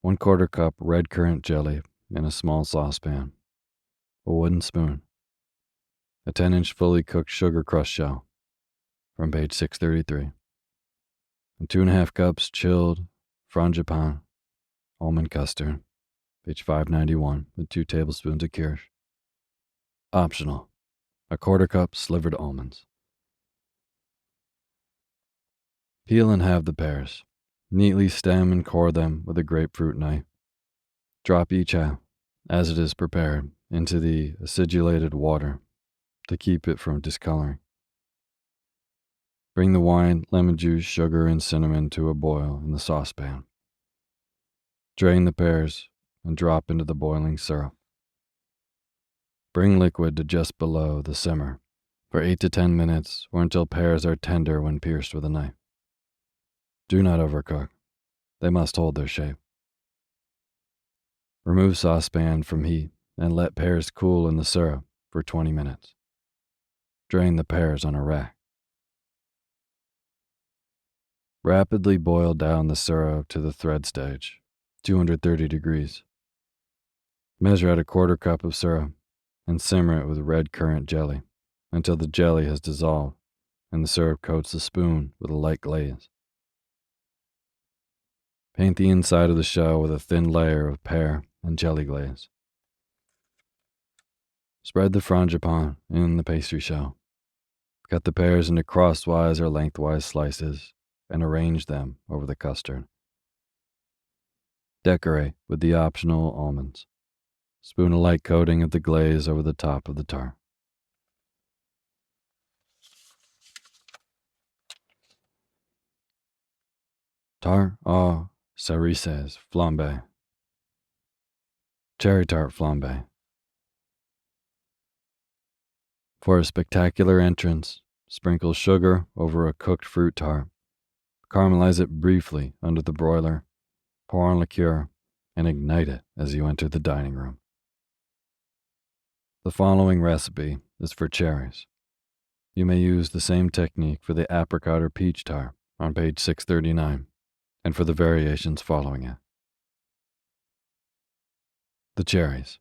1/4 cup red currant jelly in a small saucepan. A wooden spoon. A 10-inch fully cooked sugar crust shell from page 633. And 2.5 cups chilled frangipane almond custard, page 591, with 2 tablespoons of kirsch. Optional, a 1/4 cup slivered almonds. Peel and halve the pears. Neatly stem and core them with a grapefruit knife. Drop each half, as it is prepared, into the acidulated water to keep it from discoloring. Bring the wine, lemon juice, sugar, and cinnamon to a boil in the saucepan. Drain the pears and drop into the boiling syrup. Bring liquid to just below the simmer for 8 to 10 minutes or until pears are tender when pierced with a knife. Do not overcook. They must hold their shape. Remove saucepan from heat and let pears cool in the syrup for 20 minutes. Drain the pears on a rack. Rapidly boil down the syrup to the thread stage, 230 degrees. Measure out a 1/4 cup of syrup and simmer it with red currant jelly until the jelly has dissolved and the syrup coats the spoon with a light glaze. Paint the inside of the shell with a thin layer of pear and jelly glaze. Spread the frangipane in the pastry shell. Cut the pears into crosswise or lengthwise slices and arrange them over the custard. Decorate with the optional almonds. Spoon a light coating of the glaze over the top of the tart. Tart aux cerises flambé. Cherry tart flambé. For a spectacular entrance, sprinkle sugar over a cooked fruit tart. Caramelize it briefly under the broiler, pour on liqueur, and ignite it as you enter the dining room. The following recipe is for cherries. You may use the same technique for the apricot or peach tart on page 639, and for the variations following it. The cherries.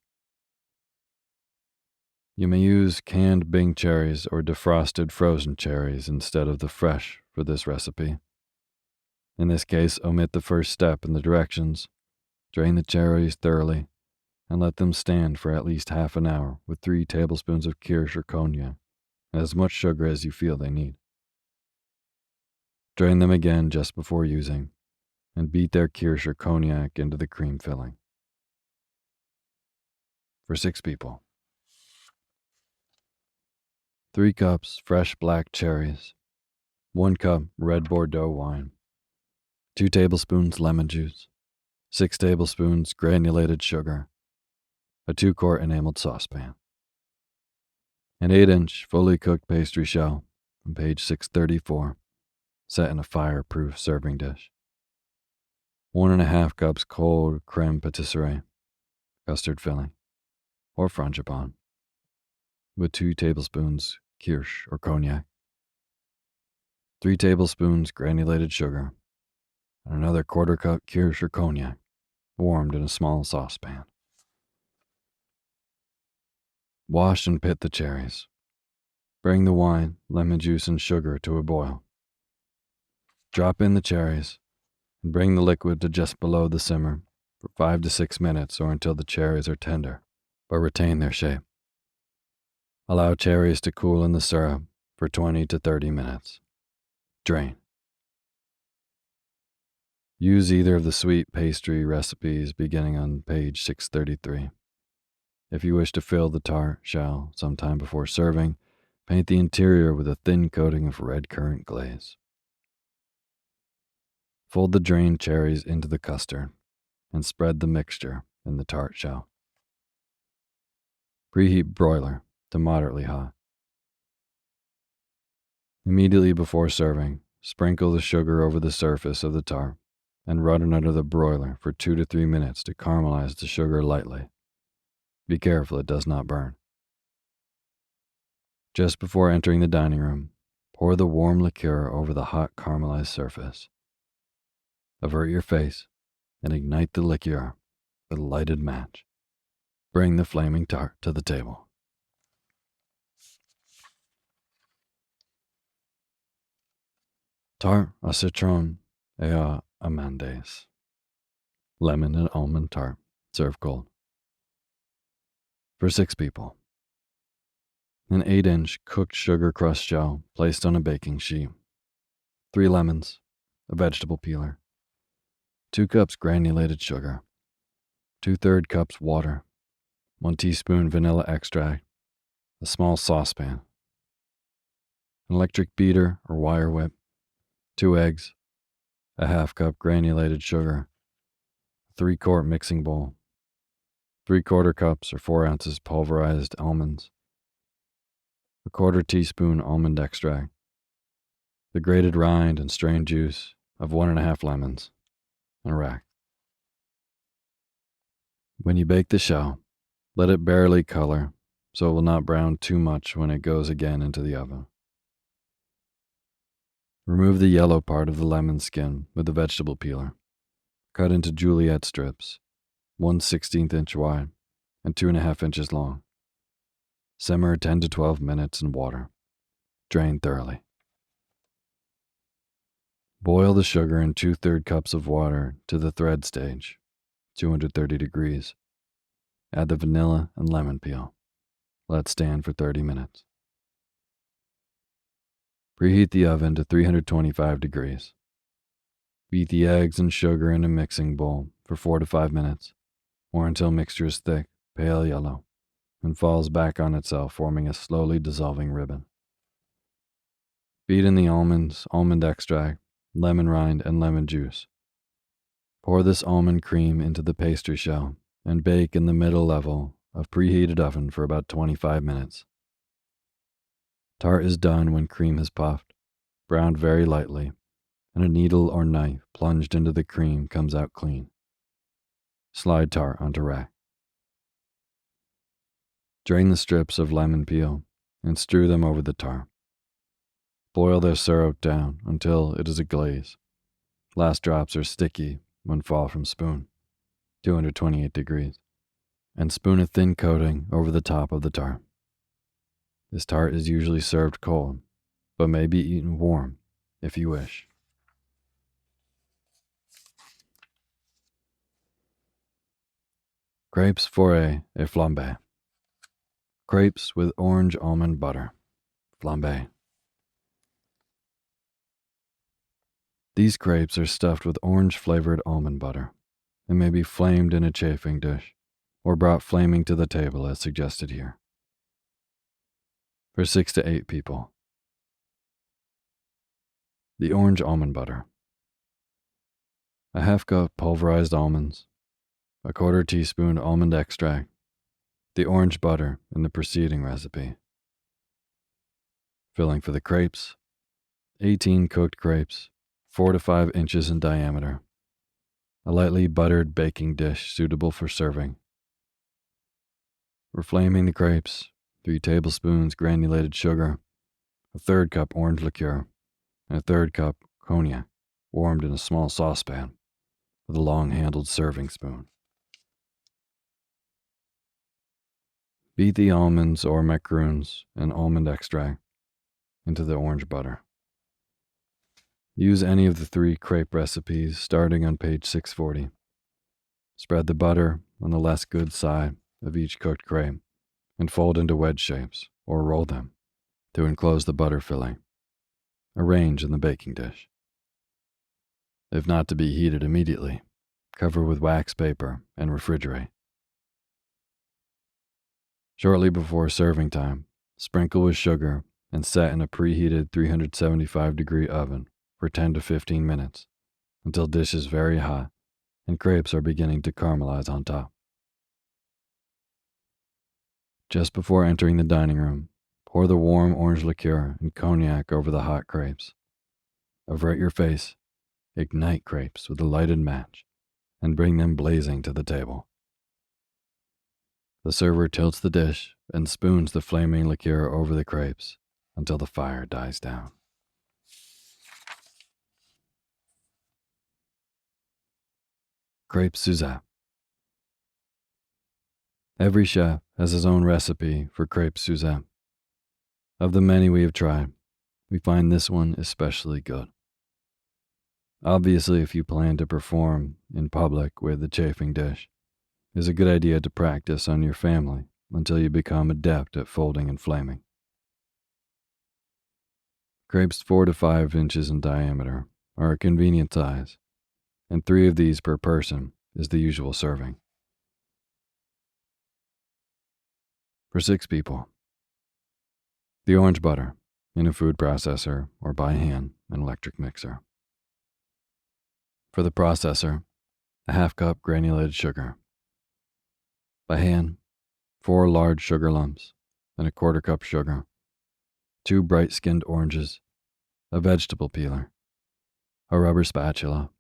You may use canned Bing cherries or defrosted frozen cherries instead of the fresh for this recipe. In this case, omit the first step in the directions, drain the cherries thoroughly, and let them stand for at least half an hour with 3 tablespoons of kirsch or cognac and as much sugar as you feel they need. Drain them again just before using, and beat their kirsch or cognac into the cream filling. for 6 people. 3 cups fresh black cherries, 1 cup red Bordeaux wine, 2 tablespoons lemon juice, 6 tablespoons granulated sugar, a 2-quart enameled saucepan, an 8-inch fully cooked pastry shell on page 634, set in a fireproof serving dish, 1.5 cups cold creme patisserie, custard filling, or frangipane, with 2 tablespoons kirsch or cognac, 3 tablespoons granulated sugar, and another 1/4 cup kirsch or cognac, warmed in a small saucepan. Wash and pit the cherries. Bring the wine, lemon juice, and sugar to a boil. Drop in the cherries and bring the liquid to just below the simmer for 5 to 6 minutes or until the cherries are tender, but retain their shape. Allow cherries to cool in the syrup for 20 to 30 minutes. Drain. Use either of the sweet pastry recipes beginning on page 633. If you wish to fill the tart shell sometime before serving, paint the interior with a thin coating of red currant glaze. Fold the drained cherries into the custard and spread the mixture in the tart shell. Preheat broiler to moderately hot. Immediately before serving, sprinkle the sugar over the surface of the tart and run it under the broiler for 2 to 3 minutes to caramelize the sugar lightly. Be careful it does not burn. Just before entering the dining room, pour the warm liqueur over the hot caramelized surface. Avert your face and ignite the liqueur with a lighted match. Bring the flaming tart to the table. Tart au citron et aux amandes. Lemon and almond tart, served cold. For 6 people. An 8-inch cooked sugar crust shell placed on a baking sheet. 3 lemons, a vegetable peeler, 2 cups granulated sugar, 2/3 cups water, 1 teaspoon vanilla extract, a small saucepan, an electric beater or wire whip, 2 eggs, a 1/2 cup granulated sugar, a 3-quart mixing bowl, 3/4 cups or 4 ounces pulverized almonds, a 1/4 teaspoon almond extract, the grated rind and strained juice of 1.5 lemons, and a rack. When you bake the shell, let it barely color so it will not brown too much when it goes again into the oven. Remove the yellow part of the lemon skin with the vegetable peeler. Cut into Juliette strips, 1/16 inch wide and 2.5 inches long. Simmer 10 to 12 minutes in water. Drain thoroughly. Boil the sugar in 2/3 cups of water to the thread stage, 230 degrees. Add the vanilla and lemon peel. Let stand for 30 minutes. Preheat the oven to 325 degrees. Beat the eggs and sugar in a mixing bowl for 4 to 5 minutes, or until mixture is thick, pale yellow, and falls back on itself, forming a slowly dissolving ribbon. Beat in the almonds, almond extract, lemon rind, and lemon juice. Pour this almond cream into the pastry shell and bake in the middle level of preheated oven for about 25 minutes. Tart is done when cream has puffed, browned very lightly, and a needle or knife plunged into the cream comes out clean. Slide tart onto rack. Drain the strips of lemon peel and strew them over the tart. Boil their syrup down until it is a glaze. Last drops are sticky when fall from spoon, 228 degrees, and spoon a thin coating over the top of the tart. This tart is usually served cold, but may be eaten warm if you wish. Crepes fourrées et flambées. Crepes with orange almond butter, flambé. These crepes are stuffed with orange-flavored almond butter and may be flamed in a chafing dish. or brought flaming to the table as suggested here. For 6 to 8 people. The orange almond butter. A half cup pulverized almonds, a quarter teaspoon almond extract, the orange butter in the preceding recipe. Filling for the crepes, 18 cooked crepes, 4 to 5 inches in diameter, a lightly buttered baking dish suitable for serving. For flaming the crepes, 3 tablespoons granulated sugar, a third cup orange liqueur, and a third cup cognac, warmed in a small saucepan with a long-handled serving spoon. Beat the almonds or macaroons and almond extract into the orange butter. Use any of the 3 crepe recipes starting on page 640. Spread the butter on the less good side of each cooked crepe and fold into wedge shapes or roll them to enclose the butter filling. Arrange in the baking dish. If not to be heated immediately, cover with wax paper and refrigerate. Shortly before serving time, sprinkle with sugar and set in a preheated 375-degree oven for 10 to 15 minutes until dish is very hot and crepes are beginning to caramelize on top. Just before entering the dining room, pour the warm orange liqueur and cognac over the hot crepes. Avert your face, ignite crepes with a lighted match, and bring them blazing to the table. The server tilts the dish and spoons the flaming liqueur over the crepes until the fire dies down. Crepe Suzette. Every chef has his own recipe for crepe Suzette. Of the many we have tried, we find this one especially good. Obviously, if you plan to perform in public with the chafing dish, it's a good idea to practice on your family until you become adept at folding and flaming. Crepes 4 to 5 inches in diameter are a convenient size, and 3 of these per person is the usual serving. For 6 people. The orange butter in a food processor or by hand, an electric mixer. For the processor, a half cup granulated sugar. By hand, 4 large sugar lumps and a quarter cup sugar, 2 bright-skinned oranges, a vegetable peeler, a rubber spatula,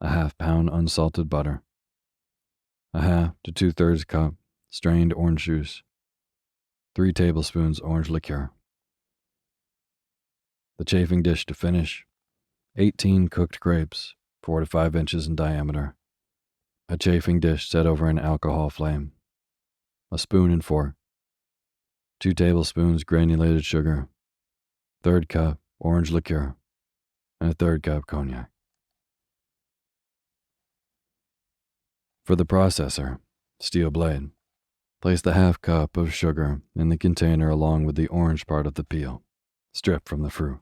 a half-pound unsalted butter, a half to 2/3 cup strained orange juice, 3 tablespoons orange liqueur. The chafing dish to finish, 18 cooked crepes, 4 to 5 inches in diameter, a chafing dish set over an alcohol flame, a spoon and fork, 2 tablespoons granulated sugar, 1/3 cup orange liqueur, and a 1/3 cup cognac. For the processor, steel blade, place the half cup of sugar in the container along with the orange part of the peel, stripped from the fruit.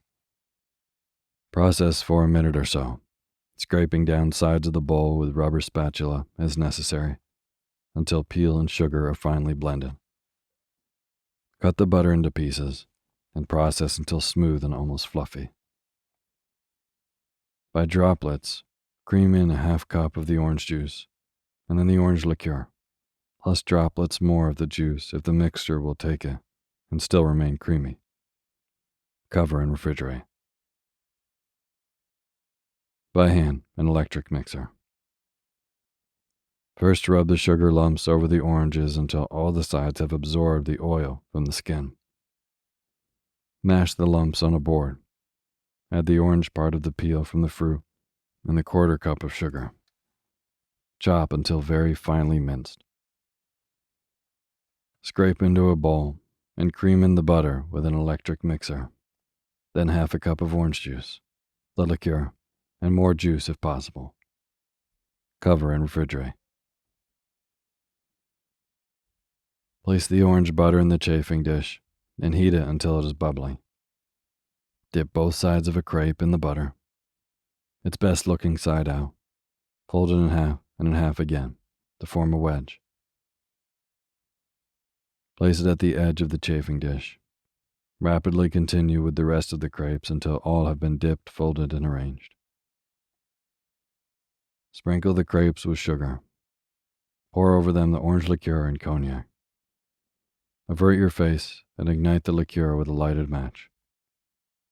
Process for a minute or so, scraping down sides of the bowl with rubber spatula as necessary, until peel and sugar are finely blended. Cut the butter into pieces and process until smooth and almost fluffy. By droplets, cream in a half cup of the orange juice and then the orange liqueur, plus droplets more of the juice if the mixture will take it and still remain creamy. Cover and refrigerate. By hand, an electric mixer. First, rub the sugar lumps over the oranges until all the sides have absorbed the oil from the skin. Mash the lumps on a board. Add the orange part of the peel from the fruit and the quarter cup of sugar. Chop until very finely minced. Scrape into a bowl and cream in the butter with an electric mixer. Then half a cup of orange juice, the liqueur, and more juice if possible. Cover and refrigerate. Place the orange butter in the chafing dish and heat it until it is bubbling. Dip both sides of a crepe in the butter. Its best looking side out. Fold it in half and in half again to form a wedge. Place it at the edge of the chafing dish. Rapidly continue with the rest of the crepes until all have been dipped, folded, and arranged. Sprinkle the crepes with sugar. Pour over them the orange liqueur and cognac. Avert your face and ignite the liqueur with a lighted match.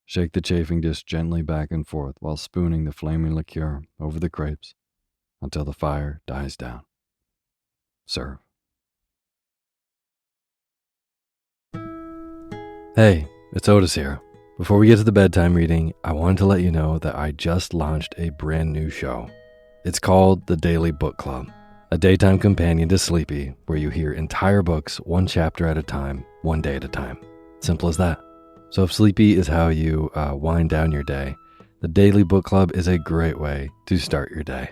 Shake the chafing dish gently back and forth while spooning the flaming liqueur over the crepes until the fire dies down. Serve. Hey, it's Otis here. Before we get to the bedtime reading, I wanted to let you know that I just launched a brand new show. It's called The Daily Book Club, a daytime companion to Sleepy, where you hear entire books one chapter at a time, one day at a time. Simple as that. So if Sleepy is how you wind down your day, the Daily Book Club is a great way to start your day.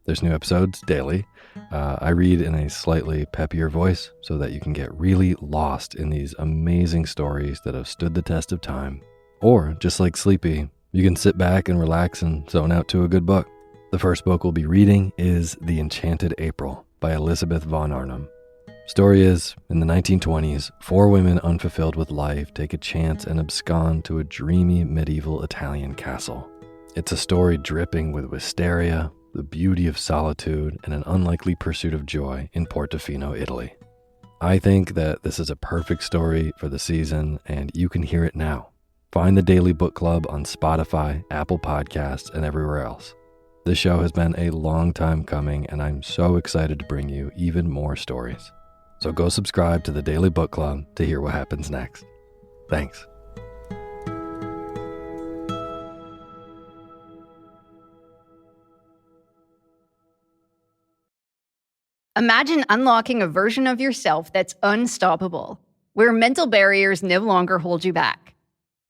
There's new episodes daily. I read in a slightly peppier voice so that you can get really lost in these amazing stories that have stood the test of time. Or, just like Sleepy, you can sit back and relax and zone out to a good book. The first book we'll be reading is The Enchanted April by Elizabeth von Arnim. Story is, in the 1920s, 4 women unfulfilled with life take a chance and abscond to a dreamy medieval Italian castle. It's a story dripping with wisteria, the beauty of solitude, and an unlikely pursuit of joy in Portofino, Italy. I think that this is a perfect story for the season, and you can hear it now. Find the Daily Book Club on Spotify, Apple Podcasts, and everywhere else. This show has been a long time coming, and I'm so excited to bring you even more stories. So go subscribe to the Daily Book Club to hear what happens next. Thanks. Imagine unlocking a version of yourself that's unstoppable, where mental barriers no longer hold you back.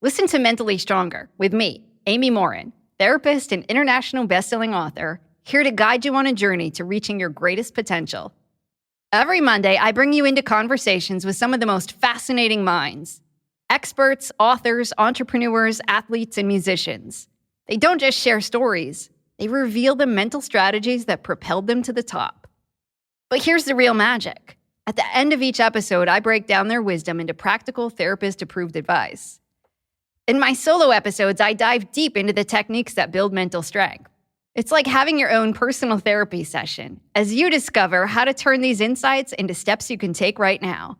Listen to Mentally Stronger with me, Amy Morin, therapist and international best-selling author, here to guide you on a journey to reaching your greatest potential. Every Monday, I bring you into conversations with some of the most fascinating minds. Experts, authors, entrepreneurs, athletes, and musicians. They don't just share stories, they reveal the mental strategies that propelled them to the top. But here's the real magic. At the end of each episode, I break down their wisdom into practical therapist-approved advice. In my solo episodes, I dive deep into the techniques that build mental strength. It's like having your own personal therapy session as you discover how to turn these insights into steps you can take right now.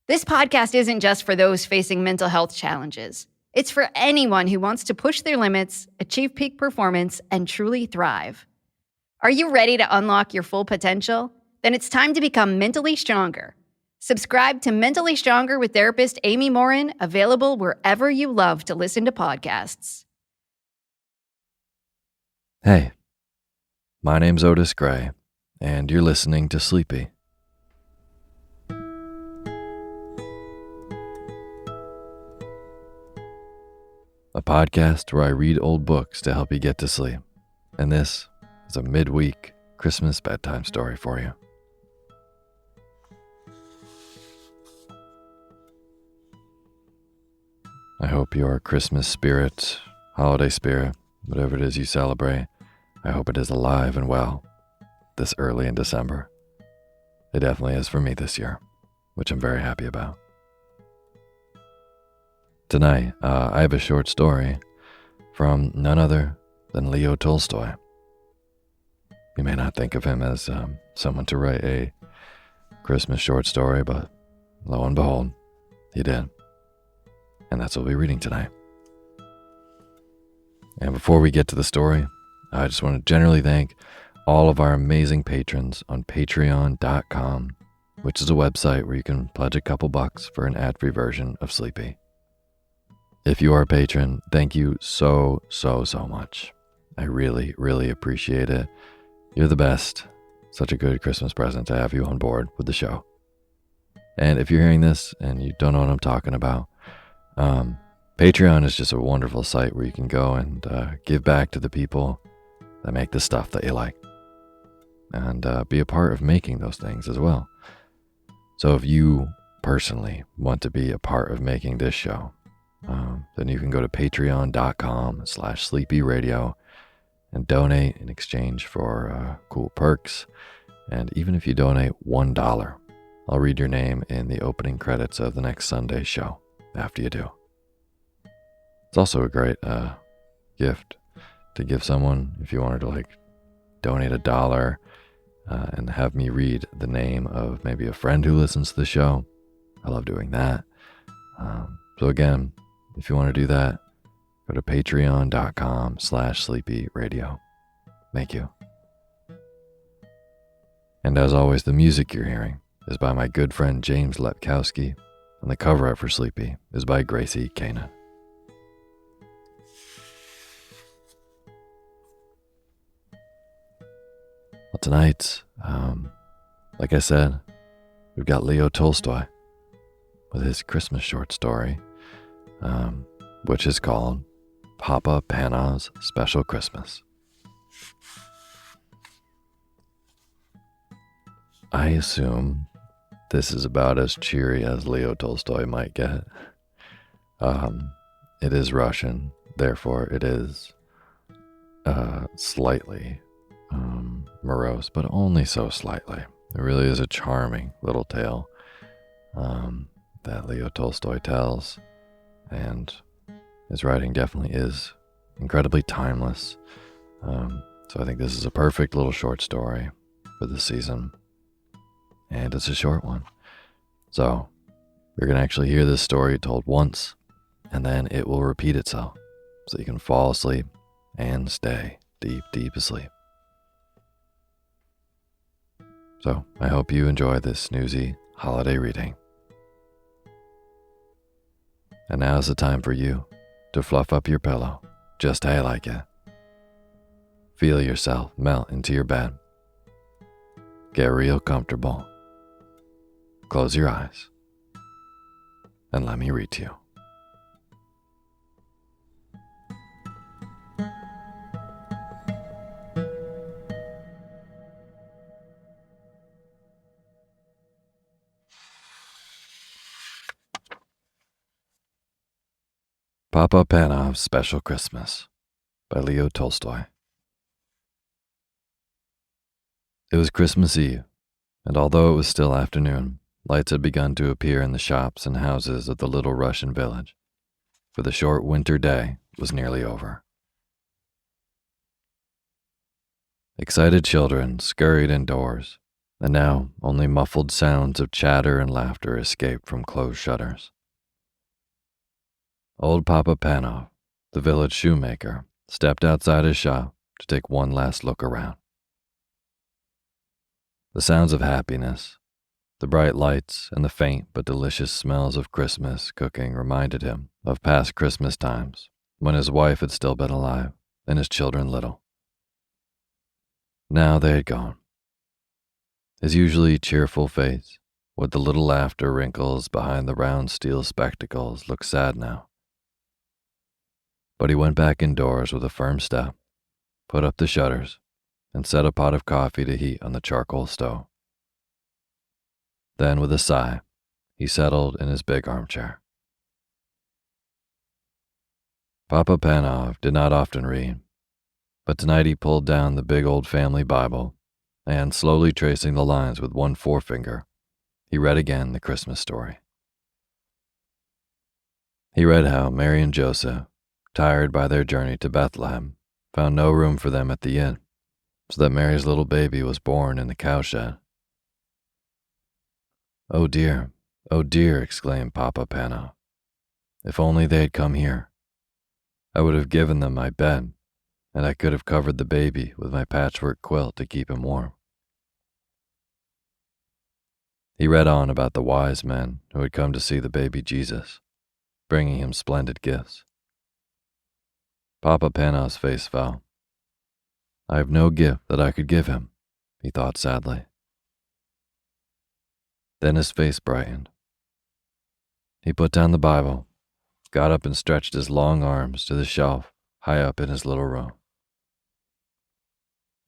This podcast isn't just for those facing mental health challenges. It's for anyone who wants to push their limits, achieve peak performance, and truly thrive. Are you ready to unlock your full potential? Then it's time to become mentally stronger. Subscribe to Mentally Stronger with therapist Amy Morin, available wherever you love to listen to podcasts. Hey, my name's Otis Gray, and you're listening to Sleepy. A podcast where I read old books to help you get to sleep. And this is a midweek Christmas bedtime story for you. I hope your Christmas spirit, holiday spirit, whatever it is you celebrate, I hope it is alive and well this early in December. It definitely is for me this year, which I'm very happy about. Tonight, I have a short story from none other than Leo Tolstoy. You may not think of him as someone to write a Christmas short story, but lo and behold, he did. And that's what we'll be reading tonight. And before we get to the story, I just want to generally thank all of our amazing patrons on patreon.com, which is a website where you can pledge a couple bucks for an ad-free version of Sleepy. If you are a patron, thank you so much. I really, really appreciate it. You're the best. Such a good Christmas present to have you on board with the show. And if you're hearing this and you don't know what I'm talking about, Patreon is just a wonderful site where you can go and give back to the people that make the stuff that you like and be a part of making those things as well. So if you personally want to be a part of making this show, then you can go to patreon.com/sleepyradio and donate in exchange for cool perks. And even if you donate $1, I'll read your name in the opening credits of the next Sunday show after you do. It's also a great gift to give someone if you wanted to donate $1 and have me read the name of maybe a friend who listens to the show. I love doing that. So again, if you want to do that, go to patreon.com/sleepyradio. Thank you. And as always, the music you're hearing is by my good friend James Lepkowski, and the cover art for Sleepy is by Gracie Kanan. Well, tonight, like I said, we've got Leo Tolstoy with his Christmas short story, which is called Papa Panov's Special Christmas. I assume this is about as cheery as Leo Tolstoy might get. It is Russian, therefore it is slightly morose, but only so slightly. It really is a charming little tale that Leo Tolstoy tells, and his writing definitely is incredibly timeless. So I think this is a perfect little short story for the season, and it's a short one. So you're going to actually hear this story told once, and then it will repeat itself, so you can fall asleep and stay deep, deep asleep. So I hope you enjoy this snoozy holiday reading. And now's the time for you to fluff up your pillow just how you like it. Feel yourself melt into your bed. Get real comfortable. Close your eyes and let me read to you. Papa Panov's Special Christmas by Leo Tolstoy. It was Christmas Eve, and although it was still afternoon, lights had begun to appear in the shops and houses of the little Russian village, for the short winter day was nearly over. Excited children scurried indoors, and now only muffled sounds of chatter and laughter escaped from closed shutters. Old Papa Panov, the village shoemaker, stepped outside his shop to take one last look around. The sounds of happiness, the bright lights, and the faint but delicious smells of Christmas cooking reminded him of past Christmas times when his wife had still been alive and his children little. Now they had gone. His usually cheerful face, with the little laughter wrinkles behind the round steel spectacles, looked sad now. But he went back indoors with a firm step, put up the shutters, and set a pot of coffee to heat on the charcoal stove. Then, with a sigh, he settled in his big armchair. Papa Panov did not often read, but tonight he pulled down the big old family Bible, and slowly tracing the lines with one forefinger, he read again the Christmas story. He read how Mary and Joseph, tired by their journey to Bethlehem, found no room for them at the inn, so that Mary's little baby was born in the cowshed. Oh dear, exclaimed Papa Panov. If only they had come here. I would have given them my bed, and I could have covered the baby with my patchwork quilt to keep him warm. He read on about the wise men who had come to see the baby Jesus, bringing him splendid gifts. Papa Panov's face fell. I have no gift that I could give him, he thought sadly. Then his face brightened. He put down the Bible, got up and stretched his long arms to the shelf high up in his little room.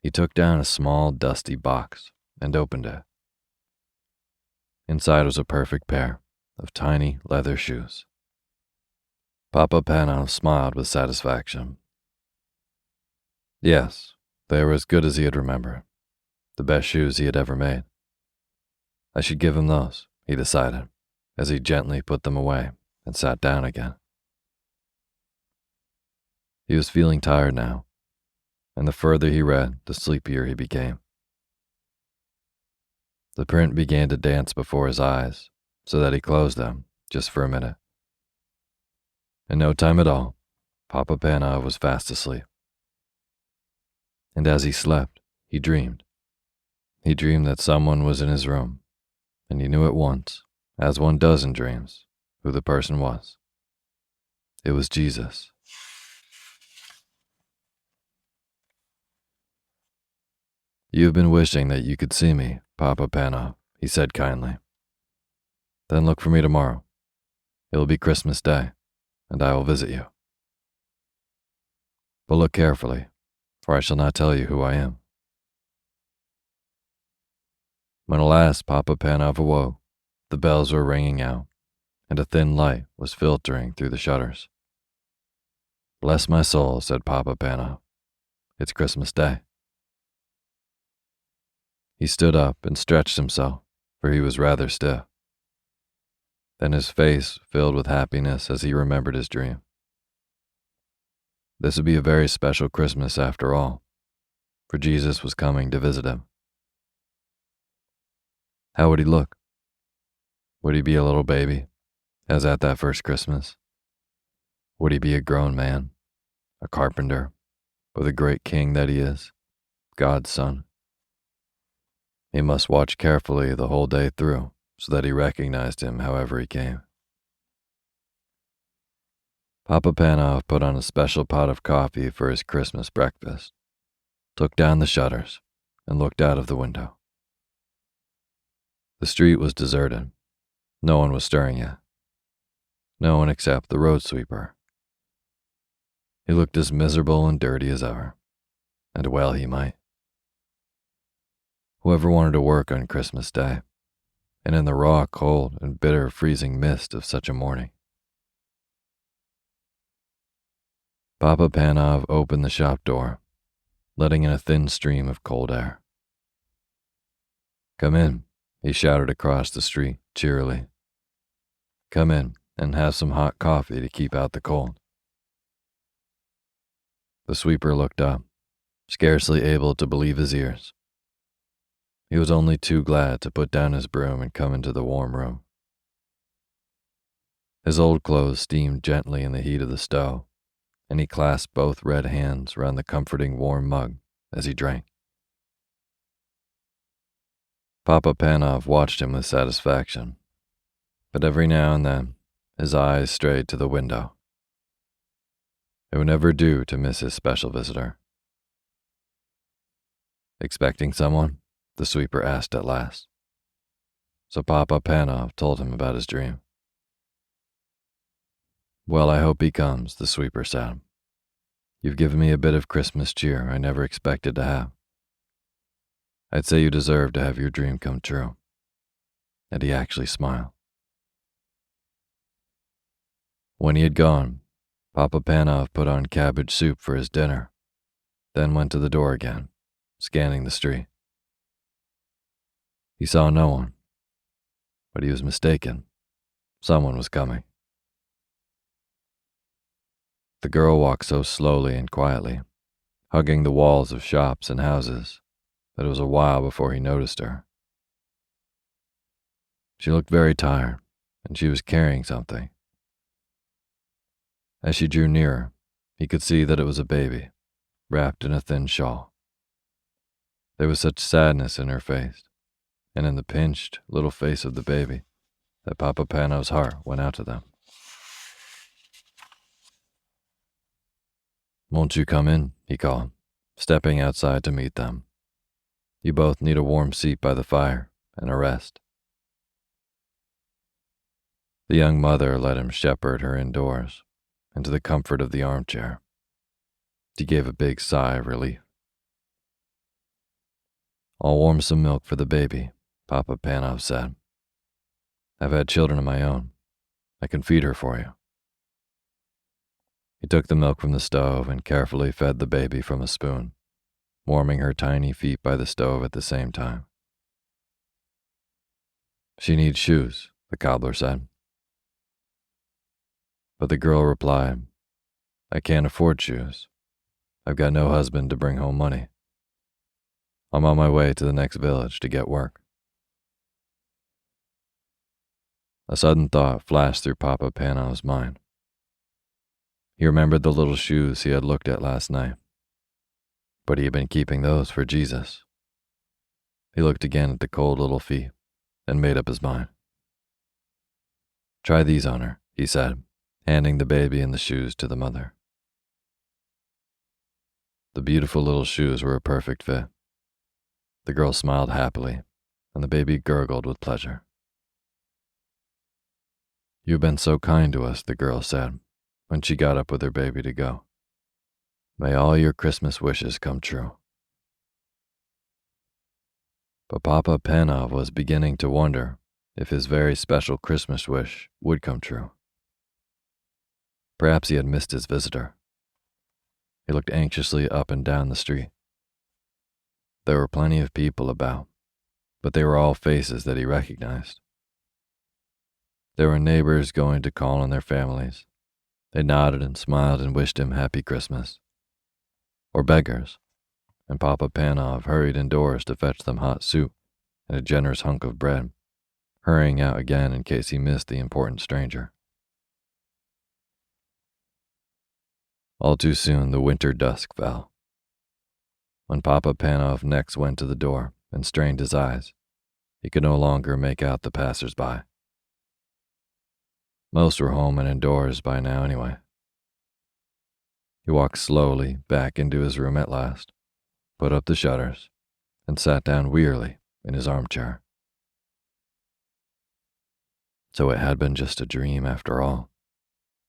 He took down a small, dusty box and opened it. Inside was a perfect pair of tiny leather shoes. Papa Panov smiled with satisfaction. Yes, they were as good as he had remembered, the best shoes he had ever made. I should give him those, he decided, as he gently put them away and sat down again. He was feeling tired now, and the further he read, the sleepier he became. The print began to dance before his eyes, so that he closed them just for a minute. In no time at all, Papa Panov was fast asleep. And as he slept, he dreamed. He dreamed that someone was in his room, and he knew at once, as one does in dreams, who the person was. It was Jesus. "You've been wishing that you could see me, Papa Panov," he said kindly. "Then look for me tomorrow. It will be Christmas Day, and I will visit you. But look carefully, for I shall not tell you who I am." When at last Papa Panov awoke, the bells were ringing out, and a thin light was filtering through the shutters. "Bless my soul," said Papa Panov. "It's Christmas Day." He stood up and stretched himself, for he was rather stiff. Then his face filled with happiness as he remembered his dream. This would be a very special Christmas after all, for Jesus was coming to visit him. How would he look? Would he be a little baby, as at that first Christmas? Would he be a grown man, a carpenter, or the great king that he is, God's son? He must watch carefully the whole day through so that he recognized him however he came. Papa Panov put on a special pot of coffee for his Christmas breakfast, took down the shutters, and looked out of the window. The street was deserted. No one was stirring yet. No one except the road sweeper. He looked as miserable and dirty as ever, and well he might. Whoever wanted to work on Christmas Day, and in the raw cold and bitter freezing mist of such a morning? Papa Panov opened the shop door, letting in a thin stream of cold air. "Come in," he shouted across the street cheerily. "Come in and have some hot coffee to keep out the cold." The sweeper looked up, scarcely able to believe his ears. He was only too glad to put down his broom and come into the warm room. His old clothes steamed gently in the heat of the stove, and he clasped both red hands round the comforting warm mug as he drank. Papa Panov watched him with satisfaction, but every now and then his eyes strayed to the window. It would never do to miss his special visitor. "Expecting someone?" the sweeper asked at last. So Papa Panov told him about his dream. "Well, I hope he comes," the sweeper said. "You've given me a bit of Christmas cheer I never expected to have. I'd say you deserve to have your dream come true." And he actually smiled. When he had gone, Papa Panov put on cabbage soup for his dinner, then went to the door again, scanning the street. He saw no one, but he was mistaken. Someone was coming. The girl walked so slowly and quietly, hugging the walls of shops and houses, that it was a while before he noticed her. She looked very tired, and she was carrying something. As she drew nearer, he could see that it was a baby, wrapped in a thin shawl. There was such sadness in her face, and in the pinched little face of the baby, that Papa Panov's heart went out to them. "Won't you come in?" he called, stepping outside to meet them. "You both need a warm seat by the fire and a rest." The young mother let him shepherd her indoors, into the comfort of the armchair. She gave a big sigh of relief. "I'll warm some milk for the baby," Papa Panov said. "I've had children of my own. I can feed her for you." He took the milk from the stove and carefully fed the baby from a spoon, warming her tiny feet by the stove at the same time. She needs shoes, the cobbler said. But the girl replied, I can't afford shoes. I've got no husband to bring home money. I'm on my way to the next village to get work. A sudden thought flashed through Papa Panov's mind. He remembered the little shoes he had looked at last night, but he had been keeping those for Jesus. He looked again at the cold little feet and made up his mind. Try these on her, he said, handing the baby and the shoes to the mother. The beautiful little shoes were a perfect fit. The girl smiled happily, and the baby gurgled with pleasure. You've been so kind to us, the girl said, when she got up with her baby to go. May all your Christmas wishes come true. But Papa Panov was beginning to wonder if his very special Christmas wish would come true. Perhaps he had missed his visitor. He looked anxiously up and down the street. There were plenty of people about, but they were all faces that he recognized. There were neighbors going to call on their families. They nodded and smiled and wished him happy Christmas. Or beggars, and Papa Panov hurried indoors to fetch them hot soup and a generous hunk of bread, hurrying out again in case he missed the important stranger. All too soon the winter dusk fell. When Papa Panov next went to the door and strained his eyes, he could no longer make out the passers-by. Most were home and indoors by now anyway. He walked slowly back into his room at last, put up the shutters, and sat down wearily in his armchair. So it had been just a dream after all.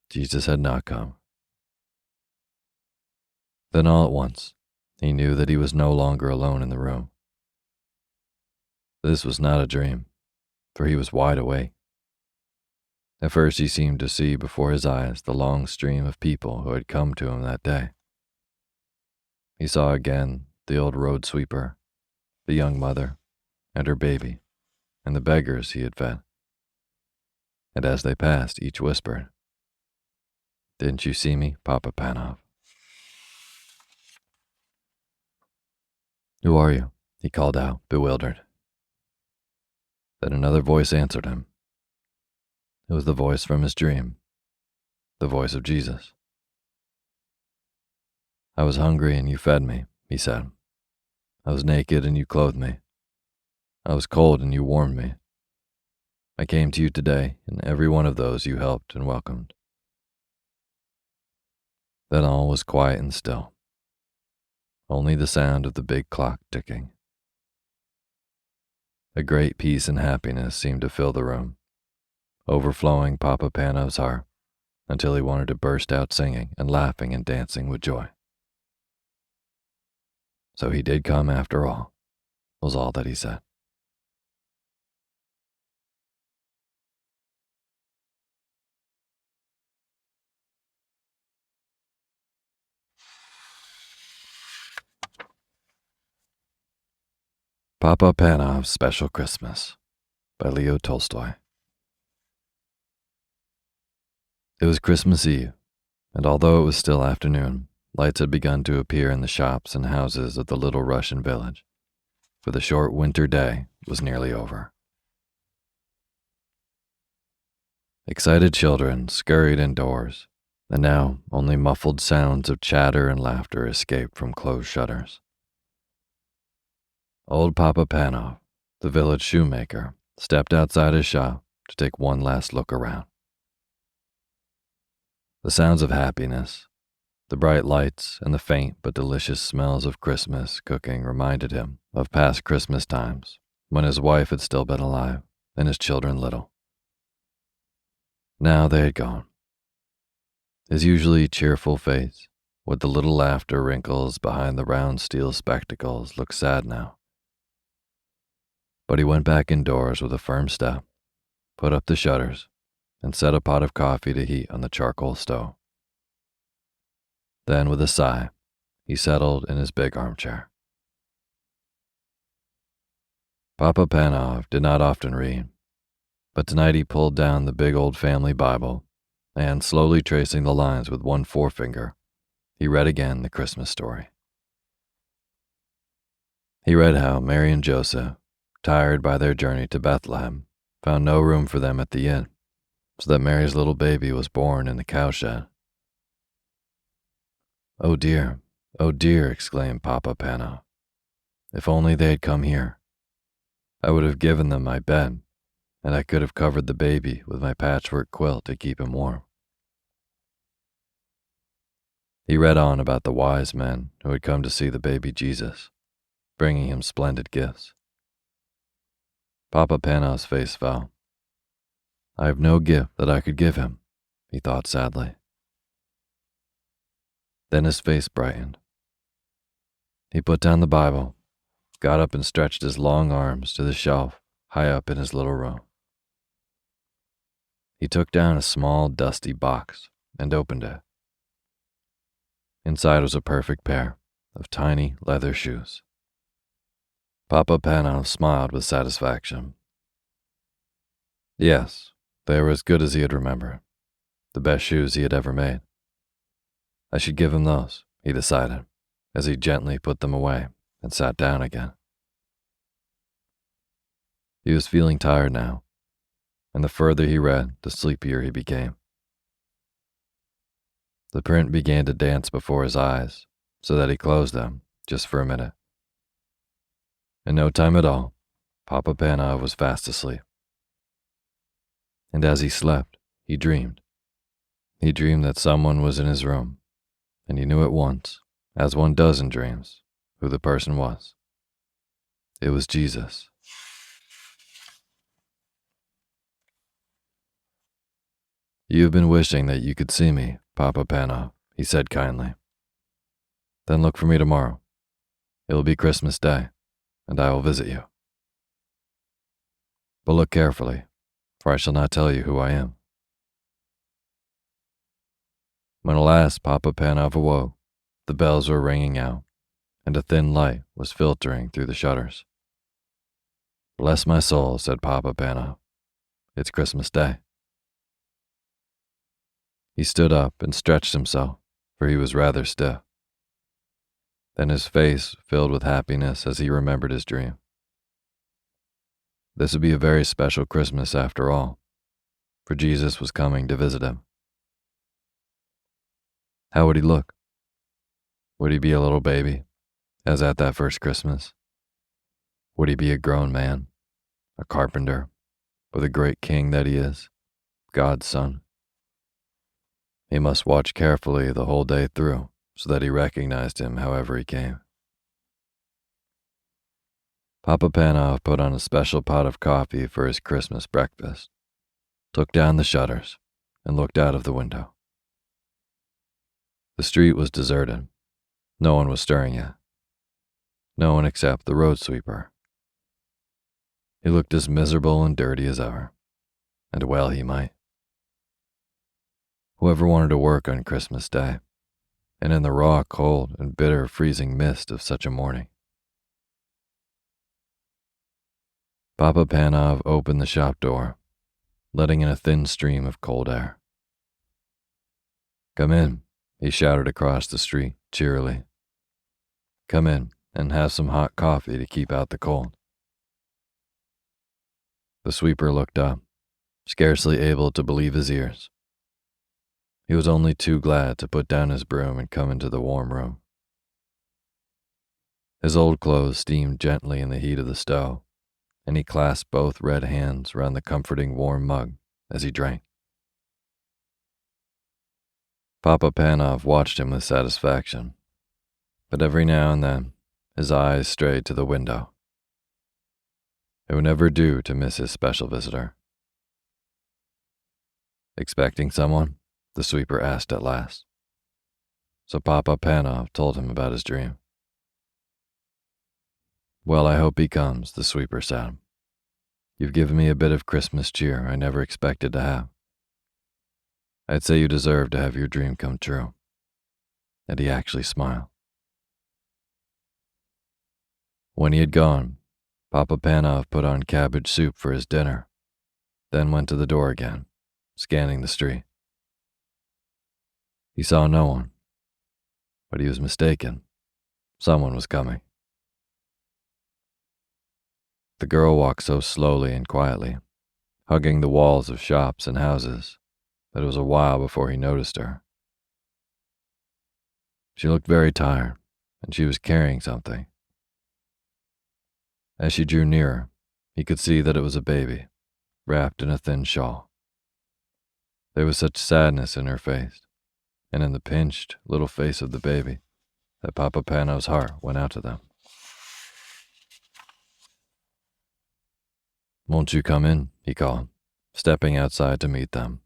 Jesus had not come. Then all at once, he knew that he was no longer alone in the room. This was not a dream, for he was wide awake. At first he seemed to see before his eyes the long stream of people who had come to him that day. He saw again the old road sweeper, the young mother, and her baby, and the beggars he had fed. And as they passed, each whispered, "Didn't you see me, Papa Panov?" "Who are you?" he called out, bewildered. Then another voice answered him. It was the voice from his dream, the voice of Jesus. "I was hungry and you fed me," he said. "I was naked and you clothed me. I was cold and you warmed me. I came to you today, and every one of those you helped and welcomed." Then all was quiet and still. Only the sound of the big clock ticking. A great peace and happiness seemed to fill the room, overflowing Papa Panov's heart until he wanted to burst out singing and laughing and dancing with joy. So he did come after all, was all that he said. Papa Panov's Special Christmas by Leo Tolstoy. It was Christmas Eve, and although it was still afternoon, lights had begun to appear in the shops and houses of the little Russian village, for the short winter day was nearly over. Excited children scurried indoors, and now only muffled sounds of chatter and laughter escaped from closed shutters. Old Papa Panov, the village shoemaker, stepped outside his shop to take one last look around. The sounds of happiness, the bright lights, and the faint but delicious smells of Christmas cooking reminded him of past Christmas times when his wife had still been alive and his children little. Now they had gone. His usually cheerful face, with the little laughter wrinkles behind the round steel spectacles, looked sad now. But he went back indoors with a firm step, put up the shutters, and set a pot of coffee to heat on the charcoal stove. Then, with a sigh, he settled in his big armchair. Papa Panov did not often read, But tonight he pulled down the big old family Bible, and slowly tracing the lines with one forefinger, he read again the Christmas story. He read how Mary and Joseph, tired by their journey to Bethlehem, found no room for them at the inn, so that Mary's little baby was born in the cowshed. Oh dear, exclaimed Papa Pano. If only they had come here. I would have given them my bed, and I could have covered the baby with my patchwork quilt to keep him warm. He read on about the wise men who had come to see the baby Jesus, bringing him splendid gifts. Papa Pano's face fell. I have no gift that I could give him, he thought sadly. Then his face brightened. He put down the Bible, got up and stretched his long arms to the shelf high up in his little room. He took down a small, dusty box and opened it. Inside was a perfect pair of tiny leather shoes. Papa Pano smiled with satisfaction. Yes, they were as good as he had remembered, the best shoes he had ever made. I should give him those, he decided, as he gently put them away and sat down again. He was feeling tired now, and the further he read, the sleepier he became. The print began to dance before his eyes, so that he closed them just for a minute. In no time at all, Papa Pano was fast asleep. And as he slept, he dreamed. He dreamed that someone was in his room, and he knew at once, as one does in dreams, who the person was. It was Jesus. You've been wishing that you could see me, Papa Pano, he said kindly. Then look for me tomorrow. It will be Christmas Day, and I will visit you. But look carefully, for I shall not tell you who I am. When at last Papa Pano awoke, the bells were ringing out, and a thin light was filtering through the shutters. Bless my soul, said Papa Pano. It's Christmas Day. He stood up and stretched himself, for he was rather stiff. Then his face filled with happiness as he remembered his dream. This would be a very special Christmas after all, for Jesus was coming to visit him. How would he look? Would he be a little baby, as at that first Christmas? Would he be a grown man, a carpenter, or the great king that he is, God's son? He must watch carefully the whole day through so that he recognized him however he came. Papa Pano put on a special pot of coffee for his Christmas breakfast, took down the shutters, and looked out of the window. The street was deserted. No one was stirring yet. No one except the road sweeper. He looked as miserable and dirty as ever, and well he might. Whoever wanted to work on Christmas Day, and in the raw, cold, and bitter freezing mist of such a morning? Papa Pano opened the shop door, letting in a thin stream of cold air. Come in, he shouted across the street cheerily. Come in and have some hot coffee to keep out the cold. The sweeper looked up, scarcely able to believe his ears. He was only too glad to put down his broom and come into the warm room. His old clothes steamed gently in the heat of the stove, and he clasped both red hands round the comforting warm mug as he drank. Papa Pano watched him with satisfaction, but every now and then his eyes strayed to the window. It would never do to miss his special visitor. Expecting someone? The sweeper asked at last. So Papa Pano told him about his dream. Well, I hope he comes, the sweeper said. You've given me a bit of Christmas cheer I never expected to have. I'd say you deserve to have your dream come true. And he actually smiled. When he had gone, Papa Pano put on cabbage soup for his dinner, then went to the door again, scanning the street. He saw no one, but he was mistaken. Someone was coming. The girl walked so slowly and quietly, hugging the walls of shops and houses, that it was a while before he noticed her. She looked very tired, and she was carrying something. As she drew nearer, he could see that it was a baby, wrapped in a thin shawl. There was such sadness in her face, and in the pinched little face of the baby, that Papa Panov's heart went out to them. "Won't you come in?" he called, stepping outside to meet them.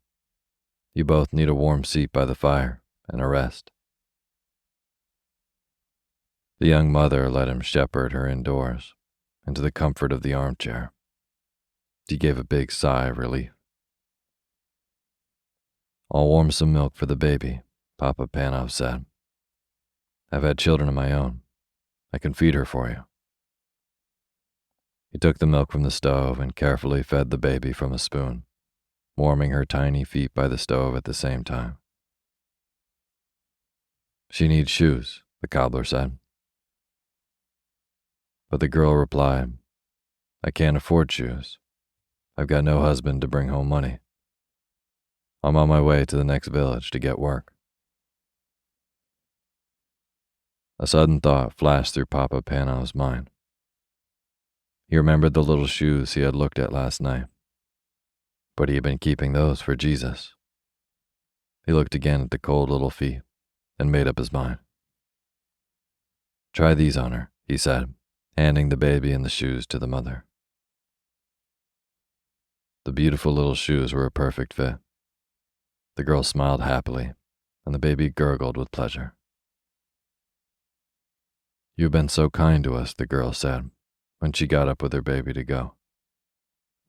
"You both need a warm seat by the fire and a rest." The young mother let him shepherd her indoors, into the comfort of the armchair. He gave a big sigh of relief. "I'll warm some milk for the baby," Papa Panov said. "I've had children of my own. I can feed her for you." He took the milk from the stove and carefully fed the baby from a spoon, warming her tiny feet by the stove at the same time. "She needs shoes," the cobbler said. But the girl replied, "I can't afford shoes. I've got no husband to bring home money. I'm on my way to the next village to get work." A sudden thought flashed through Papa Panov's mind. He remembered the little shoes he had looked at last night, but he had been keeping those for Jesus. He looked again at the cold little feet and made up his mind. "Try these on her," he said, handing the baby and the shoes to the mother. The beautiful little shoes were a perfect fit. The girl smiled happily, and the baby gurgled with pleasure. "You've been so kind to us," the girl said, when she got up with her baby to go.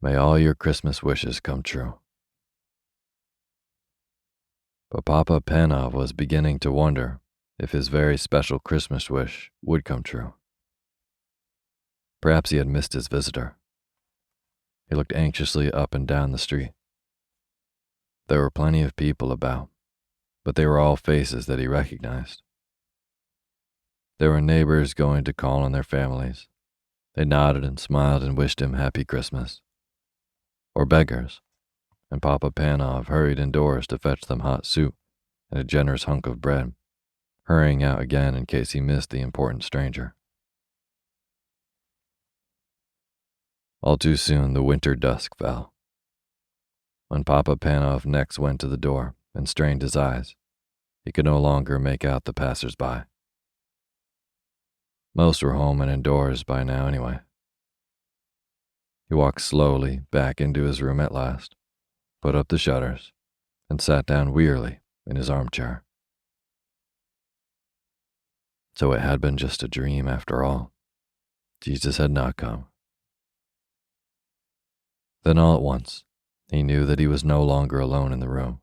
"May all your Christmas wishes come true." But Papa Panov was beginning to wonder if his very special Christmas wish would come true. Perhaps he had missed his visitor. He looked anxiously up and down the street. There were plenty of people about, but they were all faces that he recognized. There were neighbors going to call on their families. They nodded and smiled and wished him Happy Christmas. Or beggars, and Papa Panov hurried indoors to fetch them hot soup and a generous hunk of bread, hurrying out again in case he missed the important stranger. All too soon the winter dusk fell. When Papa Panov next went to the door and strained his eyes, he could no longer make out the passers-by. Most were home and indoors by now anyway. He walked slowly back into his room at last, put up the shutters, and sat down wearily in his armchair. So it had been just a dream after all. Jesus had not come. Then all at once, he knew that he was no longer alone in the room.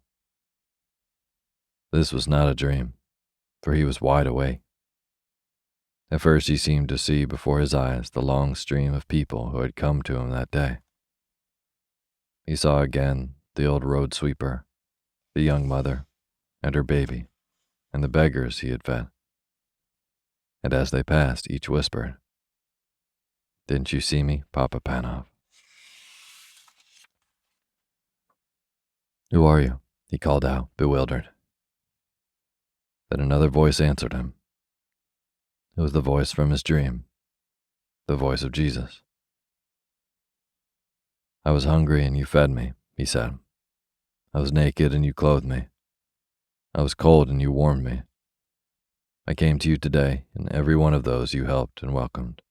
This was not a dream, for he was wide awake. At first he seemed to see before his eyes the long stream of people who had come to him that day. He saw again the old road sweeper, the young mother, and her baby, and the beggars he had fed. And as they passed, each whispered, "Didn't you see me, Papa Panov?" "Who are you?" he called out, bewildered. Then another voice answered him. It was the voice from his dream, the voice of Jesus. "I was hungry and you fed me," he said. "I was naked and you clothed me. I was cold and you warmed me. I came to you today, and every one of those you helped and welcomed."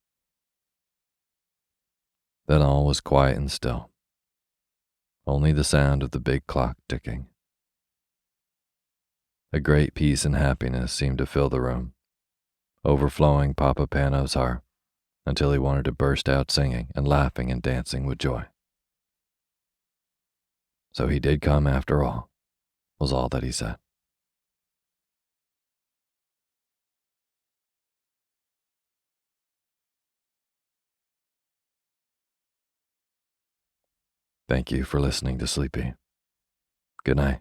Then all was quiet and still. Only the sound of the big clock ticking. A great peace and happiness seemed to fill the room, overflowing Papa Panov's heart until he wanted to burst out singing and laughing and dancing with joy. So he did come after all, was all that he said. Thank you for listening to Sleepy. Good night.